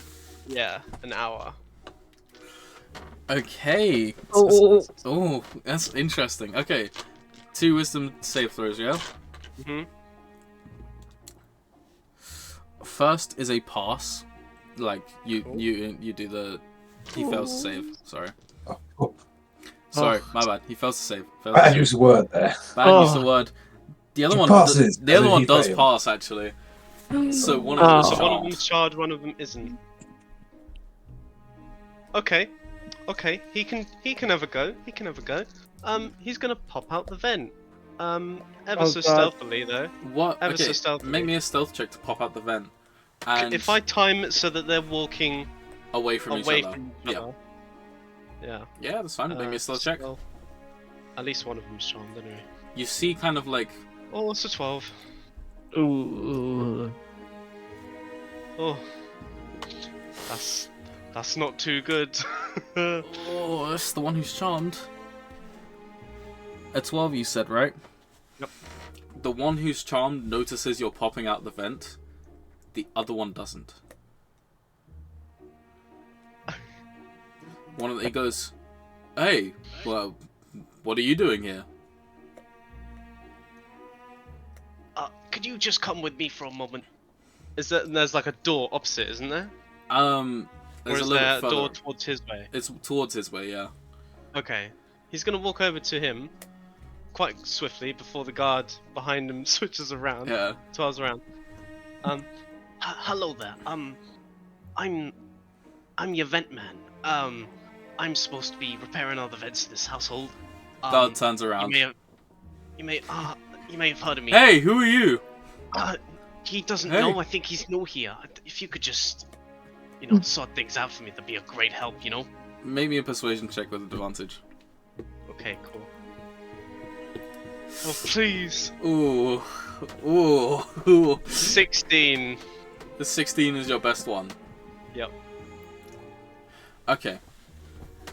Speaker 2: Yeah, an hour.
Speaker 1: Okay.
Speaker 3: Oh,
Speaker 1: That's interesting. Okay. 2 wisdom save throws, yeah?
Speaker 2: Mhm.
Speaker 1: First is a pass. Like, you
Speaker 2: Cool.
Speaker 1: you do the... He fails to save. Sorry.
Speaker 4: Oh,
Speaker 1: Sorry, my bad. He fails to save. Fails
Speaker 4: bad
Speaker 1: to
Speaker 4: use of word there.
Speaker 1: Bad use
Speaker 3: Oh.
Speaker 1: of word. The other
Speaker 4: He
Speaker 1: one,
Speaker 4: passes,
Speaker 1: the other
Speaker 4: and
Speaker 1: one
Speaker 4: he
Speaker 1: does
Speaker 4: fails.
Speaker 1: pass actually. So one of them is
Speaker 3: Oh.
Speaker 2: So one of
Speaker 1: charmed.
Speaker 2: them's charged, one of them isn't. Okay, he can have a go. He can have a go. He's gonna pop out the vent. Ever
Speaker 3: Oh,
Speaker 2: so
Speaker 3: God.
Speaker 2: stealthily though.
Speaker 1: What?
Speaker 2: Ever so
Speaker 1: Okay,
Speaker 2: stealthily.
Speaker 1: make me a stealth check to pop out the vent. And
Speaker 2: If I time it so that they're walking
Speaker 1: away from
Speaker 2: away
Speaker 1: each other.
Speaker 2: from each
Speaker 1: Yeah.
Speaker 2: other. Yeah.
Speaker 1: Yeah, that's fine. Make me a stealth check.
Speaker 2: Well, at least one of them's charmed anyway.
Speaker 1: You see kind of like...
Speaker 2: Oh, it's a 12.
Speaker 3: ooh.
Speaker 2: Oh. That's not too good.
Speaker 1: Oh, that's the one who's charmed. A 12 you said, right?
Speaker 2: Yep.
Speaker 1: The one who's charmed notices you're popping out the vent. The other one doesn't. One of the, he goes, "Hey, well, what are you doing here?"
Speaker 2: Could you just come with me for a moment? There's like a door opposite, isn't there?
Speaker 1: There's
Speaker 2: Or
Speaker 1: a
Speaker 2: is
Speaker 1: little
Speaker 2: there
Speaker 1: bit
Speaker 2: a door
Speaker 1: further.
Speaker 2: towards his way?
Speaker 1: It's towards his way, yeah.
Speaker 2: Okay. He's gonna walk over to him quite swiftly before the guard behind him switches around.
Speaker 1: Yeah.
Speaker 2: Twirls around. Hello there. I'm your vent man. I'm supposed to be repairing all the vents in this household.
Speaker 1: Guard turns
Speaker 2: You
Speaker 1: around.
Speaker 2: may have heard of me.
Speaker 1: Hey, who are you?
Speaker 2: He doesn't
Speaker 1: Hey.
Speaker 2: know. I think he's new here. If you could just, sort things out for me, that'd be a great help.
Speaker 1: Make me a persuasion check with advantage.
Speaker 2: Okay, cool. Oh, please.
Speaker 1: Ooh. Ooh. Ooh.
Speaker 2: 16.
Speaker 1: The 16 is your best one.
Speaker 2: Yep.
Speaker 1: Okay.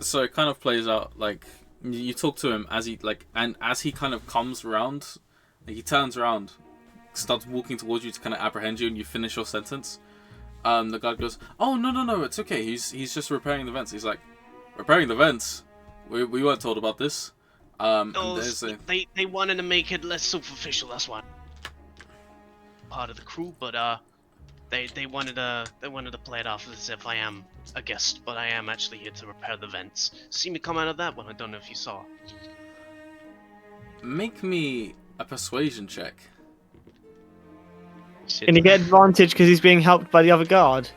Speaker 1: So it kind of plays out like you talk to him as he as he kind of comes around, like he turns around, starts walking towards you to kind of apprehend you, and you finish your sentence. The guard goes, "Oh no, it's okay. He's just repairing the vents." He's like, "Repairing the vents? We weren't told about this." And there's a
Speaker 2: They wanted to make it less superficial. That's why. Part of the crew, but they wanted to play it off as if I am a guest, but I am actually here to repair the vents. See me come out of that one. I don't know if you saw.
Speaker 1: make me a persuasion check.
Speaker 2: Shit.
Speaker 3: Can he get advantage because he's being helped by the other guard?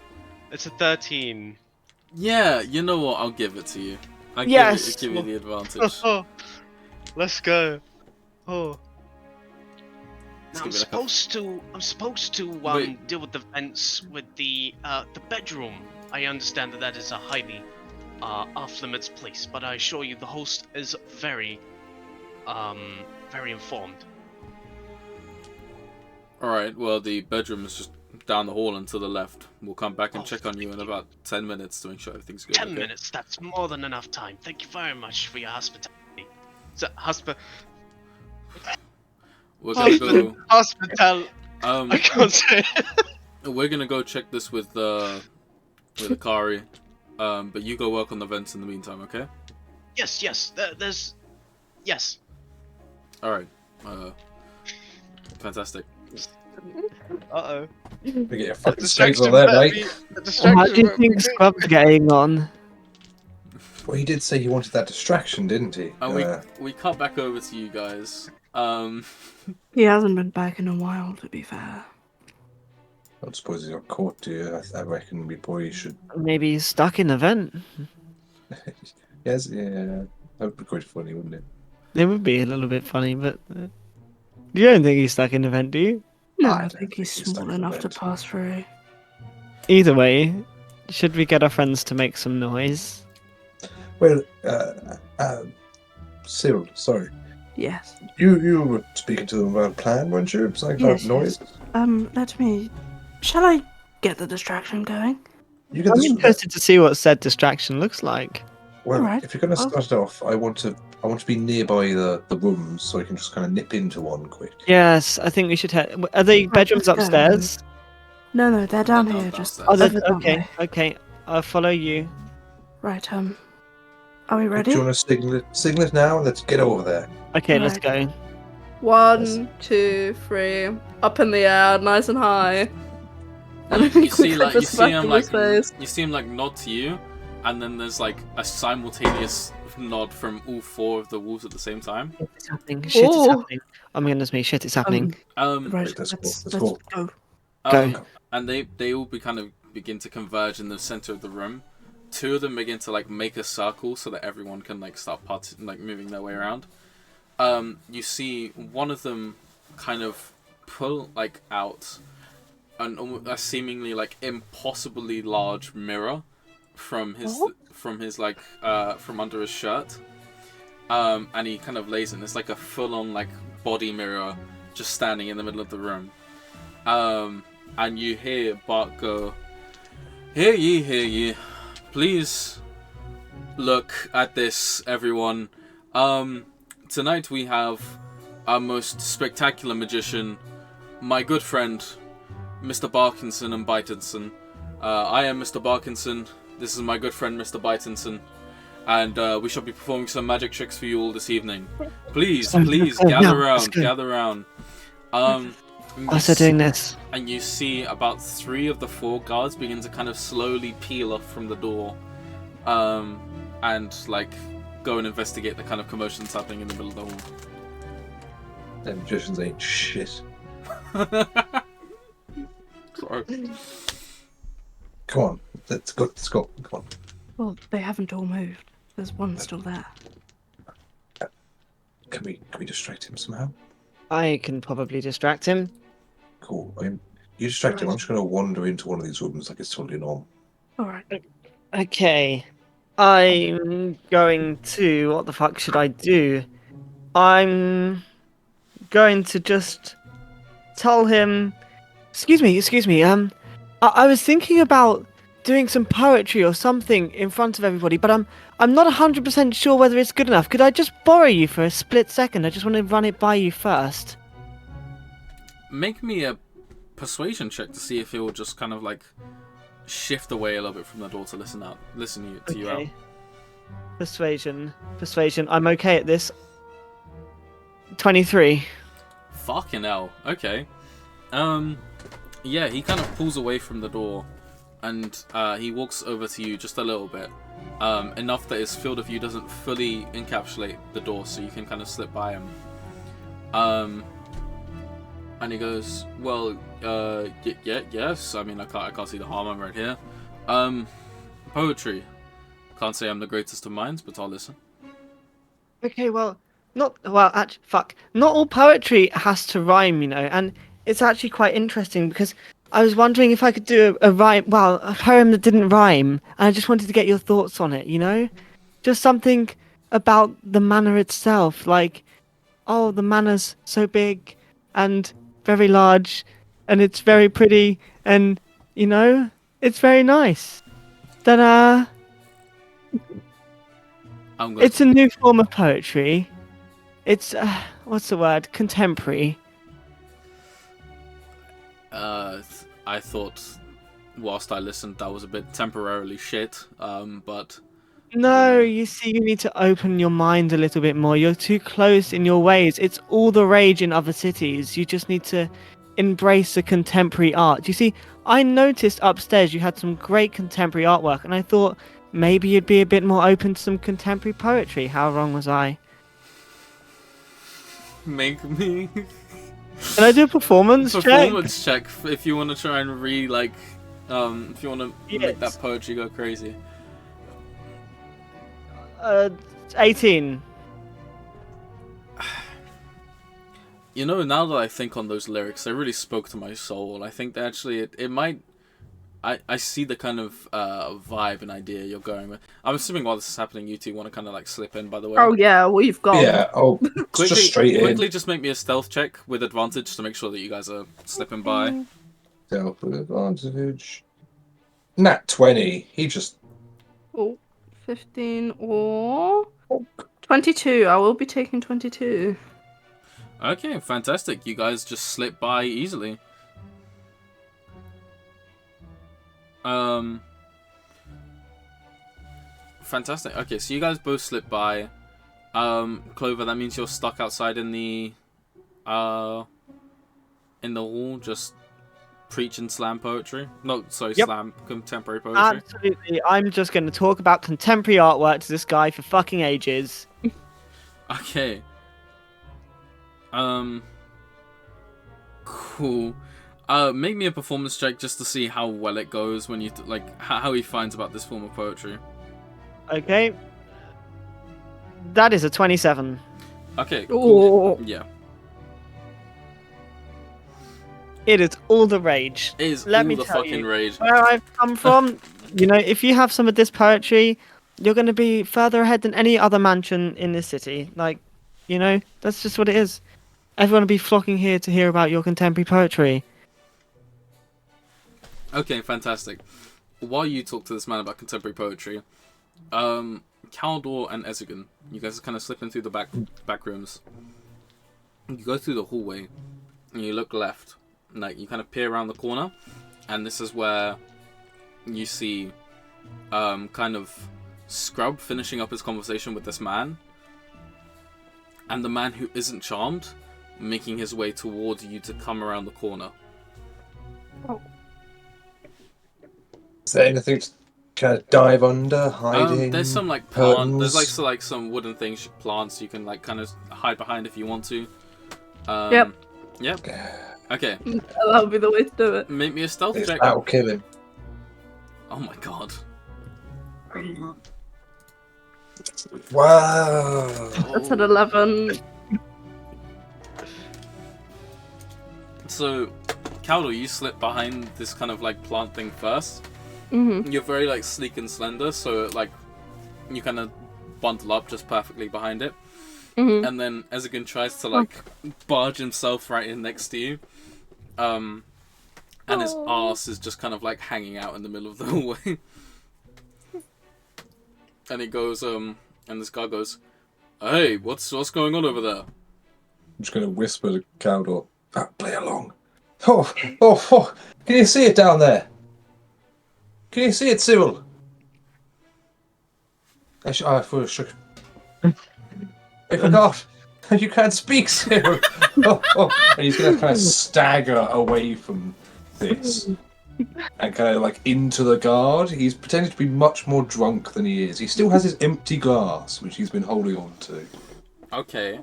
Speaker 2: It's a 13.
Speaker 1: Yeah, you know what? I'll give it to you. I'll
Speaker 3: Yes!
Speaker 1: give you the advantage.
Speaker 2: Oh, let's go. Oh. Now, I'm
Speaker 1: give it like
Speaker 2: supposed to
Speaker 1: Wait.
Speaker 2: deal with the vents with the bedroom. I understand that is a highly off limits place, but I assure you the host is very informed.
Speaker 1: Alright, well, the bedroom is just down the hall and to the left. We'll come back and
Speaker 2: Oh,
Speaker 1: check on you in
Speaker 2: thank you.
Speaker 1: about 10 minutes to make sure everything's good.
Speaker 2: 10
Speaker 1: okay?
Speaker 2: minutes, that's more than enough time. Thank you very much for your hospitality.
Speaker 1: We're gonna go.
Speaker 2: Hospital. I can't say.
Speaker 1: We're gonna go check this with Akari. But you go work on the vents in the meantime, okay?
Speaker 2: Yes. There's. Yes.
Speaker 1: All right. Fantastic.
Speaker 2: Uh-oh.
Speaker 4: We get your
Speaker 2: The
Speaker 4: fucking
Speaker 2: distraction
Speaker 4: signal there,
Speaker 2: better
Speaker 4: mate.
Speaker 2: be- the
Speaker 3: How
Speaker 2: distraction
Speaker 3: do you
Speaker 2: better be
Speaker 3: think
Speaker 2: good.
Speaker 3: Scrub's getting on?
Speaker 4: Well, he did say he wanted that distraction, didn't he?
Speaker 1: And we cut back over to you guys.
Speaker 5: He hasn't been back in a while, to be fair.
Speaker 4: I don't suppose he got caught, do you? I reckon we probably should.
Speaker 3: Maybe he's stuck in a vent.
Speaker 4: Yes, yeah. That would be quite funny, wouldn't it?
Speaker 3: It would be a little bit funny, but you don't think he's stuck in a vent, do you?
Speaker 5: No,
Speaker 4: I
Speaker 5: I
Speaker 4: don't
Speaker 5: think
Speaker 4: think
Speaker 5: he's
Speaker 4: he's stuck
Speaker 5: small
Speaker 4: in a
Speaker 5: enough to
Speaker 4: vent.
Speaker 5: pass through.
Speaker 3: Either way, should we get our friends to make some noise?
Speaker 4: Well, Cyril, sorry.
Speaker 5: Yes.
Speaker 4: You were speaking to them about a plan, weren't you? Something about
Speaker 5: Yes,
Speaker 4: noise?
Speaker 5: let me... Shall I get the distraction going?
Speaker 4: You get
Speaker 3: I'm
Speaker 4: this.
Speaker 3: interested to see what said distraction looks like.
Speaker 4: Well,
Speaker 5: Alright,
Speaker 4: if you're going to
Speaker 5: well-
Speaker 4: start it off, I want to be nearby the rooms so I can just kind of nip into one quick.
Speaker 3: Yes, I think we should head. Are the
Speaker 5: Right,
Speaker 3: bedrooms
Speaker 5: let's go.
Speaker 3: upstairs?
Speaker 5: No, they're down
Speaker 1: They're
Speaker 5: here,
Speaker 1: down-
Speaker 5: just
Speaker 1: downstairs.
Speaker 3: Oh,
Speaker 5: over that
Speaker 3: okay,
Speaker 5: way.
Speaker 3: okay. I'll follow you.
Speaker 5: Right, are we
Speaker 4: Do
Speaker 5: ready?
Speaker 4: you want to signal it? Signal it now. Let's get over there.
Speaker 3: Okay, let's
Speaker 5: Alright.
Speaker 3: go.
Speaker 5: 1, 2, 3, up in the air, nice and high. And then
Speaker 1: you see
Speaker 5: quick
Speaker 1: you see him like
Speaker 5: face.
Speaker 1: you see him like nod to you, and then there's like a simultaneous nod from all four of the wolves at the same time.
Speaker 3: Shit is happening. Shit is
Speaker 5: Ooh.
Speaker 3: happening. Oh my goodness me, shit is happening.
Speaker 5: Right,
Speaker 4: Wait, let's
Speaker 5: let's
Speaker 4: go.
Speaker 5: go.
Speaker 3: Go.
Speaker 1: And they all begin to converge in the center of the room. Two of them begin to like make a circle so that everyone can like start moving their way around. You see one of them kind of pull like out a seemingly like impossibly large mirror from his from under his shirt, and he kind of lays it. And it's like a full-on like body mirror just standing in the middle of the room. And you hear Bart go, hear ye, please look at this, everyone. Tonight we have our most spectacular magician, my good friend, Mr. Barkinson and Bytonson. I am Mr. Barkinson, this is my good friend Mr. Bytonson, and we shall be performing some magic tricks for you all this evening. Please, gather around.
Speaker 3: Us are doing this.
Speaker 1: And you see about 3 of the 4 guards begin to kind of slowly peel off from the door, and like go and investigate the kind of commotion that's happening in the middle of the hall.
Speaker 4: Them magicians ain't shit.
Speaker 1: Sorry.
Speaker 4: Come on, let's go. Come on.
Speaker 5: Well, they haven't all moved. There's one still there.
Speaker 4: Can we distract him somehow?
Speaker 3: I can probably distract him.
Speaker 4: Cool. You distract him. I'm just going to wander into one of these rooms like it's totally normal.
Speaker 5: Alright.
Speaker 3: Okay. I'm going to... What the fuck should I do? I'm going to just tell him... Excuse me. I was thinking about doing some poetry or something in front of everybody, but I'm not 100% sure whether it's good enough. Could I just borrow you for a split second? I just want to run it by you first.
Speaker 1: Make me a persuasion check to see if he'll just kind of like shift away a little bit from the door to listen to you out.
Speaker 3: Persuasion. I'm okay at this. 23.
Speaker 1: Fucking hell. Okay. Yeah, he kind of pulls away from the door, and he walks over to you just a little bit, enough that his field of view doesn't fully encapsulate the door, so you can kind of slip by him. And he goes, "Well, yes. I mean, I can't see the harm. I'm right here. Poetry. Can't say I'm the greatest of minds, but I'll listen."
Speaker 3: Okay, well, Not well, actually, fuck. Not all poetry has to rhyme, you know, and it's actually quite interesting because I was wondering if I could do a rhyme, well, a poem that didn't rhyme, and I just wanted to get your thoughts on it, you know, just something about the manor itself, like, oh, the manor's so big and very large, and it's very pretty, and you know, it's very nice. Then,
Speaker 1: I'm gonna.
Speaker 3: it's a new form of poetry. It's what's the word? Contemporary.
Speaker 1: I thought, whilst I listened, that was a bit temporarily shit. But
Speaker 3: No,
Speaker 1: yeah.
Speaker 3: you see, you need to open your mind a little bit more. You're too close in your ways. It's all the rage in other cities. You just need to embrace the contemporary art. You see, I noticed upstairs you had some great contemporary artwork, and I thought maybe you'd be a bit more open to some contemporary poetry. How wrong was I?
Speaker 1: Make me
Speaker 3: Can I do a performance check?
Speaker 1: performance check if you want to try and if you want to make that
Speaker 3: Yes.
Speaker 1: poetry go crazy.
Speaker 3: 18.
Speaker 1: You know, now that I think on those lyrics, they really spoke to my soul. I think that actually it might. I see the kind of vibe and idea you're going with. I'm assuming while this is happening, you two want to kind of like slip in, by the way.
Speaker 5: Oh yeah, we've got.
Speaker 4: Yeah. Oh, just straight
Speaker 1: quickly,
Speaker 4: in.
Speaker 1: just make me a stealth check with advantage to make sure that you guys are slipping by.
Speaker 4: Self with advantage. Nat 20. He just.
Speaker 5: Oh, 15 or 22. I will be taking 22.
Speaker 1: Okay, fantastic. You guys just slip by easily. Fantastic. Okay, so you guys both slip by. Clover, that means you're stuck outside in the hall, just preaching slam poetry. No, sorry,
Speaker 3: Yep.
Speaker 1: slam contemporary poetry.
Speaker 3: Absolutely. I'm just going to talk about contemporary artwork to this guy for fucking ages.
Speaker 1: Okay. Cool. Make me a performance check just to see how well it goes when you how he finds about this form of poetry.
Speaker 3: Okay. That is a 27.
Speaker 1: Okay. Cool.
Speaker 5: Oh,
Speaker 1: Yeah.
Speaker 3: It is all the rage.
Speaker 1: It is
Speaker 3: Let
Speaker 1: all
Speaker 3: me
Speaker 1: the
Speaker 3: tell
Speaker 1: fucking
Speaker 3: you,
Speaker 1: rage.
Speaker 3: Where I've come from, you know, if you have some of this poetry, you're going to be further ahead than any other mansion in this city. Like, you know, that's just what it is. Everyone will be flocking here to hear about your contemporary poetry.
Speaker 1: Okay, fantastic. While you talk to this man about contemporary poetry, Caldor and Ezigan, you guys are kind of slipping through the back rooms. You go through the hallway, and you look left. Like, you kind of peer around the corner, and this is where you see kind of Scrub finishing up his conversation with this man, and the man who isn't charmed making his way towards you to come around the corner.
Speaker 4: Is there anything to kind of dive under, hiding?
Speaker 1: There's some like plant.
Speaker 4: curtains?
Speaker 1: There's like some wooden things, plants you can like kind of hide behind if you want to.
Speaker 5: Yep.
Speaker 1: Yep. Okay.
Speaker 5: that'll be the way to do it.
Speaker 1: Make me a stealth check.
Speaker 4: That'll kill him.
Speaker 1: Oh my god.
Speaker 4: Wow.
Speaker 5: That's an 11.
Speaker 1: So, Caldor, you slip behind this kind of like plant thing first.
Speaker 5: Mm-hmm.
Speaker 1: You're very like sleek and slender, so like you kind of bundle up just perfectly behind it.
Speaker 5: Mm-hmm.
Speaker 1: And then Ezigan tries to like barge himself right in next to you. And his arse is just kind of like hanging out in the middle of the hallway. And he goes, and this guy goes, "Hey, what's going on over there?"
Speaker 4: I'm just going to whisper to Caldor. Play along. Oh, can you see it down there? Can you see it, Cyril? I forgot. You can't speak, Cyril. And he's going to kind of stagger away from this. And kind of like into the guard. He's pretending to be much more drunk than he is. He still has his empty glass, which he's been holding on to.
Speaker 1: Okay.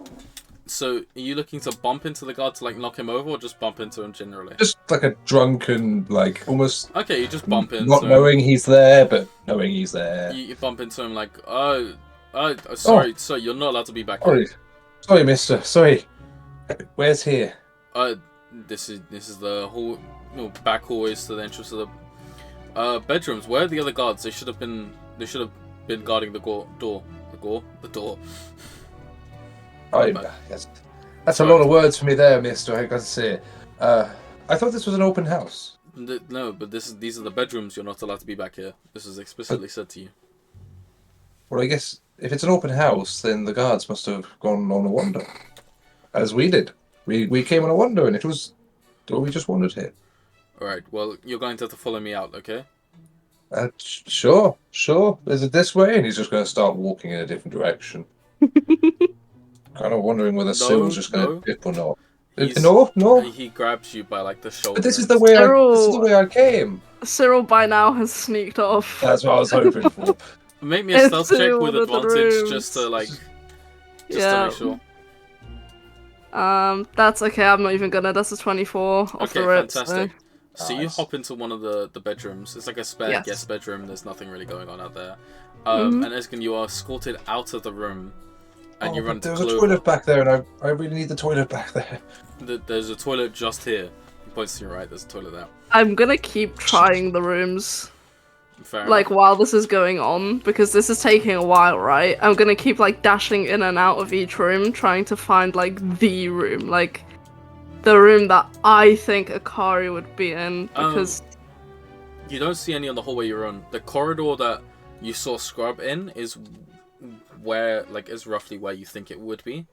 Speaker 1: So, are you looking to bump into the guard to like knock him over, or just bump into him generally?
Speaker 4: Just like a drunken, like almost
Speaker 1: Okay, you just bump into
Speaker 4: not
Speaker 1: him.
Speaker 4: knowing he's there, but knowing he's there.
Speaker 1: You bump into him like, sorry, sir, you're not allowed to be back here.
Speaker 4: Sorry, Sorry, mister. Sorry. Where's here?
Speaker 1: This is the hall, back hallways to the entrance of the bedrooms. Where are the other guards? They should have been guarding the door. The door.
Speaker 4: Oh,
Speaker 1: But-
Speaker 4: yes. That's
Speaker 1: Sorry.
Speaker 4: a lot of words for me there, mister. I got to say. I thought this was an open house.
Speaker 1: No, but these are the bedrooms. You're not allowed to be back here. This is explicitly said to you.
Speaker 4: Well, I guess if it's an open house, then the guards must have gone on a wander, as we did. We came on a wander, and we just wandered here.
Speaker 1: All right. Well, you're going to have to follow me out, okay?
Speaker 4: Sure. Is it this way? And he's just going to start walking in a different direction. Kind of wondering whether Cyril's just going to dip or not. No.
Speaker 1: He grabs you by like the shoulder.
Speaker 4: But this is
Speaker 1: and-
Speaker 4: the way.
Speaker 5: Cyril-
Speaker 4: This is the way I came.
Speaker 5: Cyril by now has sneaked off.
Speaker 4: That's what I was hoping for.
Speaker 1: Make me a stealth check with
Speaker 5: one of the
Speaker 1: advantage,
Speaker 5: rooms.
Speaker 1: just to
Speaker 5: Yeah.
Speaker 1: make sure.
Speaker 5: That's okay. I'm not even gonna. That's a 24 off
Speaker 1: Okay,
Speaker 5: the rip.
Speaker 1: fantastic. So you
Speaker 4: Nice.
Speaker 1: hop into one of the bedrooms. It's like a spare
Speaker 5: Yes.
Speaker 1: guest bedroom. There's nothing really going on out there.
Speaker 5: Mhm.
Speaker 1: And Eskin, you are escorted out of the room, and you run to
Speaker 4: There's a
Speaker 1: Clover.
Speaker 4: toilet back there, and I really need the toilet back there.
Speaker 1: There's a toilet just here. He points to your right. There's a toilet there.
Speaker 5: I'm gonna keep trying the rooms,
Speaker 1: Fair
Speaker 5: like
Speaker 1: enough.
Speaker 5: while this is going on, because this is taking a while, right? I'm gonna keep like dashing in and out of each room, trying to find like the room, like the room that I think Akari would be in, because
Speaker 1: You don't see any on the hallway you're on. The corridor that you saw Scrub in is is roughly where you think it would be.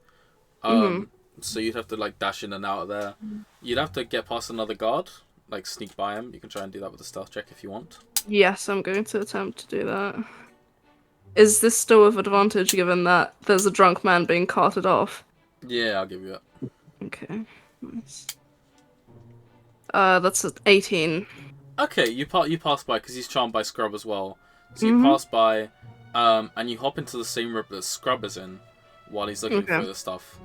Speaker 1: So you'd have to like dash in and out of there. You'd have to get past another guard, like sneak by him. You can try and do that with a stealth check if you want.
Speaker 5: yes, I'm going to attempt to do that. Is this still with advantage given that there's a drunk man being carted off?
Speaker 1: Yeah, I'll give you it.
Speaker 5: Okay, nice. That's an 18.
Speaker 1: Okay, you pass by because he's charmed by Scrub as well. So you
Speaker 5: Mhm.
Speaker 1: pass by, and you hop into the same room that Scrub is in, while he's looking
Speaker 5: Okay.
Speaker 1: for the stuff.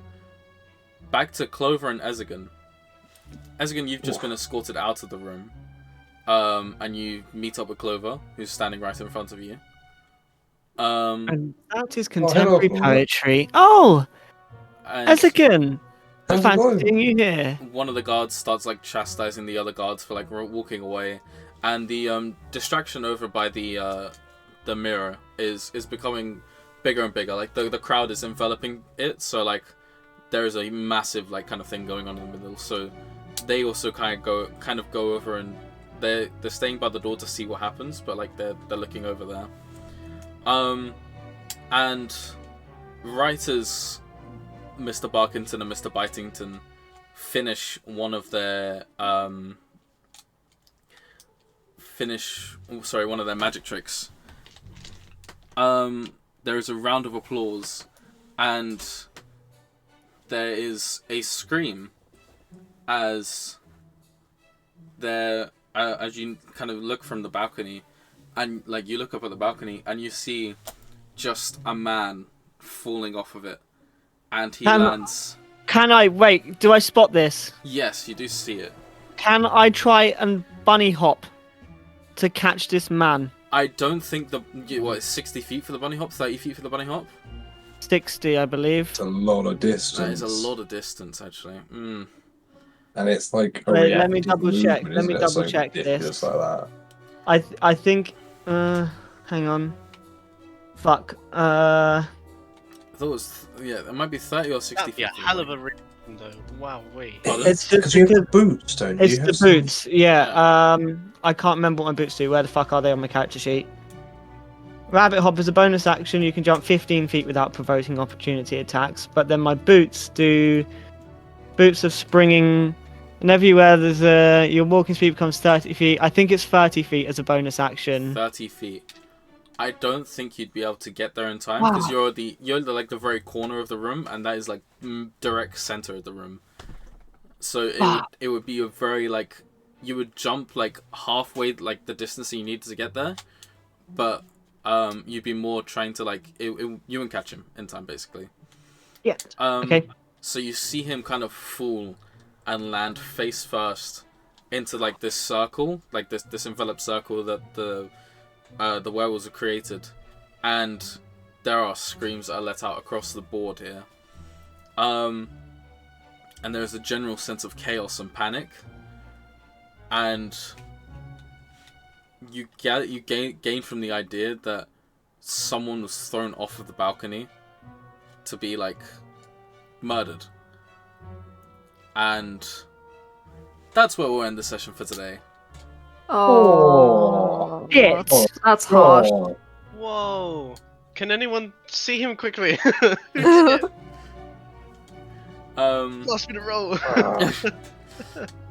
Speaker 1: Back to Clover and Ezigan. Ezigan, you've just been escorted out of the room, and you meet up with Clover, who's standing right in front of you.
Speaker 3: And that is
Speaker 4: hello,
Speaker 3: contemporary
Speaker 4: Clover.
Speaker 3: poetry. Oh,
Speaker 1: And
Speaker 3: Ezekiel!
Speaker 4: How's it
Speaker 3: Fancy
Speaker 4: going?
Speaker 3: seeing you here.
Speaker 1: one of the guards starts like chastising the other guards for like walking away, and the distraction over by the mirror is becoming bigger and bigger. Like the crowd is enveloping it, so like there is a massive like kind of thing going on in the middle. So they also kind of go over, and they're staying by the door to see what happens, but like they're looking over there. And right as Mr. Barkington and Mr. Bitington finish one of their one of their magic tricks, there is a round of applause, and there is a scream as you kind of look from the balcony, and like you look up at the balcony and you see just a man falling off of it, and he lands.
Speaker 3: Can I wait? Do I spot this?
Speaker 1: Yes, you do see it.
Speaker 3: Can I try and bunny hop to catch this man?
Speaker 1: I don't think it's 60 feet for the bunny hop, 30 feet for the bunny hop.
Speaker 3: 60, I believe.
Speaker 4: It's a lot of distance.
Speaker 1: That is a lot of distance, actually.
Speaker 4: And it's like a
Speaker 3: Wait, let me
Speaker 4: reactive
Speaker 3: double check.
Speaker 4: movement,
Speaker 3: Let me
Speaker 4: isn't it? It's
Speaker 3: double
Speaker 4: like
Speaker 3: check
Speaker 4: ridiculous
Speaker 3: this.
Speaker 4: like that.
Speaker 3: I think. Hang on. Fuck.
Speaker 1: I thought it was it might be 30 or 60
Speaker 2: That'd be
Speaker 1: feet.
Speaker 2: a hell of a reason, though. Wow, wait.
Speaker 1: Pardon?
Speaker 3: It's just
Speaker 4: Because you have the
Speaker 3: because
Speaker 4: boots, don't you?
Speaker 3: it's
Speaker 4: You
Speaker 3: the
Speaker 4: have some-
Speaker 3: boots. Yeah. I can't remember what my boots do. Where the fuck are they on my character sheet? Rabbit hop is a bonus action. You can jump 15 feet without provoking opportunity attacks. But then my boots do boots of springing. And everywhere there's your walking speed becomes 30 feet. I think it's 30 feet as a bonus action.
Speaker 1: 30 feet. I don't think you'd be able to get there in time because you're the very corner of the room, and that is like direct center of the room. So it would be a very like you would jump like halfway like the distance that you need to get there, but you'd be more trying to like you wouldn't catch him in time basically.
Speaker 3: Yeah. Okay.
Speaker 1: So you see him kind of fall and land face first into like this circle, like this enveloped circle that the werewolves have created, and there are screams that are let out across the board here. and there's a general sense of chaos and panic, and you gain from the idea that someone was thrown off of the balcony to be like murdered, and that's where we'll end the session for today.
Speaker 4: Oh.
Speaker 5: Shit,
Speaker 4: Oh.
Speaker 5: that's harsh.
Speaker 4: Oh.
Speaker 2: Whoa! Can anyone see him quickly? Lost me the roll.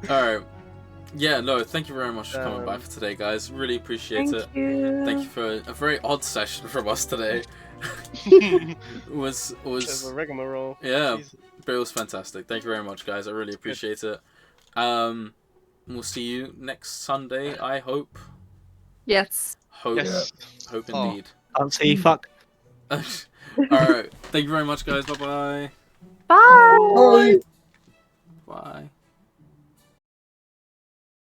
Speaker 1: Alright. Yeah, no, thank you very much for coming by for today, guys. Really appreciate it.
Speaker 5: you.
Speaker 1: Thank you for a very odd session from us today. was
Speaker 2: Just a rigmarole.
Speaker 1: yeah,
Speaker 2: Jesus.
Speaker 1: but it was fantastic. Thank you very much, guys. I really appreciate it. We'll see you next Sunday, I hope.
Speaker 5: Yes.
Speaker 1: Hope.
Speaker 2: Yes.
Speaker 1: Hope
Speaker 2: Oh.
Speaker 1: indeed.
Speaker 3: Can't see. Fuck.
Speaker 1: Alright. Thank you very much, guys. Bye-bye.
Speaker 5: Bye.
Speaker 4: Bye.